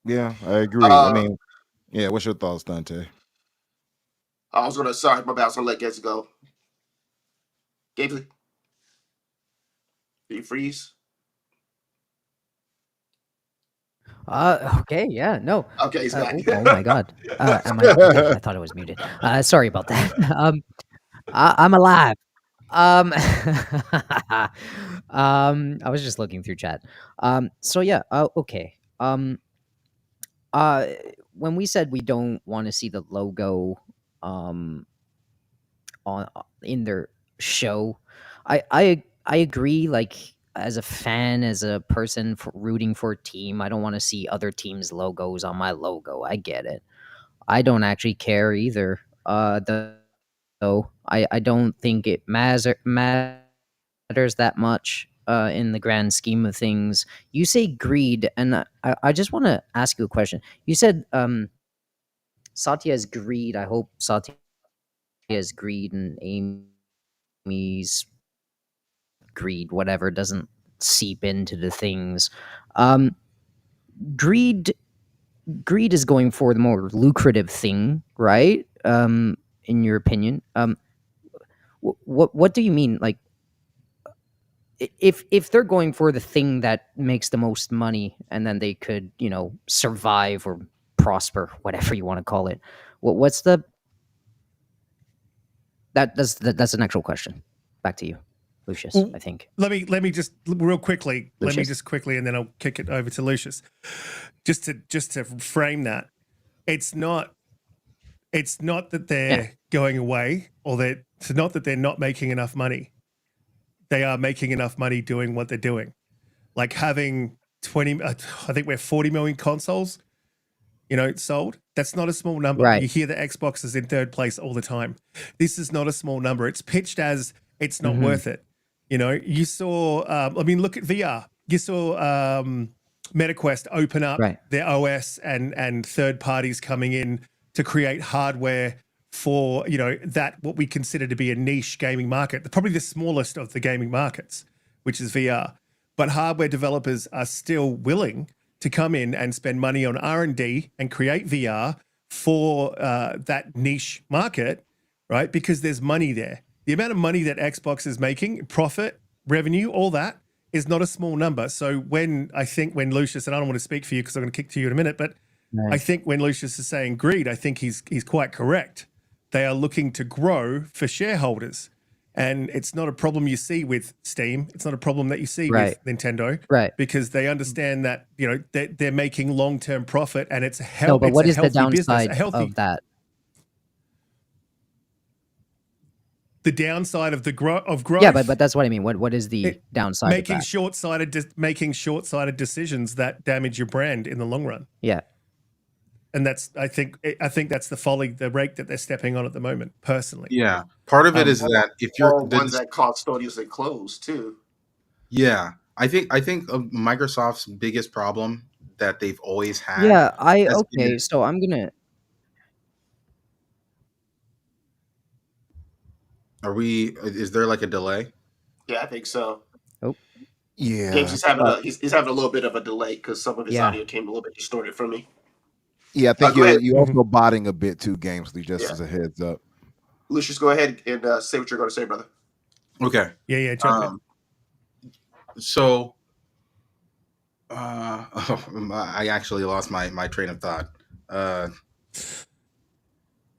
[SPEAKER 1] Yeah, I agree. I mean, yeah, what's your thoughts, Donte?
[SPEAKER 6] Sorry, my bad. I was gonna let Gates go. Gamzly, do you freeze?
[SPEAKER 3] Okay, yeah, no.
[SPEAKER 6] Okay, he's back.
[SPEAKER 3] Oh my god. Okay, I thought I was muted. Sorry about that. I'm alive. I was just looking through chat. So yeah, okay. When we said we don't want to see the logo on in their show, I agree. Like, as a fan, as a person rooting for a team, I don't want to see other teams' logos on my logo. I get it. I don't actually care either. Though I don't think it matters that much in the grand scheme of things. You say greed, and I just want to ask you a question. You said Satya's greed. I hope Satya's greed and Amy's greed, whatever, doesn't seep into the things. Greed is going for the more lucrative thing, right? In your opinion, what do you mean? Like, if they're going for the thing that makes the most money, and then they could, survive or prosper, whatever you want to call it. What's the that's an actual question. Back to you, Lucius. I think.
[SPEAKER 2] Let me just real quickly.
[SPEAKER 3] Lucius?
[SPEAKER 2] Let me just quickly, and then I'll kick it over to Lucius. Just to frame that, it's not that they're going away, or it's not that they're not making enough money. They are making enough money doing what they're doing, like having 20. I think we're 40 million consoles, sold. That's not a small number.
[SPEAKER 3] Right.
[SPEAKER 2] You hear the Xbox is in third place all the time. This is not a small number. It's pitched as it's not worth it. You saw. Look at VR. You saw MetaQuest open up their OS and third parties coming in to create hardware for that what we consider to be a niche gaming market, probably the smallest of the gaming markets, which is VR. But hardware developers are still willing to come in and spend money on R&D and create VR for that niche market, right? Because there's money there. The amount of money that Xbox is making, profit, revenue, all that is not a small number. So when Lucius, and I don't want to speak for you because I'm going to kick to you in a minute, but I think when Lucius is saying greed, I think he's quite correct. They are looking to grow for shareholders. And it's not a problem you see with Steam. It's not a problem that you see with Nintendo.
[SPEAKER 3] Right.
[SPEAKER 2] Because they understand that, they're making long-term profit, and it's a healthy
[SPEAKER 3] business. No, but what is the downside
[SPEAKER 2] of
[SPEAKER 3] that?
[SPEAKER 2] The downside of growth.
[SPEAKER 3] Yeah, but that's what I mean. What is the downside?
[SPEAKER 2] Making short-sighted decisions that damage your brand in the long run.
[SPEAKER 3] Yeah.
[SPEAKER 2] And I think that's the rake that they're stepping on at the moment, personally.
[SPEAKER 4] Yeah. Part of it is that if you're
[SPEAKER 6] the ones that custodiously close too.
[SPEAKER 4] Yeah. I think Microsoft's biggest problem that they've always had.
[SPEAKER 3] Yeah, so I'm gonna.
[SPEAKER 4] Is there like a delay?
[SPEAKER 6] Yeah, I think so.
[SPEAKER 3] Oh.
[SPEAKER 1] Yeah.
[SPEAKER 6] He's having a little bit of a delay because some of his audio came a little bit distorted for me.
[SPEAKER 1] Yeah, I think you're also botting a bit too, Gamzly, just as a heads up.
[SPEAKER 6] Lucius, go ahead and say what you're going to say, brother.
[SPEAKER 4] Okay.
[SPEAKER 2] Yeah, jump in.
[SPEAKER 4] So, I actually lost my train of thought.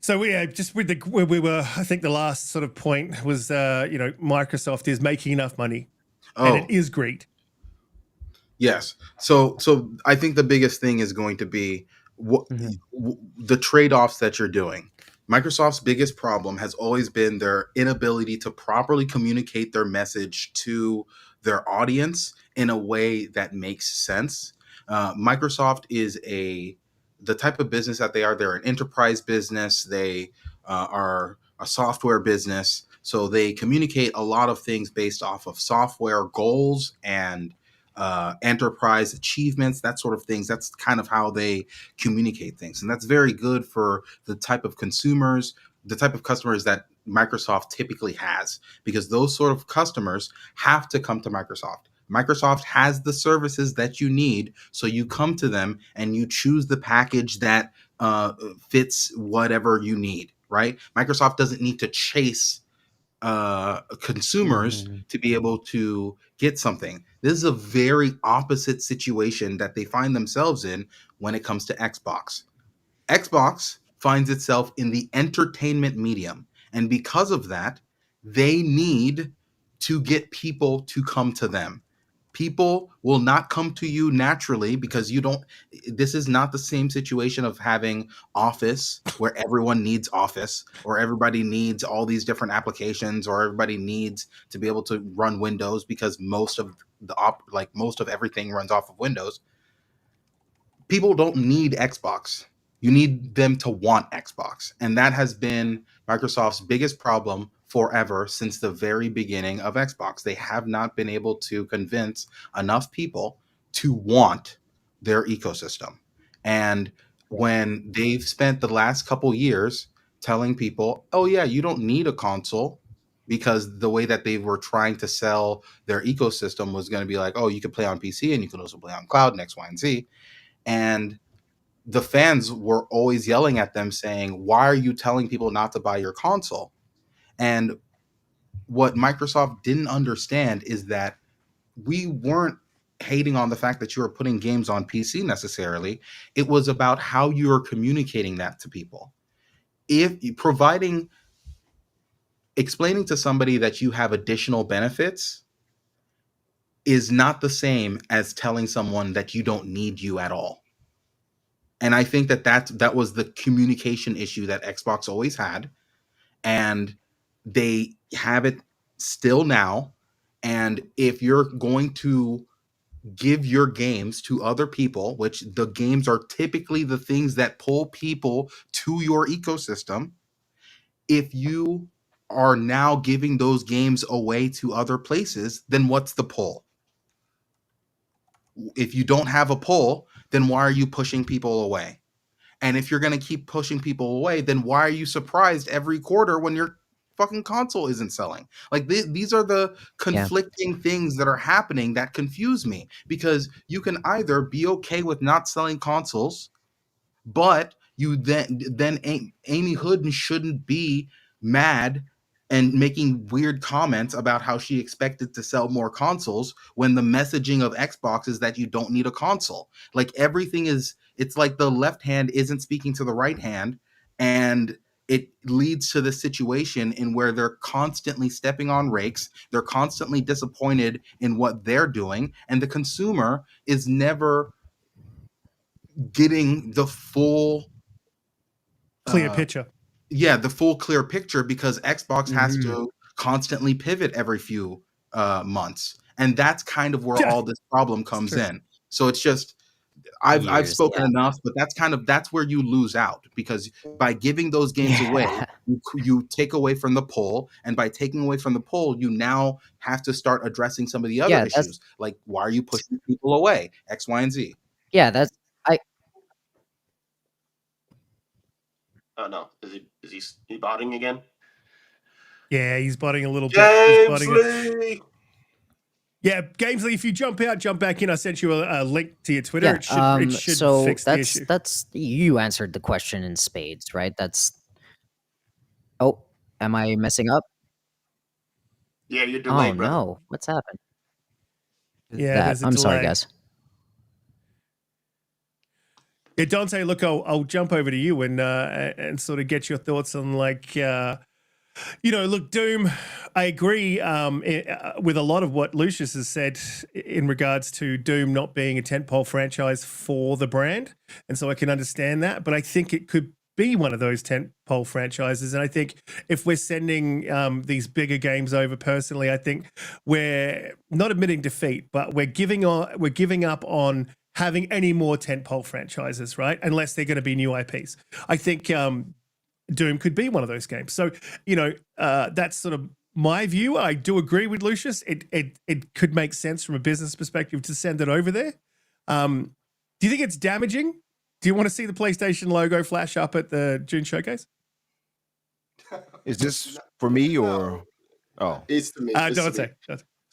[SPEAKER 2] So just with I think the last sort of point was, Microsoft is making enough money, and it is great.
[SPEAKER 4] Yes. So I think the biggest thing is going to be the trade-offs that you're doing. Microsoft's biggest problem has always been their inability to properly communicate their message to their audience in a way that makes sense. Microsoft is the type of business that they are. They're an enterprise business. They are a software business. So they communicate a lot of things based off of software goals and enterprise achievements, that sort of things. That's kind of how they communicate things. And that's very good for the type of customers that Microsoft typically has, because those sort of customers have to come to Microsoft. Microsoft has the services that you need, so you come to them and you choose the package that fits whatever you need, right? Microsoft doesn't need to chase consumers to be able to get something. This is a very opposite situation that they find themselves in when it comes to Xbox. Xbox finds itself in the entertainment medium, and because of that, they need to get people to come to them. People will not come to you naturally because this is not the same situation of having Office where everyone needs Office, or everybody needs all these different applications, or everybody needs to be able to run Windows because most of everything runs off of Windows. People don't need Xbox. You need them to want Xbox. And that has been Microsoft's biggest problem forever, since the very beginning of Xbox. They have not been able to convince enough people to want their ecosystem. And when they've spent the last couple years telling people, oh yeah, you don't need a console, because the way that they were trying to sell their ecosystem was going to be like, oh, you can play on PC and you can also play on cloud and X, Y, and Z. And the fans were always yelling at them saying, why are you telling people not to buy your console? And what Microsoft didn't understand is that we weren't hating on the fact that you were putting games on PC necessarily. It was about how you are communicating that to people. If explaining to somebody that you have additional benefits is not the same as telling someone that you don't need you at all. And I think that was the communication issue that Xbox always had, and they have it still now. And if you're going to give your games to other people, which the games are typically the things that pull people to your ecosystem, if you are now giving those games away to other places, then what's the pull? If you don't have a pull, then why are you pushing people away? And if you're going to keep pushing people away, then why are you surprised every quarter when your fucking console isn't selling? Like these are the conflicting things that are happening that confuse me, because you can either be okay with not selling consoles, but you then Amy Hood shouldn't be mad and making weird comments about how she expected to sell more consoles when the messaging of Xbox is that you don't need a console. Like everything is, it's like the left hand isn't speaking to the right hand, and it leads to the situation in where they're constantly stepping on rakes, they're constantly disappointed in what they're doing, and the consumer is never getting the full
[SPEAKER 2] clear picture.
[SPEAKER 4] Yeah, the full clear picture, because Xbox has to constantly pivot every few months, and that's kind of where all this problem comes in. So it's just I've spoken enough, but that's where you lose out, because by giving those games away, you take away from the poll, and by taking away from the poll, you now have to start addressing some of the other issues, like why are you pushing people away, X, Y, and Z.
[SPEAKER 3] Yeah, that's
[SPEAKER 6] Oh no, is he botting again?
[SPEAKER 2] Yeah, he's botting a little bit.
[SPEAKER 6] Gamzly!
[SPEAKER 2] Yeah, Gamzly, if you jump out, jump back in. I sent you a link to your Twitter.
[SPEAKER 3] Yeah,
[SPEAKER 2] it should
[SPEAKER 3] so
[SPEAKER 2] fix the issue.
[SPEAKER 3] That's you answered the question in spades, right? Oh, am I messing up?
[SPEAKER 6] Yeah, you're delayed, brother.
[SPEAKER 3] No, what's happened?
[SPEAKER 2] Yeah, there's a
[SPEAKER 3] I'm
[SPEAKER 2] delay.
[SPEAKER 3] sorry, guys.
[SPEAKER 2] Yeah, Donte, look, I'll jump over to you and sort of get your thoughts on, like, look, Doom, I agree with a lot of what Lucius has said in regards to Doom not being a tentpole franchise for the brand. And so I can understand that, but I think it could be one of those tentpole franchises. And I think if we're sending these bigger games over, personally, I think we're not admitting defeat, but we're giving up on having any more tentpole franchises, right? Unless they're going to be new IPs. I think Doom could be one of those games. So, that's sort of my view. I do agree with Lucius. It could make sense from a business perspective to send it over there. Do you think it's damaging? Do you want to see the PlayStation logo flash up at the June showcase?
[SPEAKER 1] Is this for me or? Oh,
[SPEAKER 6] it's to me.
[SPEAKER 2] Donte.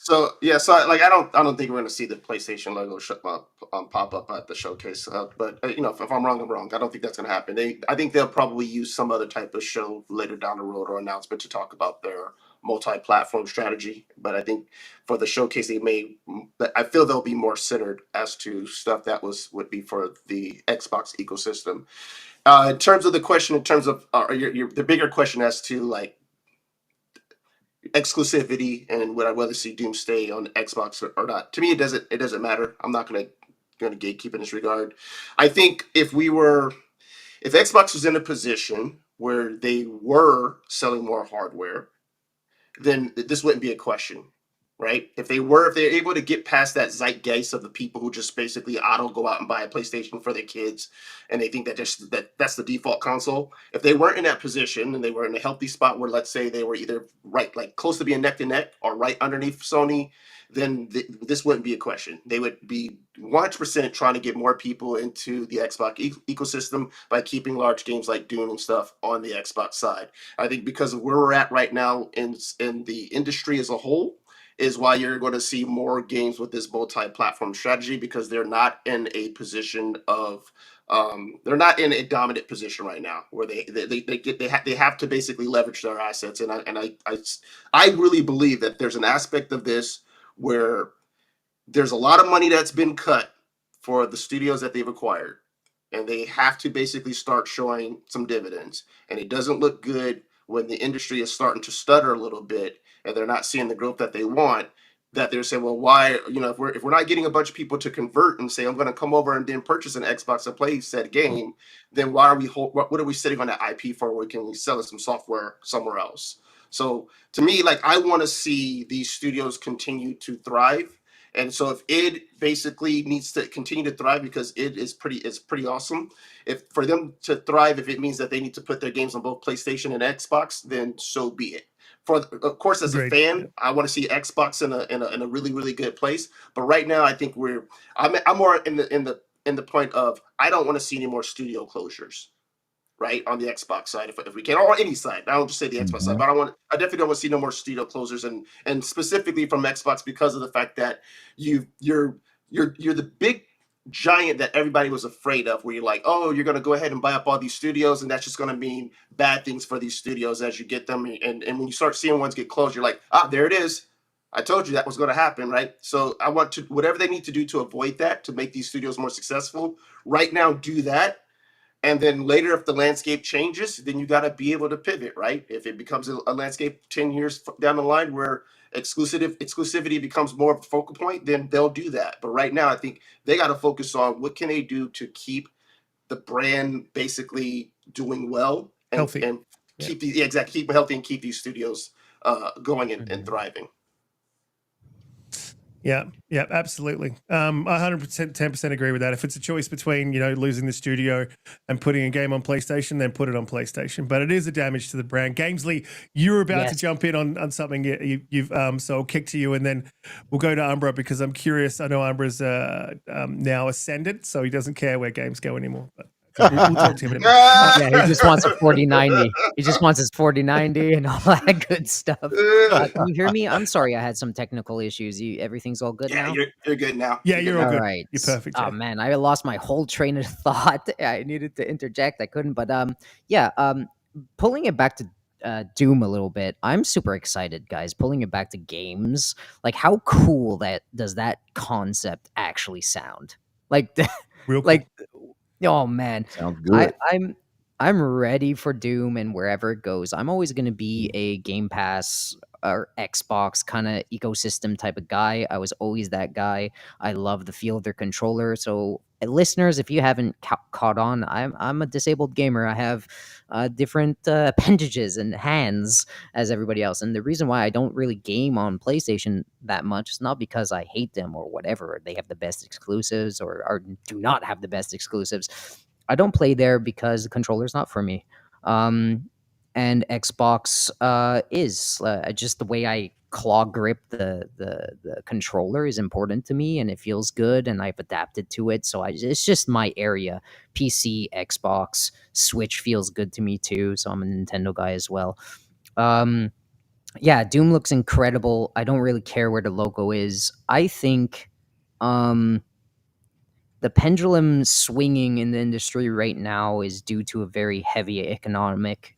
[SPEAKER 6] So yeah, I don't think we're going to see the PlayStation logo pop up at the showcase. But if I'm wrong, I'm wrong. I don't think that's going to happen. I think they'll probably use some other type of show later down the road or announcement to talk about their multi-platform strategy. But I think for the showcase, I feel they'll be more centered as to stuff that would be for the Xbox ecosystem. In terms of the question, the bigger question as to like exclusivity and would I rather see Doom stay on Xbox or not? To me, it doesn't matter. I'm not gonna gatekeep in this regard. I think if Xbox was in a position where they were selling more hardware, then this wouldn't be a question, right? If they're able to get past that zeitgeist of the people who just basically go out and buy a PlayStation for their kids, and they think that's the default console. If they weren't in that position and they were in a healthy spot where, let's say, they were either right, like close to being neck to neck, or right underneath Sony, then this wouldn't be a question. They would be 100% trying to get more people into the Xbox ecosystem by keeping large games like Doom and stuff on the Xbox side. I think because of where we're at right now in the industry as a whole is why you're going to see more games with this multi-platform strategy, because they're not in a position of they're not in a dominant position right now where they have to basically leverage their assets. And I really believe that there's an aspect of this where there's a lot of money that's been cut for the studios that they've acquired, and they have to basically start showing some dividends. And it doesn't look good when the industry is starting to stutter a little bit and they're not seeing the growth that they want. That they're saying, well, why, if we're not getting a bunch of people to convert and say, I'm going to come over and then purchase an Xbox and play said game, then why are we what are we sitting on that IP for? Where can we sell some software somewhere else? So to me, like, I want to see these studios continue to thrive. And so if id basically needs to continue to thrive, because id is pretty awesome. If for them to thrive, if it means that they need to put their games on both PlayStation and Xbox, then so be it. Of course, as a fan, I want to see Xbox in a really, really good place. But right now, I think I'm more in the point of, I don't want to see any more studio closures, right, on the Xbox side, if we can, or any side. I don't just say the Xbox side, but I definitely don't want to see no more studio closures, and specifically from Xbox, because of the fact that you're the big giant that everybody was afraid of, where you're like, oh, you're going to go ahead and buy up all these studios, and that's just going to mean bad things for these studios as you get them. And when you start seeing ones get closed, you're like, there it is. I told you that was going to happen, right? So I want to, whatever they need to do to avoid that, to make these studios more successful right now, do that. And then later, if the landscape changes, then you got to be able to pivot, right? If it becomes a landscape 10 years down the line where exclusivity becomes more of a focal point, then they'll do that. But right now, I think they got to focus on what can they do to keep the brand basically doing well and
[SPEAKER 2] healthy,
[SPEAKER 6] and keep keep them healthy and keep these studios going and thriving.
[SPEAKER 2] Yeah, absolutely. 100%, 10% agree with that. If it's a choice between, losing the studio and putting a game on PlayStation, then put it on PlayStation. But it is a damage to the brand. Gamzly, you're about to jump in on something you've so I'll kick to you, and then we'll go to Umbra, because I'm curious. I know Umbra's now ascended, so he doesn't care where games go anymore. But we'll talk to him in a minute.
[SPEAKER 3] Yeah, he just wants a 4090. He just wants his 4090 and all that good stuff. Can you hear me? I'm sorry, I had some technical issues. Everything's all good now?
[SPEAKER 6] You're good now.
[SPEAKER 2] Yeah, you're all good.
[SPEAKER 3] Right.
[SPEAKER 2] You're perfect.
[SPEAKER 3] Oh, man, I lost my whole train of thought. I needed to interject. I couldn't. But pulling it back to Doom a little bit, I'm super excited, guys. Pulling it back to games, like, how cool does that concept actually sound? Like,
[SPEAKER 2] real cool.
[SPEAKER 3] Like, oh man,
[SPEAKER 1] sounds good.
[SPEAKER 3] I'm ready for Doom, and wherever it goes, I'm always going to be a Game Pass or Xbox kind of ecosystem type of guy. I was always that guy. I love the feel of their controller. So, listeners, if you haven't caught on, I'm a disabled gamer. I have different appendages and hands as everybody else. And the reason why I don't really game on PlayStation that much is not because I hate them or whatever. They have the best exclusives or do not have the best exclusives. I don't play there because the controller's not for me. And Xbox is just the way I claw grip the controller is important to me, and it feels good, and I've adapted to it. So it's just my area. PC, Xbox, Switch feels good to me too. So I'm a Nintendo guy as well. Yeah, Doom looks incredible. I don't really care where the logo is. I think the pendulum swinging in the industry right now is due to a very heavy economic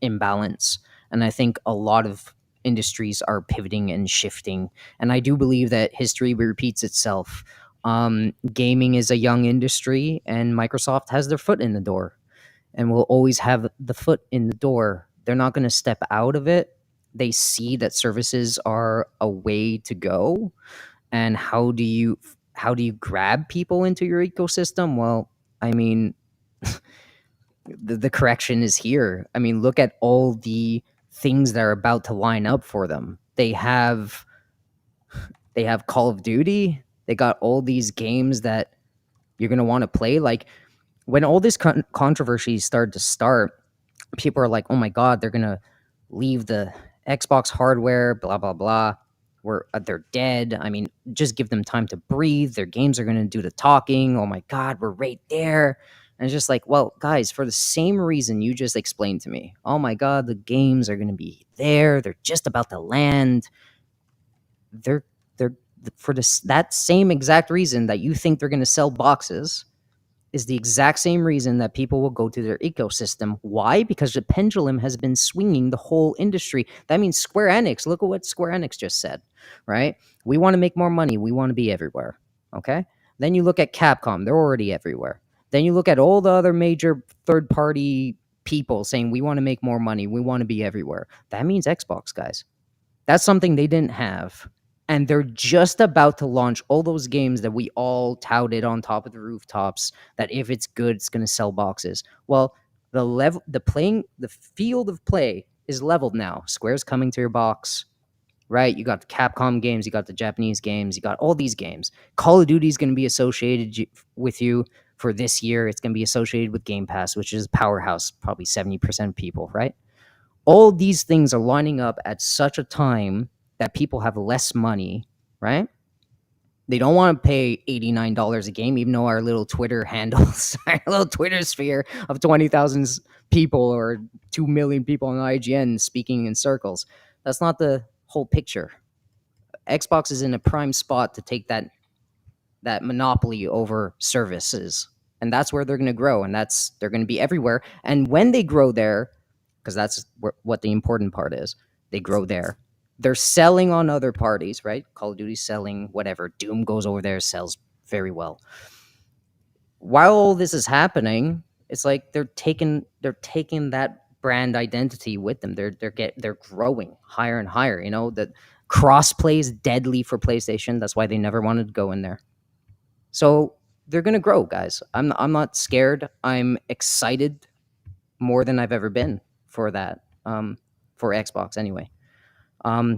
[SPEAKER 3] imbalance. And I think a lot of industries are pivoting and shifting. And I do believe that history repeats itself. Gaming is a young industry, and Microsoft has their foot in the door and will always have the foot in the door. They're not going to step out of it. They see that services are a way to go. And how do you grab people into your ecosystem? Well, I mean, the correction is here. I mean, look at all the things that are about to line up for them. They have Call of Duty. They got all these games that you're going to want to play. Like, when all this controversy started to start, people are like, oh my God, they're going to leave the Xbox hardware, blah, blah, blah. They're dead. I mean, just give them time to breathe. Their games are going to do the talking. Oh my God, we're right there. And it's just like, well, guys, for the same reason you just explained to me, oh my God, the games are going to be there. They're just about to land. They're for that same exact reason that you think they're going to sell boxes. is the exact same reason that people will go to their ecosystem. Why? Because the pendulum has been swinging the whole industry. That means Square Enix. Look at what Square Enix just said, right? We want to make more money. We want to be everywhere. Okay. Then you look at Capcom. They're already everywhere. Then you look at all the other major third-party people saying, we want to make more money. We want to be everywhere. That means Xbox, guys. That's something they didn't have. And they're just about to launch all those games that we all touted on top of the rooftops, that if it's good, it's going to sell boxes. Well, the field of play is leveled now. Square's coming to your box, right? You got the Capcom games, you got the Japanese games, you got all these games. Call of Duty is going to be associated with you for this year. It's going to be associated with Game Pass, which is powerhouse, probably 70% of people, right? All these things are lining up at such a time that people have less money, right? They don't want to pay $89 a game, even though our little Twitter handles, our little Twitter sphere of 20,000 people or 2 million people on IGN speaking in circles. That's not the whole picture. Xbox is in a prime spot to take that monopoly over services. And that's where they're going to grow. And they're going to be everywhere. And when they grow there, because that's what the important part is, they grow there. They're selling on other parties, right? Call of Duty's selling, whatever. Doom goes over there, sells very well. While all this is happening, it's like they're taking that brand identity with them. They're growing higher and higher. You know, that crossplay is deadly for PlayStation. That's why they never wanted to go in there. So they're gonna grow, guys. I'm not scared. I'm excited more than I've ever been for that. For Xbox anyway.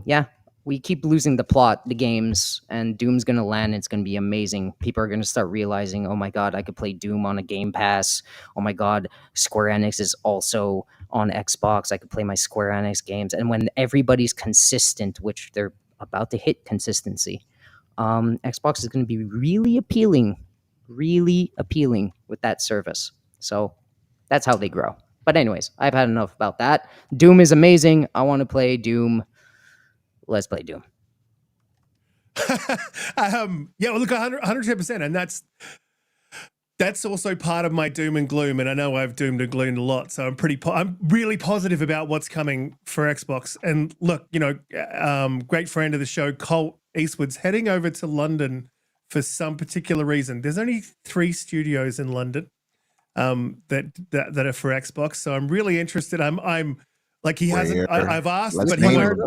[SPEAKER 3] Yeah, we keep losing the plot, the games, and Doom's going to land. It's going to be amazing. People are going to start realizing, oh my God, I could play Doom on a Game Pass. Oh my God, Square Enix is also on Xbox. I could play my Square Enix games. And when everybody's consistent, which they're about to hit consistency, Xbox is going to be really appealing with that service. So that's how they grow. But anyways, I've had enough about that. Doom is amazing. I want to play Doom. Let's play Doom.
[SPEAKER 2] Yeah, well, look, 110%, and that's also part of my doom and gloom. And I know I've doomed and gloomed a lot, so I'm really positive about what's coming for Xbox. And look, you know, great friend of the show, Colt Eastwood's heading over to London for some particular reason. There's only 3 studios in London that are for Xbox, so I'm really interested. I'm like, he hasn't. I've asked, but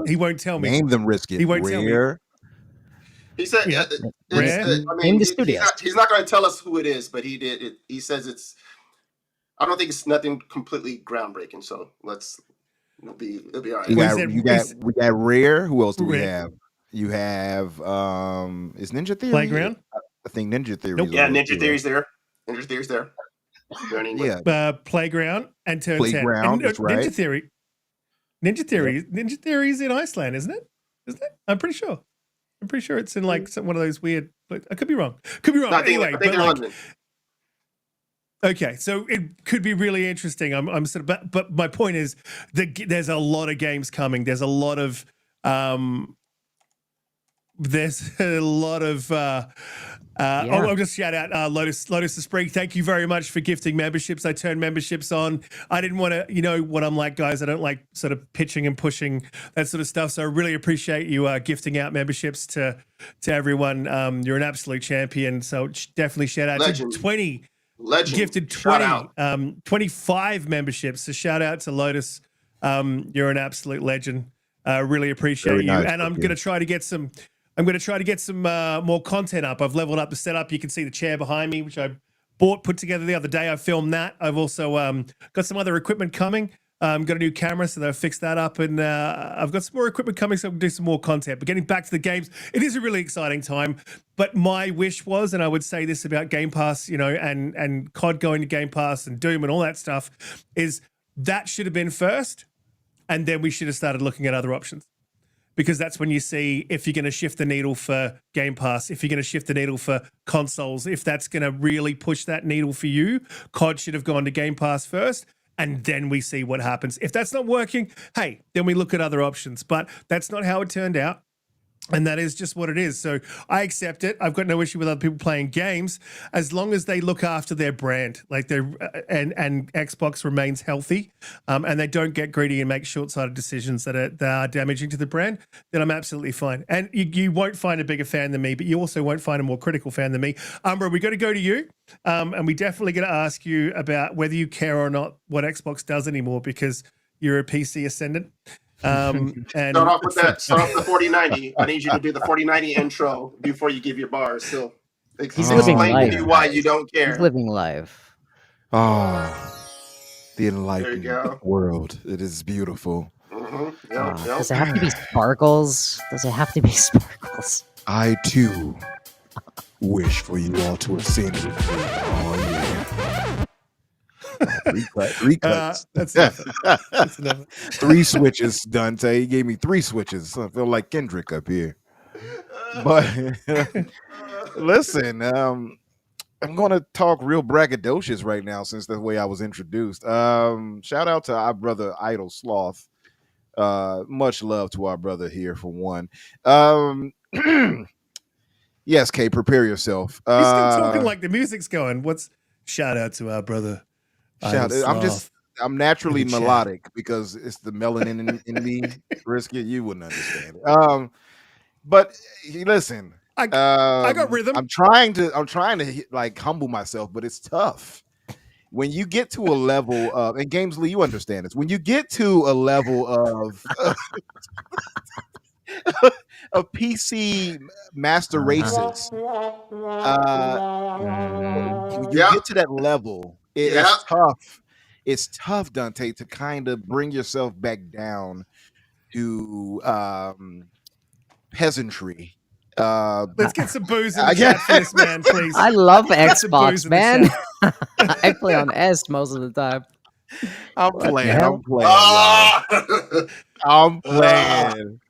[SPEAKER 2] he won't tell me.
[SPEAKER 1] Name them, Riskit.
[SPEAKER 2] He won't tell me.
[SPEAKER 6] He said,
[SPEAKER 2] yeah.
[SPEAKER 6] I mean, he's not going to tell us who it is, but he did. He says it's. I don't think it's nothing completely groundbreaking. So it'll be all right.
[SPEAKER 1] We got Rare. Who else do we have? You have is Ninja Theory?
[SPEAKER 2] Playground.
[SPEAKER 1] I think Ninja Theory.
[SPEAKER 6] Nope. Yeah, Ninja Theory's there. Ninja Theory's there.
[SPEAKER 1] Yeah.
[SPEAKER 2] Playground and Turn 10.
[SPEAKER 1] Playground. That's right.
[SPEAKER 2] Ninja Theory is in Iceland, isn't it? Isn't it? I'm pretty sure. It's in like one of those weird. I could be wrong. No, anyway, okay, so it could be really interesting. I'm sort of, but my point is that there's a lot of games coming. There's a lot of I'll just shout out Lotus the Spring. Thank you very much for gifting memberships. I turned memberships on. I didn't want to, you know what I'm like, guys. I don't like sort of pitching and pushing that sort of stuff. So I really appreciate you gifting out memberships to everyone. You're an absolute champion. So definitely shout out
[SPEAKER 6] Legend.
[SPEAKER 2] to 20.
[SPEAKER 6] Legend.
[SPEAKER 2] Gifted 20, 25 memberships. So shout out to Lotus. You're an absolute legend. Really appreciate you. Nice, and I'm going to try to get some. I'm going to try to get some more content up. I've leveled up the setup. You can see the chair behind me, which I put together the other day. I filmed that. I've also got some other equipment coming. Got a new camera, so they'll fix that up. And I've got some more equipment coming, so I can do some more content. But getting back to the games, it is a really exciting time. But my wish was, and I would say this about Game Pass, you know, and COD going to Game Pass and Doom and all that stuff, is that should have been first, and then we should have started looking at other options. Because that's when you see if you're going to shift the needle for Game Pass, if you're going to shift the needle for consoles, if that's going to really push that needle for you, COD should have gone to Game Pass first, and then we see what happens. If that's not working, hey, then we look at other options. But that's not how it turned out. And that is just what it is. So I accept it. I've got no issue with other people playing games as long as they look after their brand, like and Xbox remains healthy, and they don't get greedy and make short-sighted decisions that are damaging to the brand. Then I'm absolutely fine. And you won't find a bigger fan than me, but you also won't find a more critical fan than me. Umbra, we got to go to you, and we definitely got to ask you about whether you care or not what Xbox does anymore, because you're a PC ascendant.
[SPEAKER 6] And start off with that. Start off the 4090. I need you to do the 4090 intro before you give your bars. So explain to you why you don't care.
[SPEAKER 3] He's living life.
[SPEAKER 1] Oh, the enlightened world. It is beautiful.
[SPEAKER 3] Does it have to be sparkles? Does it have to be sparkles?
[SPEAKER 1] I too wish for you all to ascend with me. Oh yeah. Three cuts.
[SPEAKER 2] That's enough.
[SPEAKER 1] 3 switches, Donte. He gave me 3 switches. I feel like Kendrick up here. But listen, I'm going to talk real braggadocious right now since the way I was introduced. Shout out to our brother Idle Sloth. Much love to our brother here for one. Yes, Kay, prepare yourself.
[SPEAKER 2] You're still talking like the music's going. Shout out to our brother.
[SPEAKER 1] I'm naturally melodic because it's the melanin in me. Riskit, you wouldn't understand it. But listen,
[SPEAKER 2] I got rhythm.
[SPEAKER 1] I'm trying to like humble myself, but it's tough. When you get to a level of, and Gamzly, you understand this. When you get to a level of a PC master racist, when you get to that level, it's tough. It's tough, Donte, to kind of bring yourself back down to peasantry.
[SPEAKER 2] Let's get some booze in the chat for this man, please.
[SPEAKER 3] I love Xbox, man. I play on S most of the time.
[SPEAKER 1] I'm playing.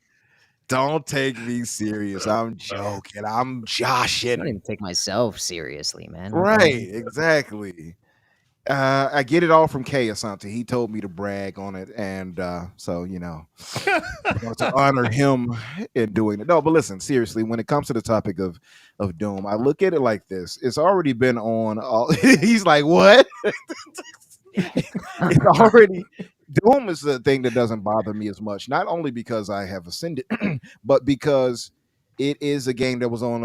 [SPEAKER 1] Don't take me serious. I'm joking. I'm joshing.
[SPEAKER 3] I don't even take myself seriously, man.
[SPEAKER 1] Right, exactly. I get it all from Kay Asante. He told me to brag on it, and so to honor him in doing it. No, but listen, seriously, when it comes to the topic of Doom, I look at it like this: it's already been on. He's like, what? It's already. Doom is the thing that doesn't bother me as much, not only because I have ascended, but because it is a game that was on.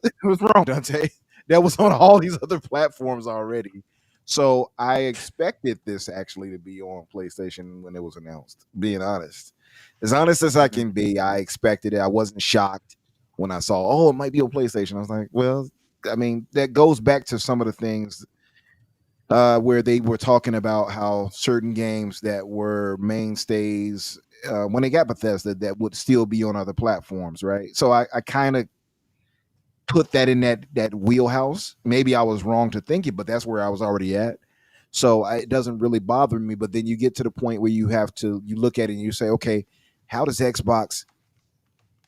[SPEAKER 1] It was wrong, Donte. That was on all these other platforms already. So I expected this actually to be on PlayStation when it was announced, being honest as I can be. I expected it. I wasn't shocked when I saw, it might be on PlayStation. I was like, well, I mean, that goes back to some of the things where they were talking about how certain games that were mainstays when they got Bethesda that would still be on other platforms, right? So I kind of put that in that wheelhouse. Maybe I was wrong to think it, but that's where I was already at. So it doesn't really bother me. But then you get to the point where you look at it and you say, okay, how does Xbox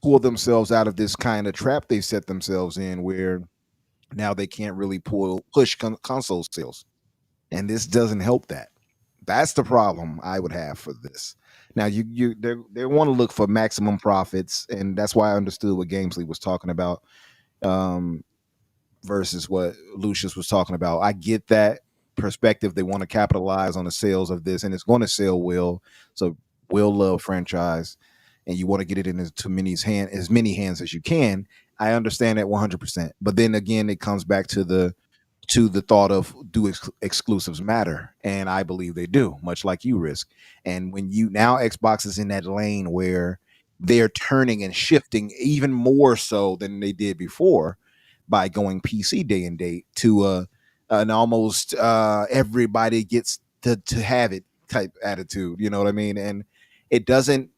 [SPEAKER 1] pull themselves out of this kind of trap they set themselves in, where now they can't really push console sales, and this doesn't help that. That's the problem I would have for this. Now they want to look for maximum profits, and that's why I understood what Gamzly was talking about. Versus what Lucius was talking about. I get that perspective. They want to capitalize on the sales of this, and it's going to sell well. So love franchise, and you want to get it in as many hands as you can. I understand that 100%. But then again, it comes back to the thought of, do exclusives matter? And I believe they do, much like you, Risk. And when Xbox is in that lane where they're turning and shifting even more so than they did before by going PC day and date to an almost everybody gets to have it type attitude. You know what I mean? And it doesn't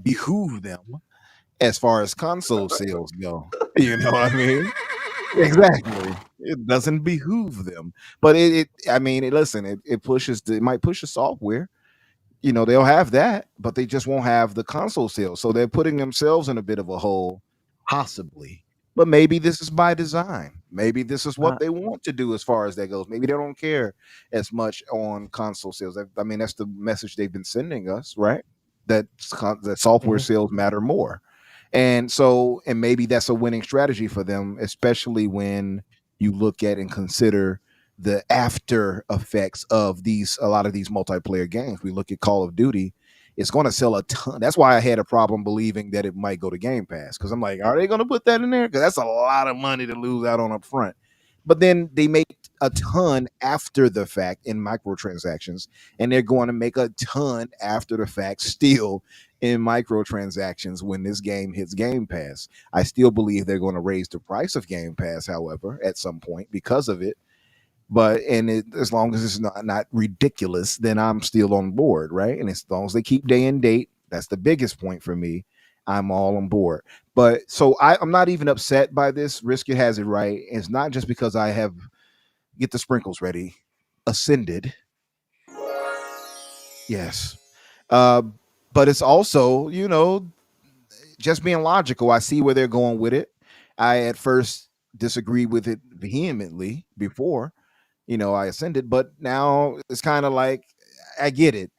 [SPEAKER 1] behoove them as far as console sales go. You know what I mean? Exactly. It doesn't behoove them. But it pushes it might push the software. They'll have that, but they just won't have the console sales. So they're putting themselves in a bit of a hole, possibly. But maybe this is by design. Maybe this is what they want to do as far as that goes. Maybe they don't care as much on console sales. I mean, that's the message they've been sending us, right? That software sales matter more. And maybe that's a winning strategy for them, especially when you look at and consider the after effects of a lot of these multiplayer games. We look at Call of Duty, it's going to sell a ton. That's why I had a problem believing that it might go to Game Pass, because I'm like, are they going to put that in there? Because that's a lot of money to lose out on up front. But then they make a ton after the fact in microtransactions, and they're going to make a ton after the fact still in microtransactions when this game hits Game Pass. I still believe they're going to raise the price of Game Pass, however, at some point because of it. But as long as it's not ridiculous, then I'm still on board, right? And as long as they keep day and date, that's the biggest point for me. I'm all on board. But so I'm not even upset by this. Riskit has it right. It's not just because I have get the sprinkles ready. Ascended. Yes. But it's also, just being logical. I see where they're going with it. I at first disagreed with it vehemently before, I ascended, but now it's kind of like I get it.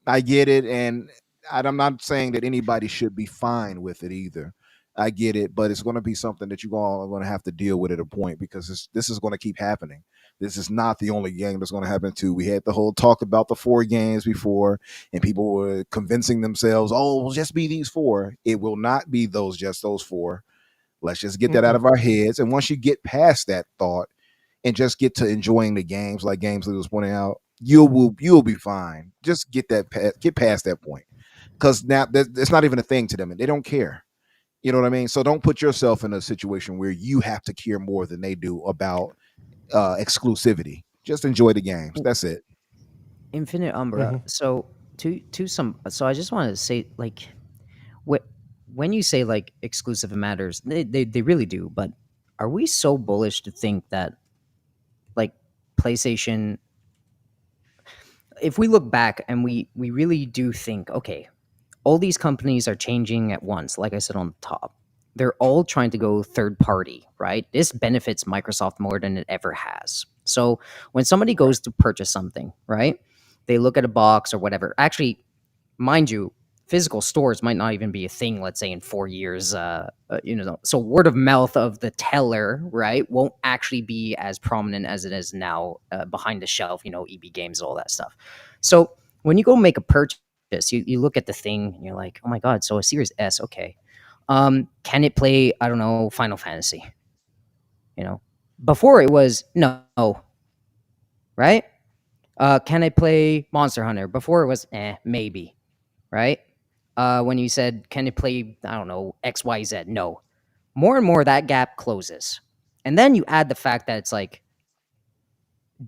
[SPEAKER 1] And I'm not saying that anybody should be fine with it either. I get it, but it's going to be something that you all are going to have to deal with at a point, because this is going to keep happening. This is not the only game that's going to happen to. We had the whole talk about the 4 games before, and people were convincing themselves, oh, it'll just be these 4. It will not be just those 4. Let's just get that out of our heads. And once you get past that thought and just get to enjoying the games, like Gamzly was pointing out, you'll be fine. Just get past that point, because now it's not even a thing to them, and they don't care. You know what I mean? So don't put yourself in a situation where you have to care more than they do about exclusivity. Just enjoy the games. That's it.
[SPEAKER 3] Infinite Umbra. So so I just wanted to say, like, when you say like exclusive matters, they really do. But are we so bullish to think that, like, PlayStation, if we look back and we really do think, okay, all these companies are changing at once, like I said on the top, they're all trying to go third party, right? This benefits Microsoft more than it ever has. So when somebody goes to purchase something, right, they look at a box or whatever. Actually, mind you, physical stores might not even be a thing, let's say in 4 years. So word of mouth of the teller, right, won't actually be as prominent as it is now, behind the shelf, EB Games, all that stuff. So when you go make a purchase, you look at the thing and you're like, oh my God, so a Series S, okay. Can it play, I don't know, Final Fantasy? Before it was no, right? Can it play Monster Hunter? Before it was maybe, right? When you said, can it play, I don't know, XYZ? No. More and more that gap closes. And then you add the fact that it's like,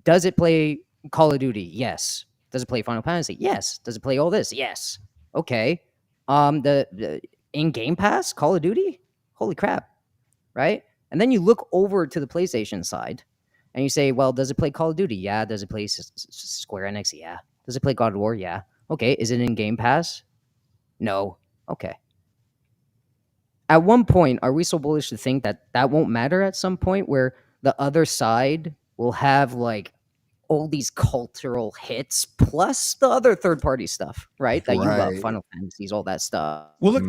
[SPEAKER 3] does it play Call of Duty? Yes. Does it play Final Fantasy? Yes. Does it play all this? Yes. Okay. The in Game Pass, Call of Duty? Holy crap. Right? And then you look over to the PlayStation side and you say, well, does it play Call of Duty? Yeah. Does it play Square Enix? Yeah. Does it play God of War? Yeah. Okay. Is it in Game Pass? No. Okay. At one point, are we so bullish to think that that won't matter at some point, where the other side will have like all these cultural hits plus the other third-party stuff, right? That you love, Final Fantasies, all that stuff.
[SPEAKER 2] Well, look,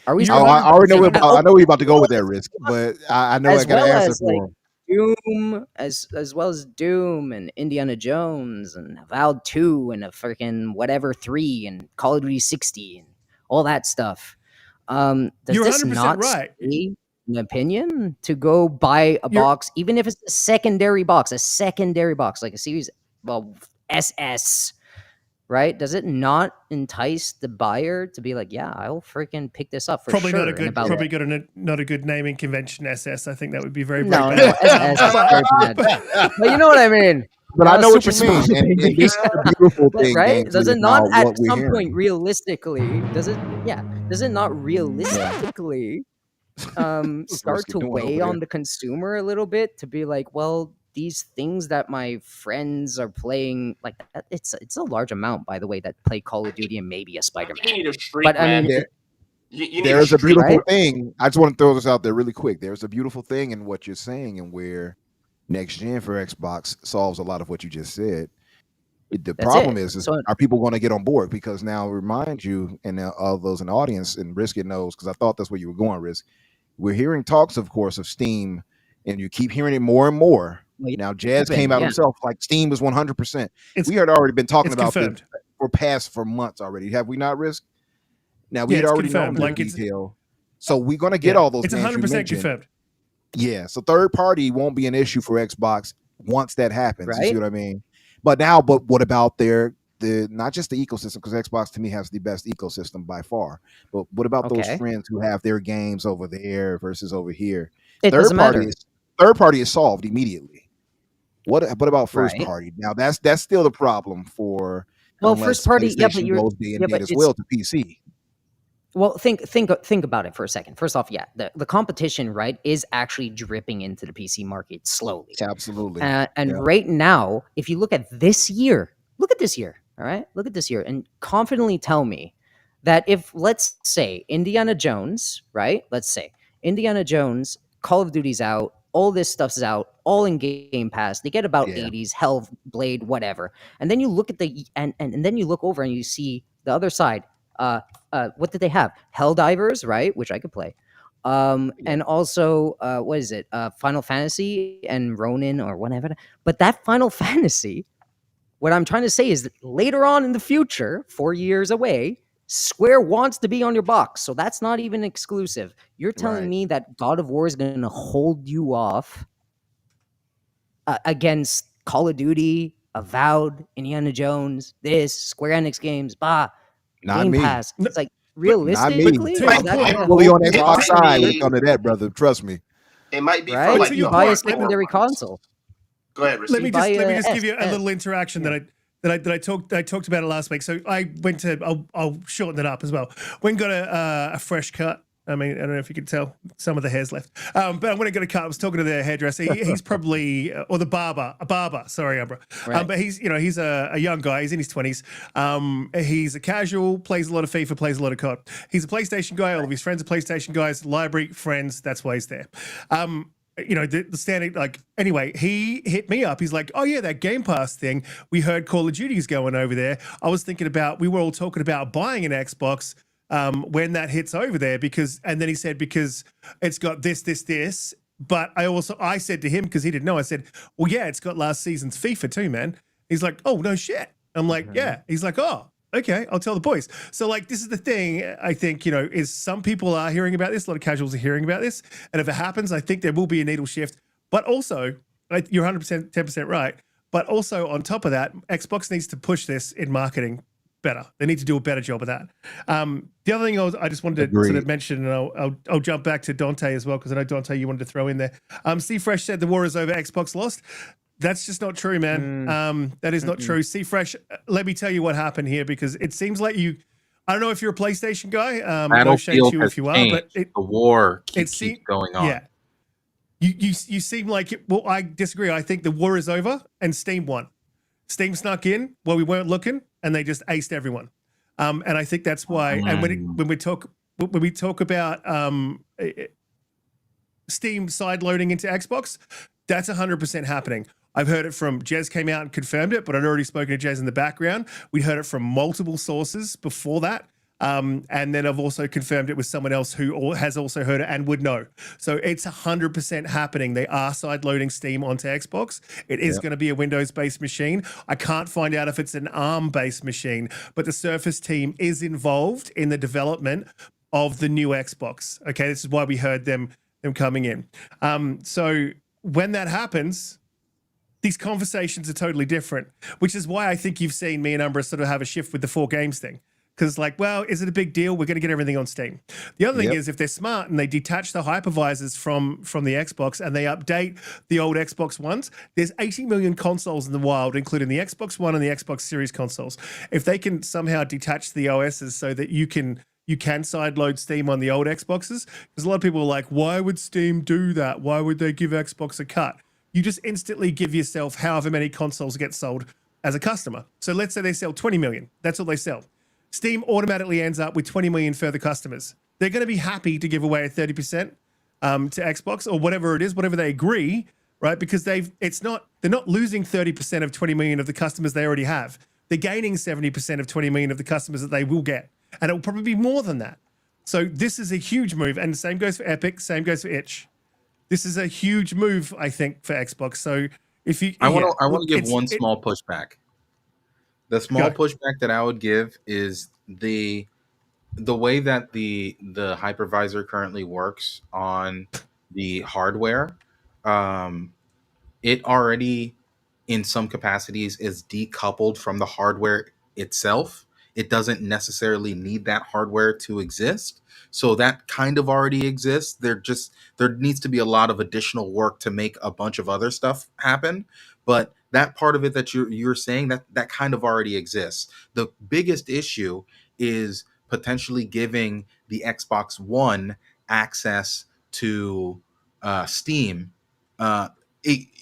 [SPEAKER 3] are we?
[SPEAKER 1] I already know I know we're about to go with that, Risk, but I know I got to answer for him.
[SPEAKER 3] Doom, as well as Doom and Indiana Jones and Avowed 2 and a freaking whatever 3 and Call of Duty 60 and all that stuff. Does
[SPEAKER 2] You're
[SPEAKER 3] this
[SPEAKER 2] 100%
[SPEAKER 3] not
[SPEAKER 2] right.
[SPEAKER 3] say, an opinion, to go buy a box, even if it's a secondary box, like a Series, SS, right? Does it not entice the buyer to be like, yeah, I'll freaking pick this up for
[SPEAKER 2] probably
[SPEAKER 3] sure?
[SPEAKER 2] Not a good naming convention. SS. I think that would be very
[SPEAKER 3] no, SS is very bad. But you know what I mean.
[SPEAKER 1] But I know what you mean. And this is a beautiful thing,
[SPEAKER 3] right? Does it not at some point realistically? Does it not realistically start to weigh on the consumer a little bit, to be like, well, these things that my friends are playing, like that, it's a large amount, by the way, that play Call of Duty and maybe a Spider-Man.
[SPEAKER 6] You need a streak,
[SPEAKER 3] but
[SPEAKER 6] man.
[SPEAKER 3] I mean,
[SPEAKER 1] there's a beautiful thing. I just want to throw this out there really quick. There's a beautiful thing in what you're saying, and where next gen for Xbox solves a lot of what you just said. The problem is are people going to get on board? Because now remind you and all those in the audience, and Riskit knows, because I thought that's where you were going, Risk. We're hearing talks, of course, of Steam, and you keep hearing it more and more. Now, Jazz came out himself like Steam is 100%. We had already been talking about this for months already. Have we not, Risk? Now, we had already known the detail. So we're going to get all those.
[SPEAKER 2] It's 100% confirmed.
[SPEAKER 1] Yeah. So third party won't be an issue for Xbox once that happens. Right? You see what I mean? But what about the not just the ecosystem, because Xbox to me has the best ecosystem by far. But what about those friends who have their games over there versus over here? Third party is solved immediately. What about first party? Now that's still the problem for
[SPEAKER 3] first party. Yeah, but
[SPEAKER 1] goes day and date as well to PC.
[SPEAKER 3] Well, think about it for a second. First off, the competition, right, is actually dripping into the PC market slowly.
[SPEAKER 1] Absolutely.
[SPEAKER 3] Right now, if you look at this year, all right? Look at this year and confidently tell me that if, let's say, Indiana Jones, right? Let's say Indiana Jones, Call of Duty's out, all this stuff's out, all in Game Pass. They get about 80s, HellBlade, whatever. And then you look at and then you look over and you see the other side. What did they have? Helldivers, right? Which I could play. And also, what is it? Final Fantasy and Ronin or whatever. But that Final Fantasy, what I'm trying to say is that later on in the future, 4 years away, Square wants to be on your box. So that's not even exclusive. You're telling me that God of War is going to hold you off against Call of Duty, Avowed, Indiana Jones, Square Enix games,
[SPEAKER 1] not
[SPEAKER 3] Game
[SPEAKER 1] me.
[SPEAKER 3] Pass. It's like realistically,
[SPEAKER 1] fully on Xbox side when it comes to that, brother. Trust me.
[SPEAKER 6] It might be
[SPEAKER 3] right. You buy a secondary console.
[SPEAKER 6] Go ahead, Riskit.
[SPEAKER 2] Let me just give you a little interaction that I talked about it last week. So I went to I'll shorten it up as well. Went and got a fresh cut. I mean, I don't know if you can tell, some of the hair's left. But when I got a cut, I was talking to the hairdresser. He's probably, or the barber, sorry, Umbra. Right. But he's a young guy. He's in his 20s. He's a casual, plays a lot of FIFA, plays a lot of COD. He's a PlayStation guy. All of his friends are PlayStation guys. Library, friends, that's why he's there. The standing, anyway, he hit me up. He's like, oh yeah, that Game Pass thing. We heard Call of Duty's going over there. I was thinking we were all talking about buying an Xbox when that hits over there and then he said, because it's got this, but I said to him, because he didn't know, I said, well, yeah, it's got last season's FIFA too, man. He's like, oh, no shit. I'm like, yeah. He's like, oh, okay, I'll tell the boys. So this is the thing, I think, is some people are hearing about this, a lot of casuals are hearing about this, and if it happens, I think there will be a needle shift, but also, you're 100%, 10% right, but also on top of that, Xbox needs to push this in marketing better. They need to do a better job of that. The other thing I just wanted to sort of mention, and I'll jump back to Donte as well, because I know, Donte, you wanted to throw in there. C Fresh said the war is over, Xbox lost. That's just not true, man. That is not true. C Fresh, let me tell you what happened here, because it seems like you, I don't know if you're a PlayStation guy.
[SPEAKER 4] Battlefield
[SPEAKER 2] if you are, but
[SPEAKER 4] the war keeps going on.
[SPEAKER 2] Yeah. You seem like it. Well, I disagree. I think the war is over and Steam won. Steam snuck in while we weren't looking, and they just aced everyone. And I think that's why. And when we talk about Steam side loading into Xbox, that's 100% happening. I've heard it from Jez, came out and confirmed it, but I'd already spoken to Jez in the background. We'd heard it from multiple sources before that. And then I've also confirmed it with someone else who has also heard it and would know. So it's 100% happening. They are side loading Steam onto Xbox. It is going to be a Windows-based machine. I can't find out if it's an ARM-based machine, but the Surface team is involved in the development of the new Xbox. Okay, this is why we heard them coming in. So when that happens, these conversations are totally different, which is why I think you've seen me and Umbra sort of have a shift with the 4 games thing. Because well, is it a big deal? We're going to get everything on Steam. The other thing is, if they're smart and they detach the hypervisors from the Xbox and they update the old Xbox Ones, there's 80 million consoles in the wild, including the Xbox One and the Xbox Series consoles. If they can somehow detach the OSs so that you can sideload Steam on the old Xboxes, because a lot of people are like, why would Steam do that? Why would they give Xbox a cut? You just instantly give yourself however many consoles get sold as a customer. So let's say they sell 20 million. That's all they sell. Steam automatically ends up with 20 million further customers. They're going to be happy to give away a 30% to Xbox or whatever it is, whatever they agree, right? Because they're not losing 30% of 20 million of the customers they already have. They're gaining 70% of 20 million of the customers that they will get, and it will probably be more than that. So this is a huge move, and the same goes for Epic, same goes for itch. This is a huge move, I think, for Xbox. So if you,
[SPEAKER 4] I want to give one small pushback. The small pushback that I would give is the way that the hypervisor currently works on the hardware. It already, in some capacities, is decoupled from the hardware itself. It doesn't necessarily need that hardware to exist. So that kind of already exists. There needs to be a lot of additional work to make a bunch of other stuff happen. But that part of it that you're saying, that kind of already exists. The biggest issue is potentially giving the Xbox One access to Steam.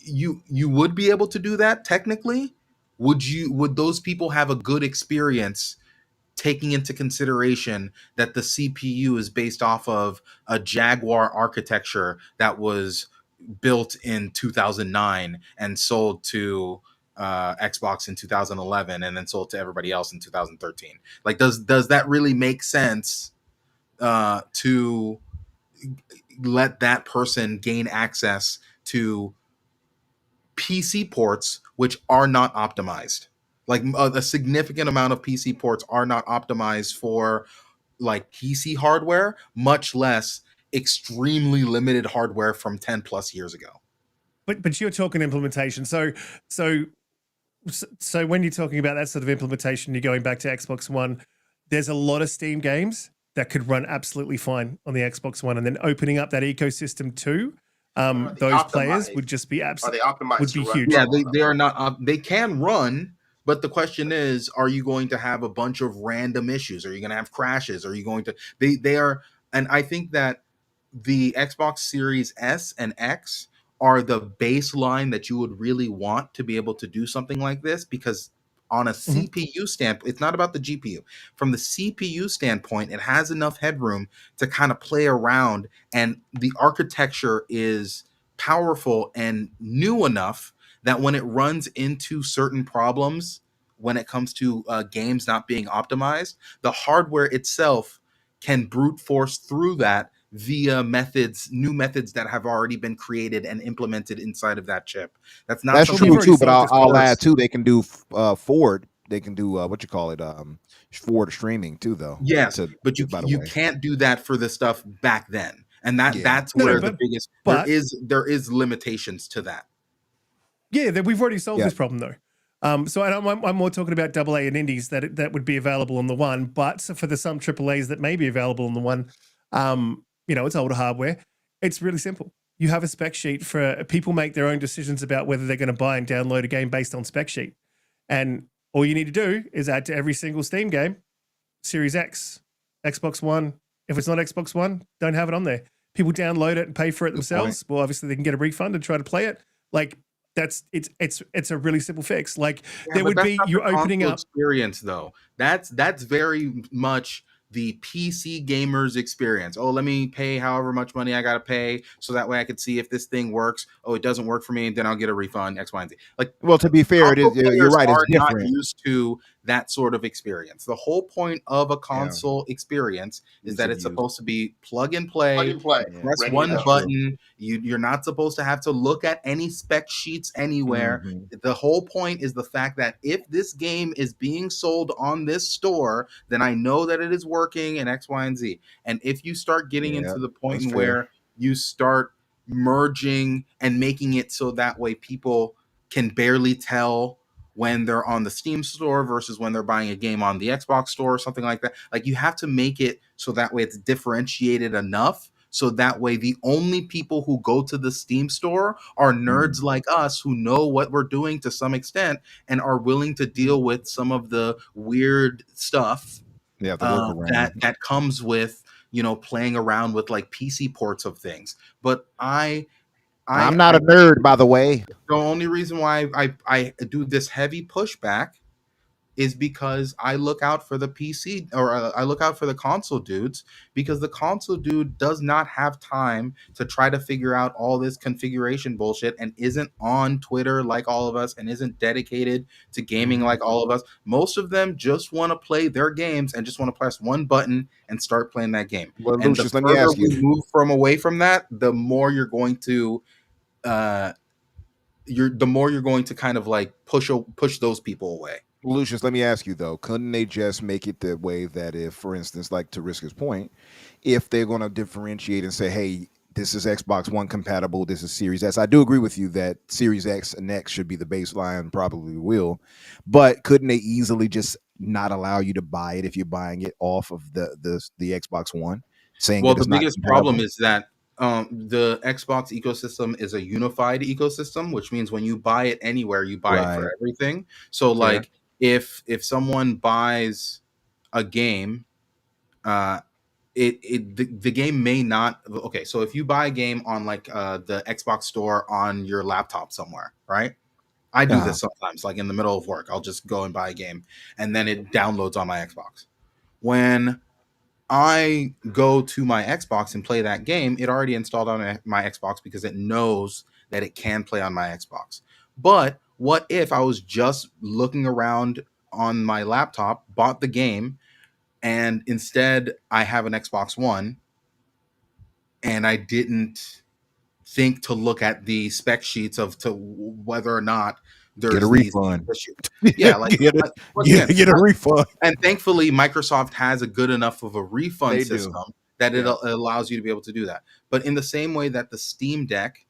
[SPEAKER 4] You would be able to do that technically. Would those people have a good experience taking into consideration that the CPU is based off of a Jaguar architecture that was built in 2009 and sold to Xbox in 2011 and then sold to everybody else in 2013? Like, does that really make sense to let that person gain access to PC ports which are not optimized? Like, a significant amount of PC ports are not optimized for like PC hardware, much less extremely limited hardware from 10 plus years ago.
[SPEAKER 2] But you're talking implementation. So when you're talking about that sort of implementation, you're going back to Xbox One. There's a lot of Steam games that could run absolutely fine on the Xbox One, and then opening up that ecosystem too. Those players would just be absolutely would be huge.
[SPEAKER 4] Yeah, they are not. They can run, but the question is, are you going to have a bunch of random issues? Are you going to have crashes? Are you going to? They are, and I think that the Xbox Series S and X are the baseline that you would really want to be able to do something like this, because on a CPU standpoint, it's not about the GPU. From the CPU standpoint, it has enough headroom to kind of play around, and the architecture is powerful and new enough that when it runs into certain problems, when it comes to games not being optimized, the hardware itself can brute force through that via new methods that have already been created and implemented inside of that chip. That's
[SPEAKER 1] true too, but I'll add too, they can do forward. They can do forward streaming too, though.
[SPEAKER 4] Yes, but you can't do that for the stuff back then, and that's where the biggest there is limitations to that.
[SPEAKER 2] Yeah, we've already solved this problem though. So I'm more talking about AA and indies that would be available on the One, but for the some AAAs that may be available on the One, it's older hardware. It's really simple. You have a spec sheet for people make their own decisions about whether they're going to buy and download a game based on spec sheet. And all you need to do is add to every single Steam game, Series X, Xbox One. If it's not Xbox One, don't have it on there. People download it and pay for it themselves. Well, obviously they can get a refund and try to play it. Like, it's a really simple fix. Like, there would be you're opening up
[SPEAKER 4] experience though. That's very much the PC gamer's experience. Oh, let me pay however much money I got to pay so that way I could see if this thing works. Oh, it doesn't work for me, and then I'll get a refund, X, Y, and Z. Like,
[SPEAKER 1] well, to be fair, you're right. It's different.
[SPEAKER 4] Not used to that sort of experience. The whole point of a console experience is that it's supposed to be plug and play. Press one button. You're not supposed to have to look at any spec sheets anywhere. The whole point is the fact that if this game is being sold on this store, then I know that it is working and X, Y, and Z. And if you start getting into the point where you start merging and making it so that way people can barely tell when they're on the Steam store versus when they're buying a game on the Xbox store or something like that. Like, you have to make it so that way it's differentiated enough so that way the only people who go to the Steam store are nerds like us who know what we're doing to some extent and are willing to deal with some of the weird stuff that comes with, playing around with like PC ports of things. But I'm
[SPEAKER 1] not a nerd, by the way.
[SPEAKER 4] The only reason why I do this heavy pushback is because I look out for the PC or I look out for the console dudes, because the console dude does not have time to try to figure out all this configuration bullshit and isn't on Twitter like all of us and isn't dedicated to gaming like all of us. Most of them just want to play their games and just want to press one button and start playing that game.
[SPEAKER 1] Well,
[SPEAKER 4] And
[SPEAKER 1] Lucius,
[SPEAKER 4] the
[SPEAKER 1] let me
[SPEAKER 4] further
[SPEAKER 1] ask
[SPEAKER 4] we
[SPEAKER 1] you.
[SPEAKER 4] move from away from that, the more you're going to kind of like push those people away.
[SPEAKER 1] Lucius, let me ask you though, couldn't they just make it the way that if, for instance, like to Riskit's point, if they're going to differentiate and say, hey, this is Xbox One compatible, this is Series S. I do agree with you that Series X and X should be the baseline, probably will, but couldn't they easily just not allow you to buy it if you're buying it off of the Xbox One, saying
[SPEAKER 4] well,
[SPEAKER 1] that it's
[SPEAKER 4] the
[SPEAKER 1] not
[SPEAKER 4] biggest
[SPEAKER 1] compatible?
[SPEAKER 4] problem is that the Xbox ecosystem is a unified ecosystem, which means when you buy it anywhere, you buy it for everything. So like if someone buys a game, the game may not. Okay, so if you buy a game on like the Xbox store on your laptop somewhere, right? I do this sometimes, like in the middle of work, I'll just go and buy a game and then it downloads on my Xbox. When I go to my Xbox and play that game, it already installed on my Xbox because it knows that it can play on my Xbox. But what if I was just looking around on my laptop, bought the game, and instead I have an Xbox One and I didn't think to look at the spec sheets to whether or not there's
[SPEAKER 1] get a refund.
[SPEAKER 4] Yeah, like
[SPEAKER 1] get a refund.
[SPEAKER 4] And thankfully, Microsoft has a good enough of a refund system that it allows you to be able to do that. But in the same way that the Steam Deck,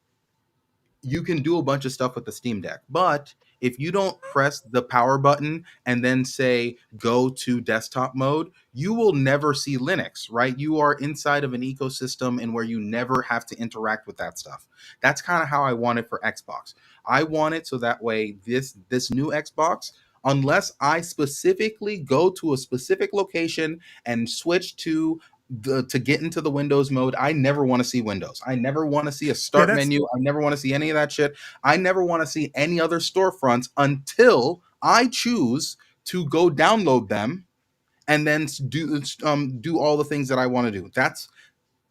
[SPEAKER 4] you can do a bunch of stuff with the Steam Deck, but if you don't press the power button and then say go to desktop mode, you will never see Linux, right? You are inside of an ecosystem and where you never have to interact with that stuff. That's kind of how I want it for Xbox. I want it so that way this new Xbox, unless I specifically go to a specific location and switch to get into the Windows mode, I never want to see Windows. I never want to see a start menu. I never want to see any of that shit. I never want to see any other storefronts until I choose to go download them and then do all the things that I want to do. That's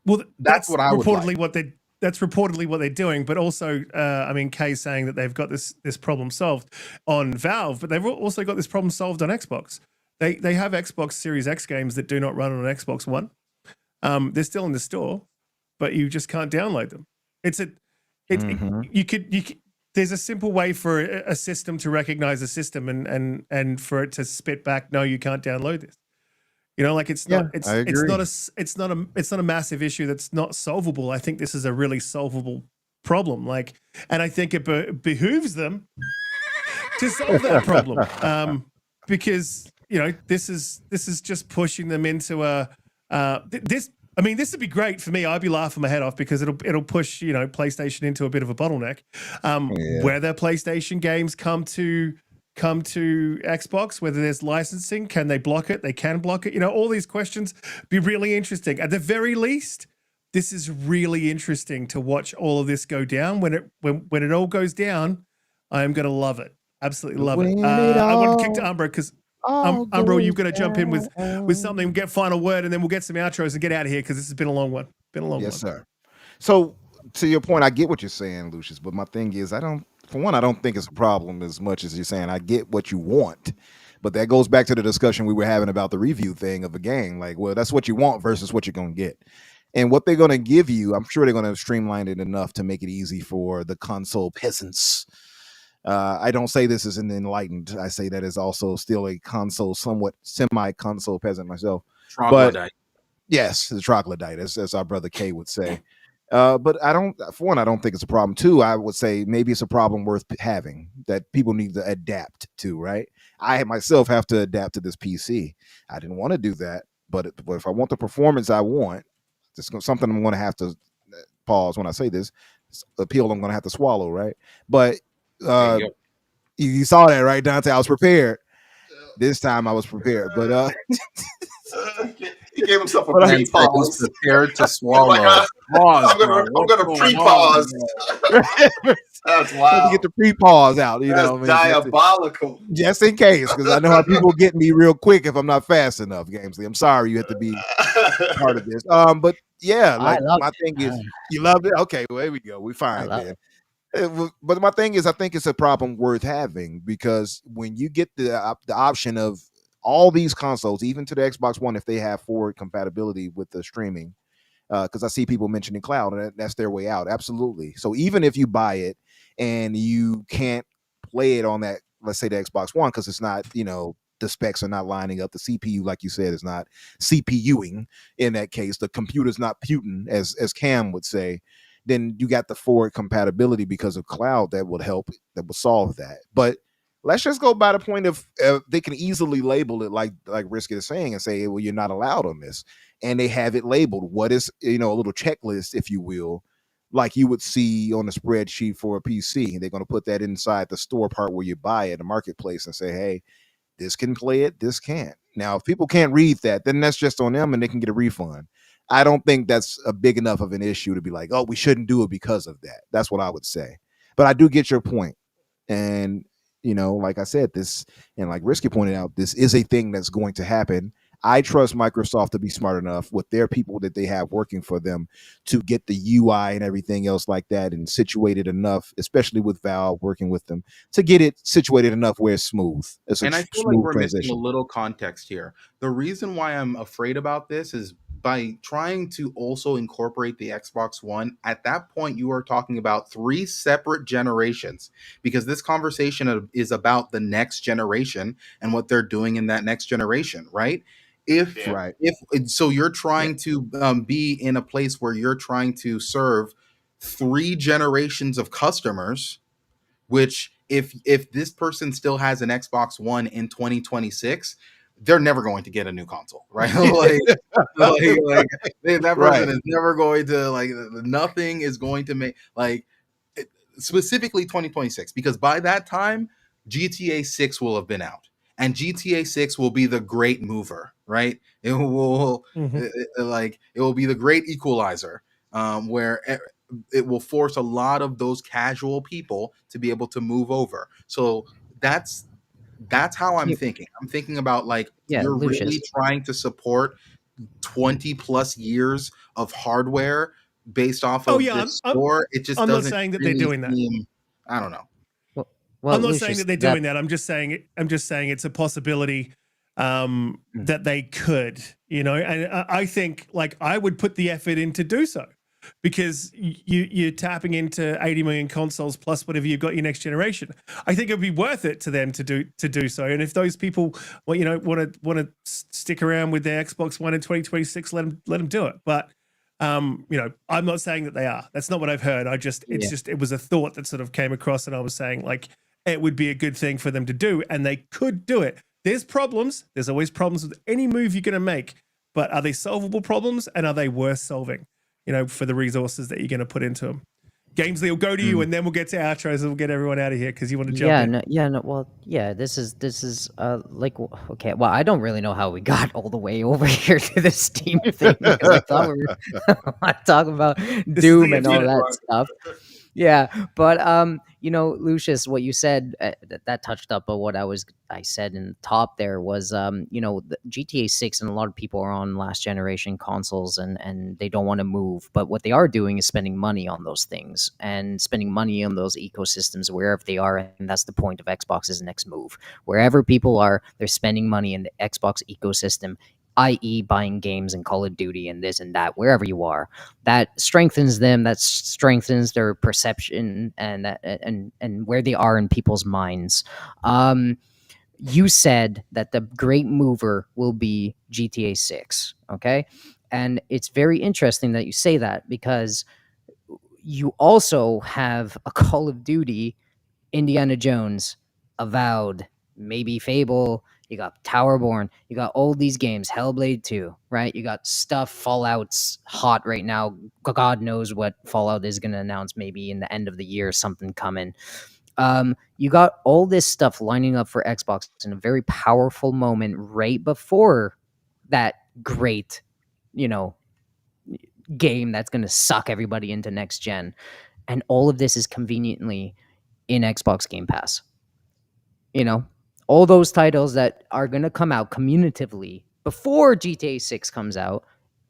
[SPEAKER 4] what I would like.
[SPEAKER 2] That's reportedly what they're doing, but also, I mean, Kay's saying that they've got this problem solved on Valve, but they've also got this problem solved on Xbox. They have Xbox Series X games that do not run on an Xbox One. They're still in the store, but you just can't download them. You could. There's a simple way for a system to recognize a system and for it to spit back, no, you can't download this. You know, like it's not a massive issue that's not solvable. I think this is a really solvable problem. Like, and I think it behooves them to solve that problem, because you know this is just pushing them into a this. I mean, this would be great for me. I'd be laughing my head off because it'll push, you know, PlayStation into a bit of a bottleneck. Whether PlayStation games come to Xbox, whether there's licensing, can they block it? They can block it. You know, all these questions be really interesting. At the very least, this is really interesting to watch all of this go down. When it all goes down, I am going to love it. Absolutely love it. I want to kick to Umbra because Umbra, you've got to jump in with something, get final word, and then we'll get some outros and get out of here because this has been a long one.
[SPEAKER 1] Yes, sir. So to your point, I get what you're saying, Lucius, but my thing is, I don't think it's a problem as much as you're saying. I get what you want, but that goes back to the discussion we were having about the review thing of a game. Like, well, that's what you want versus what you're going to get. And what they're going to give you, I'm sure they're going to streamline it enough to make it easy for the console peasants. I don't say this as an enlightened. I say that as also still a console, somewhat semi-console peasant myself.
[SPEAKER 4] Troglodyte.
[SPEAKER 1] But yes, the troglodyte, as our brother Kay would say. But I don't think it's a problem. Two, I would say maybe it's a problem worth having that people need to adapt to, right? I myself have to adapt to this PC. I didn't want to do that, but if I want the performance I want, it's something I'm going to have to pause when I say this. Appeal I'm going to have to swallow, right? But you saw that, right, Donte? I was prepared. This time I was prepared, but
[SPEAKER 6] He gave himself a pre-pause.
[SPEAKER 4] He's prepared to swallow.
[SPEAKER 6] Like, I'm gonna pre-pause. That's wild.
[SPEAKER 1] To get the pre-pause out,
[SPEAKER 6] That's diabolical.
[SPEAKER 1] Just in case, because I know how people get me real quick if I'm not fast enough, Gamzly. I'm sorry you have to be part of this. But yeah, like my thing is, you loved it. Okay, well, there we go. We fine then. But my thing is, I think it's a problem worth having, because when you get the option of all these consoles, even to the Xbox One, if they have forward compatibility with the streaming, because I see people mentioning cloud, and that's their way out. Absolutely. So even if you buy it and you can't play it on that, let's say the Xbox One, because it's not, the specs are not lining up. The CPU, like you said, is not CPUing in that case. The computer's not Putin, as Cam would say. Then you got the forward compatibility because of cloud that would help, that would solve that. But let's just go by the point of they can easily label it like Riskit is saying, and say, well, you're not allowed on this. And they have it labeled. What is, a little checklist, if you will, like you would see on a spreadsheet for a PC. They're going to put that inside the store part where you buy it, the marketplace, and say, hey, this can play it, this can't. Now, if people can't read that, then that's just on them and they can get a refund. I don't think that's a big enough of an issue to be like, oh, we shouldn't do it because of that. That's what I would say. But I do get your point. And, like I said, this, and like Riskit pointed out, this is a thing that's going to happen. I trust Microsoft to be smart enough with their people that they have working for them to get the UI and everything else like that and situated enough, especially with Valve working with them, to get it situated enough where it's smooth.
[SPEAKER 4] And I feel like we're missing a little context here. The reason why I'm afraid about this is by trying to also incorporate the Xbox One. At that point, you are talking about 3 separate generations, because this conversation is about the next generation and what they're doing in that next generation, right? So you're trying to be in a place where you're trying to serve 3 generations of customers, which if this person still has an Xbox One in 2026, they're never going to get a new console, right? That person is never going to, nothing is going to make, specifically 2026, because by that time GTA 6 will have been out, and GTA 6 will be the great mover, right? It will it will be the great equalizer, where it will force a lot of those casual people to be able to move over. So that's how I'm thinking. I'm thinking about you're Lucius, really trying to support 20 plus years of hardware based off of this store. It just doesn't.
[SPEAKER 2] I'm not saying that they're doing that.
[SPEAKER 4] I don't know.
[SPEAKER 2] Well, I'm not saying that they're doing that. I'm just saying it's a possibility that they could, and I think I would put the effort in to do so, because you're tapping into 80 million consoles plus whatever you've got your next generation. I think it'd be worth it to them to do so. And if those people, want to stick around with their Xbox One in 2026, let them do it. But I'm not saying that they are. That's not what I've heard. It was a thought that sort of came across, and I was saying it would be a good thing for them to do, and they could do it. There's problems. There's always problems with any move you're going to make, but are they solvable problems, and are they worth solving? For the resources that you're going to put into them. Gamzly will go to you, and then we'll get to outros, and we'll get everyone out of here because you want to jump in.
[SPEAKER 3] This is okay. Well, I don't really know how we got all the way over here to the Steam thing, because I thought we were talking about Doom and all that stuff. Yeah, but Lucius, what you said that touched up on what I said in the top there was the GTA 6, and a lot of people are on last generation consoles and they don't want to move, but what they are doing is spending money on those things and spending money on those ecosystems wherever they are, and that's the point of Xbox's next move. Wherever people are, they're spending money in the Xbox ecosystem, i.e. buying games and Call of Duty and this and that, wherever you are. That strengthens them, that strengthens their perception and where they are in people's minds. You said that the great mover will be GTA 6, okay? And it's very interesting that you say that, because you also have a Call of Duty, Indiana Jones, Avowed, maybe Fable, you got Towerborn, you got all these games, HellBlade 2, right? You got stuff, Fallout's hot right now. God knows what Fallout is going to announce, maybe in the end of the year, something coming. You got all this stuff lining up for Xbox in a very powerful moment right before that great game that's going to suck everybody into next gen. And all of this is conveniently in Xbox Game Pass. All those titles that are going to come out communitively before GTA 6 comes out,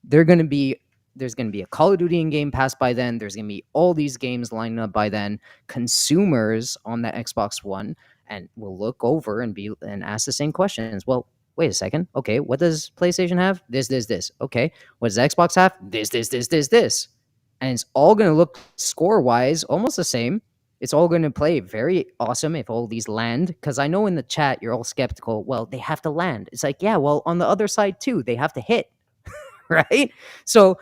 [SPEAKER 3] there's going to be a Call of Duty in Game Pass by then. There's going to be all these games lined up by then. Consumers on the Xbox One and will look over and ask the same questions. Well, wait a second. Okay, what does PlayStation have? This. Okay, what does Xbox have? This. And it's all going to look score-wise almost the same. It's all going to play very awesome if all these land, because I know in the chat you're all skeptical. Well, they have to land. It's like, yeah, well, on the other side too, they have to hit, right? So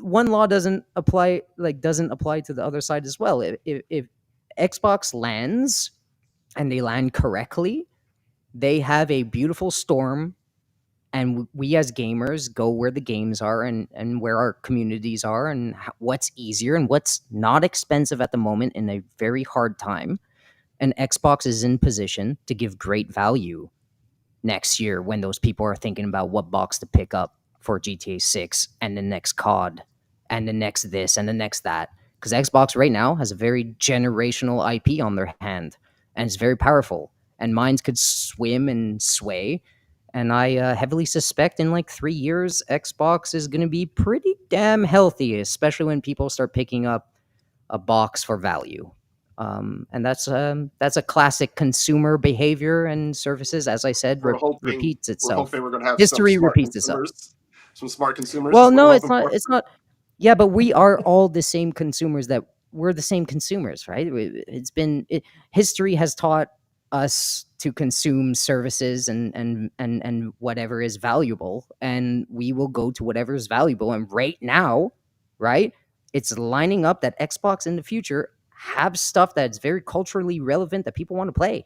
[SPEAKER 3] one law doesn't apply to the other side as well. If Xbox lands and they land correctly, they have a beautiful storm, and we as gamers go where the games are and where our communities are and what's easier and what's not expensive at the moment in a very hard time. And Xbox is in position to give great value next year when those people are thinking about what box to pick up for GTA 6 and the next COD and the next this and the next that. Because Xbox right now has a very generational IP on their hand, and it's very powerful. And minds could swim and sway. And I heavily suspect in like 3 years, Xbox is going to be pretty damn healthy, especially when people start picking up a box for value. And that's a classic consumer behavior and services. As I said, repeats itself.
[SPEAKER 6] We're hoping we're going to have
[SPEAKER 3] history repeats itself.
[SPEAKER 6] Some smart consumers.
[SPEAKER 3] Well, no, it's not. It's not. Yeah, but we are all the same consumers. We're the same consumers, right? History has taught us to consume services and whatever is valuable, and we will go to whatever is valuable. And right now, right, it's lining up that Xbox in the future have stuff that's very culturally relevant that people want to play.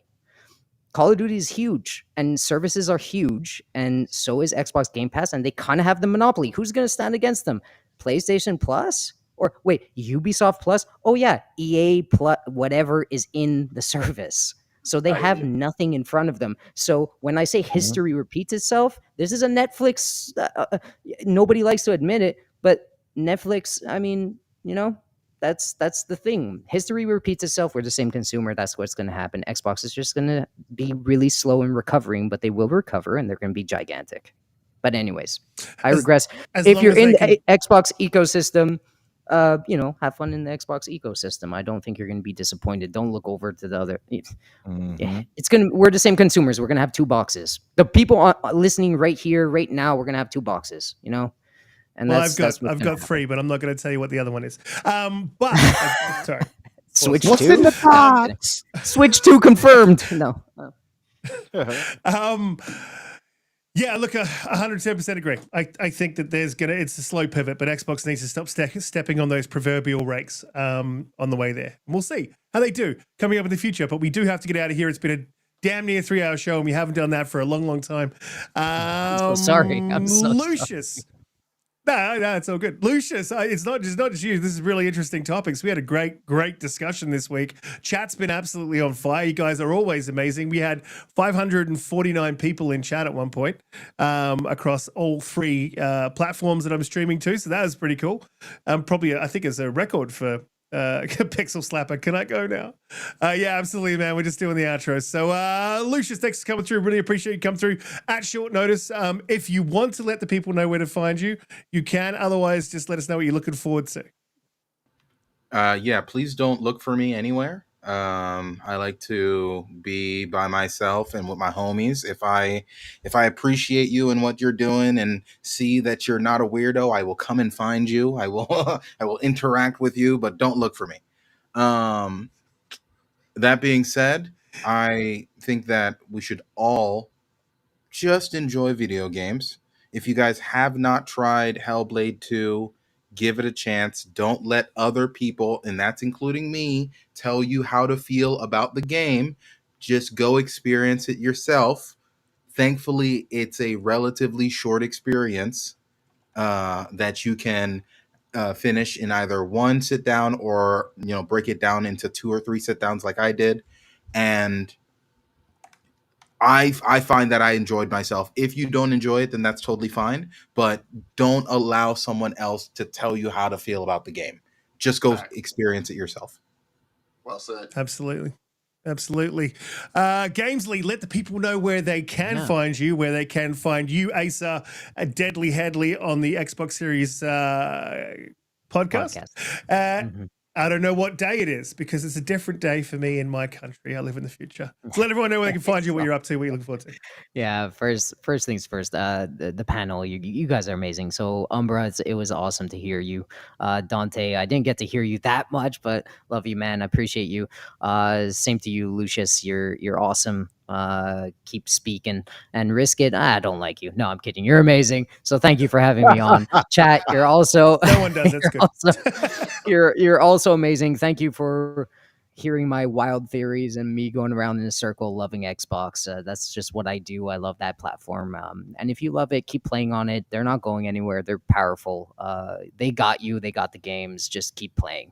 [SPEAKER 3] Call of Duty is huge, and services are huge, and so is Xbox Game Pass, and they kind of have the monopoly. Who's going to stand against them? PlayStation Plus? Or wait, Ubisoft Plus? Oh yeah, EA Plus, whatever is in the service. So they have nothing in front of them. So when I say history repeats itself, this is a Netflix. Nobody likes to admit it, but Netflix, I mean, that's the thing. History repeats itself. We're the same consumer. That's what's going to happen. Xbox is just going to be really slow in recovering, but they will recover, and they're going to be gigantic. But anyways, I regress. If you're in the Xbox ecosystem, have fun in the Xbox ecosystem. I don't think you're going to be disappointed. Don't look over to the other. We're the same consumers. We're going to have 2 boxes. The people listening right here, right now, we're going to have 2 boxes, And
[SPEAKER 2] I've got 3, but I'm not going to tell you what the other one is. But sorry.
[SPEAKER 3] Switch
[SPEAKER 1] What's
[SPEAKER 3] 2?
[SPEAKER 1] in the box?
[SPEAKER 3] Switch 2 confirmed. No.
[SPEAKER 2] Yeah, look, 110% agree. I think that it's a slow pivot, but Xbox needs to stop stepping on those proverbial rakes on the way there. And we'll see how they do coming up in the future. But we do have to get out of here. It's been a damn near 3-hour show, and we haven't done that for a long, long time.
[SPEAKER 3] I'm so sorry. I'm so
[SPEAKER 2] Lucius.
[SPEAKER 3] Sorry.
[SPEAKER 2] No, it's all good. Lucius, it's not just you. This is really interesting topics. We had a great discussion this week. Chat's been absolutely on fire. You guys are always amazing. We had 549 people in chat at one point across all 3 platforms that I'm streaming to. So that was pretty cool. Probably, I think it's a record for Pixel Slapper. Can I go now? Yeah, absolutely, man. We're just doing the outro. So, Lucius, thanks for coming through. Really appreciate you coming through at short notice. If you want to let the people know where to find you, you can. Otherwise, just let us know what you're looking forward to.
[SPEAKER 4] Yeah, please don't look for me anywhere. I like to be by myself and with my homies. If I appreciate you and what you're doing and see that you're not a weirdo, I will come and find you. I will I will interact with you, but don't look for me. That being said, I think that we should all just enjoy video games. If you guys have not tried HellBlade 2, give it a chance. Don't let other people, and that's including me, tell you how to feel about the game. Just go experience it yourself. Thankfully, it's a relatively short experience that you can finish in either one sit down or break it down into 2 or 3 sit downs like I did. And I find that I enjoyed myself. If you don't enjoy it, then that's totally fine. But don't allow someone else to tell you how to feel about the game. Just go experience it yourself.
[SPEAKER 6] Well said.
[SPEAKER 2] Absolutely. Gamzly, let the people know where they can find you, Asa, Deadly Headley on the Xbox Series podcast. I don't know what day it is because it's a different day for me in my country. I live in the future. So let everyone know where they can find you, what you're up to, what you're looking forward to.
[SPEAKER 3] Yeah, first things first. The panel, you guys are amazing. So Umbra, it was awesome to hear you. Donte, I didn't get to hear you that much, but love you, man. I appreciate you. Same to you, Lucius. You're awesome. Keep speaking. And Riskit, I don't like you. No, I'm kidding. You're amazing. So thank you for having me on. Chat, you're also
[SPEAKER 2] no one does. That's good.
[SPEAKER 3] You're also amazing. Thank you for hearing my wild theories and me going around in a circle loving Xbox. That's just what I do. I love that platform. And if you love it, keep playing on it. They're not going anywhere. They're powerful. They got you. They got the games. Just keep playing.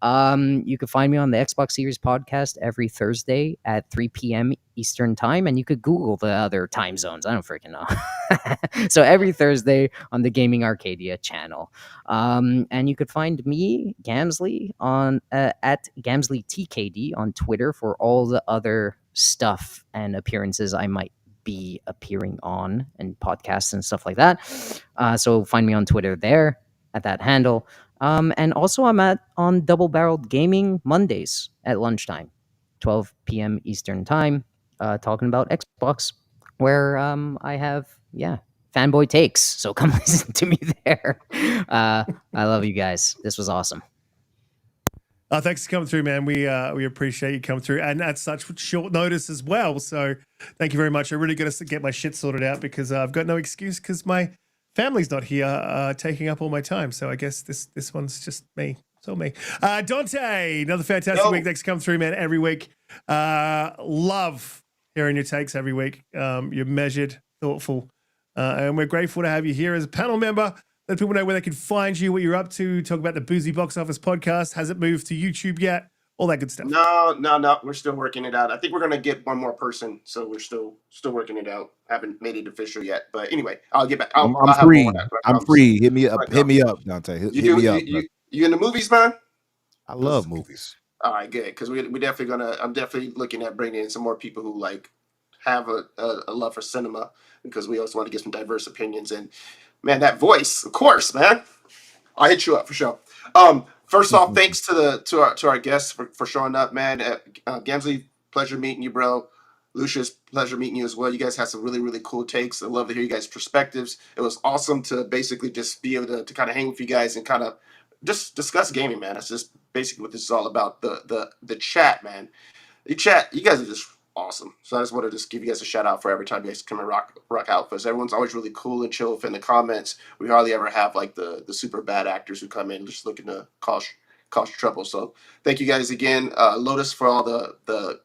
[SPEAKER 3] You can find me on the Xbox Series podcast every Thursday at 3 p.m. Eastern time, and you could Google the other time zones. I don't freaking know. So every Thursday on the Gaming Arcadia channel. And you could find me, Gamzly, on at Gamzly TKD on Twitter for all the other stuff and appearances I might be appearing on and podcasts and stuff like that. So find me on Twitter there at that handle. And also I'm on Double Barreled Gaming Mondays at lunchtime, 12 p.m. Eastern time, talking about Xbox, where I have, fanboy takes. So come listen to me there. I love you guys. This was awesome.
[SPEAKER 2] Thanks for coming through, man. We appreciate you coming through, and at such short notice as well. So thank you very much. I really got to get my shit sorted out because I've got no excuse because my family's not here taking up all my time. So I guess this one's just me. It's all me. Donte, another fantastic week. Thanks for coming through, man, every week. Love hearing your takes every week. You're measured, thoughtful, and we're grateful to have you here as a panel member. Let people know where they can find you, what you're up to. Talk about the Boozy Box Office podcast. Has it moved to YouTube yet? All that good stuff.
[SPEAKER 6] No. We're still working it out. I think we're gonna get one more person, so we're still working it out. Haven't made it official yet, but anyway, I'll get back.
[SPEAKER 1] I'm free. I'm free. Hit me up. Hit me up, Donte. Hit me up.
[SPEAKER 6] You in the movies, man?
[SPEAKER 1] I love movies.
[SPEAKER 6] All right, good. Because we definitely gonna. I'm definitely looking at bringing in some more people who like have a love for cinema because we also want to get some diverse opinions and. Man, that voice, of course, man. I'll hit you up for sure. First off, thanks to our guests for showing up, man. Gamzly, pleasure meeting you, bro. Lucius, pleasure meeting you as well. You guys had some really, really cool takes. I love to hear you guys' perspectives. It was awesome to basically just be able to kind of hang with you guys and kind of just discuss gaming, man. That's just basically what this is all about. The chat, man. You guys are just awesome. So I just wanted to just give you guys a shout out for every time you guys come and rock out for us. Everyone's always really cool and chill in the comments. We hardly ever have like the super bad actors who come in just looking to cause trouble. So thank you guys again, Lotus, for all the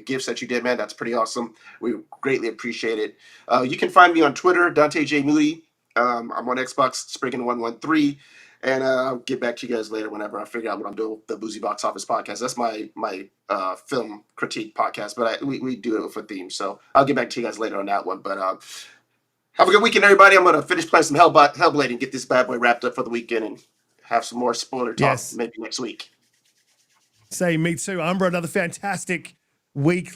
[SPEAKER 6] gifts that you did, man. That's pretty awesome. We greatly appreciate it. You can find me on Twitter, Donte J Moody. I'm on Xbox, Spriggan113. And I'll get back to you guys later whenever I figure out what I'm doing with the Boozy Box Office podcast. That's my film critique podcast, but we do it for themes. So I'll get back to you guys later on that one. But have a good weekend, everybody. I'm going to finish playing some HellBlade and get this bad boy wrapped up for the weekend and have some more spoiler talk maybe next week.
[SPEAKER 2] Say me too. Umbra, another fantastic week.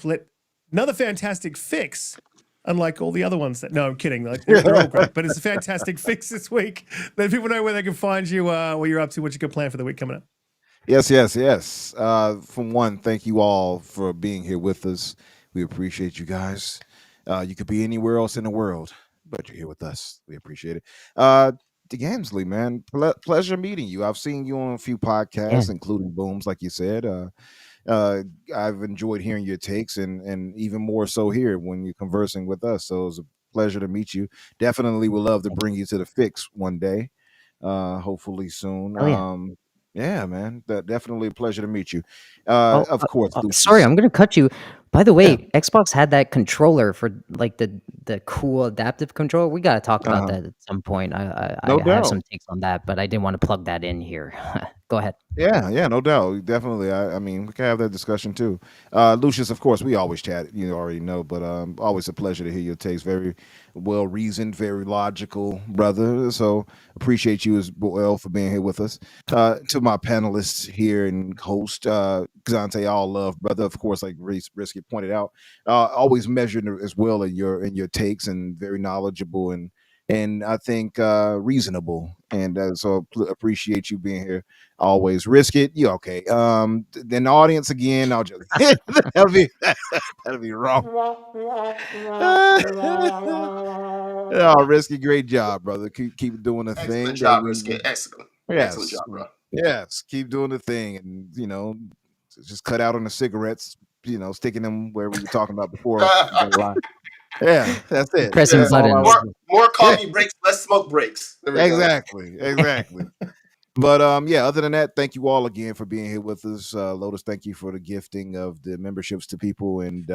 [SPEAKER 2] Another fantastic fix. Unlike all the other ones no, I'm kidding. Like they're all great, but it's a fantastic fix this week. Let people know where they can find you, what you're up to, what you got planned for the week coming up.
[SPEAKER 1] Yes. From one, thank you all for being here with us. We appreciate you guys. You could be anywhere else in the world, but you're here with us. We appreciate it. Gamzly, man, pleasure meeting you. I've seen you on a few podcasts, including Booms, like you said. I've enjoyed hearing your takes and even more so here when you're conversing with us. So it was a pleasure to meet you. Definitely would love to bring you to the fix one day, hopefully soon. Yeah, man, definitely a pleasure to meet you. Of course.
[SPEAKER 3] Sorry, I'm going to cut you. By the way, Xbox had that controller for like the the cool adaptive controller. We gotta talk about that at some point.
[SPEAKER 1] No
[SPEAKER 3] I have some
[SPEAKER 1] doubt.
[SPEAKER 3] takes on that, but I didn't want to plug that in here. Go ahead.
[SPEAKER 1] Yeah, no doubt. Definitely. I mean, we can have that discussion too. Lucius, of course, we always chat, you already know, but always a pleasure to hear your takes. Very well reasoned, very logical, brother. So appreciate you as well for being here with us. To my panelists here and host, Xante, all love, brother. Of course, like Riskit pointed out, always measured as well in your takes and very knowledgeable and I think reasonable. And so appreciate you being here. Always risk it. You okay? Then the audience again. I'll just that'll be wrong. Oh, risky, great job, brother. Keep doing the thing.
[SPEAKER 6] Excellent job, Riskit. Excellent.
[SPEAKER 1] Yes,
[SPEAKER 6] excellent job, bro.
[SPEAKER 1] Yes, keep doing the thing, and just cut out on the cigarettes. Sticking them where we were talking about before. Yeah, that's it.
[SPEAKER 3] Pressing buttons.
[SPEAKER 6] More coffee breaks, less smoke breaks.
[SPEAKER 1] Exactly. But other than that, thank you all again for being here with us. Lotus, thank you for the gifting of the memberships to people. And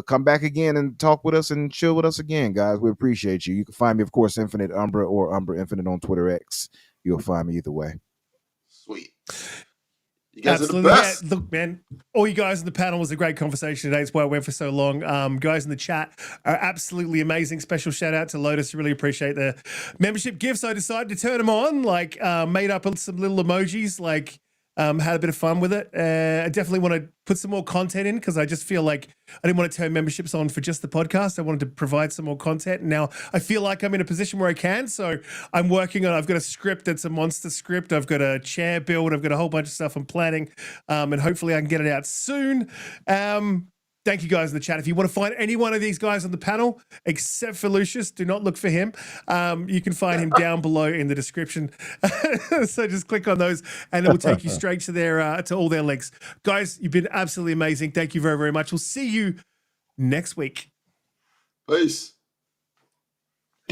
[SPEAKER 1] come back again and talk with us and chill with us again, guys. We appreciate you. You can find me, of course, Infinite Umbra or Umbra Infinite on Twitter X. You'll find me either way.
[SPEAKER 6] Sweet. You guys
[SPEAKER 2] Absolutely.
[SPEAKER 6] are the best.
[SPEAKER 2] Yeah, look, man, all you guys in the panel was a great conversation today. It's why I went for so long. Guys in the chat are absolutely amazing. Special shout out to Lotus. Really appreciate the membership gifts. I decided to turn them on, made up some little emojis, had a bit of fun with it. I definitely want to put some more content in because I just feel like I didn't want to turn memberships on for just the podcast. I wanted to provide some more content. And now I feel like I'm in a position where I can. So I'm working on, I've got a script that's a monster script. I've got a chair build. I've got a whole bunch of stuff I'm planning. And hopefully I can get it out soon. Thank you guys in the chat. If you want to find any one of these guys on the panel, except for Lucius, do not look for him. You can find him down below in the description. So just click on those and it will take you straight to their to all their links. Guys, you've been absolutely amazing. Thank you very, very much. We'll see you next week.
[SPEAKER 6] Peace.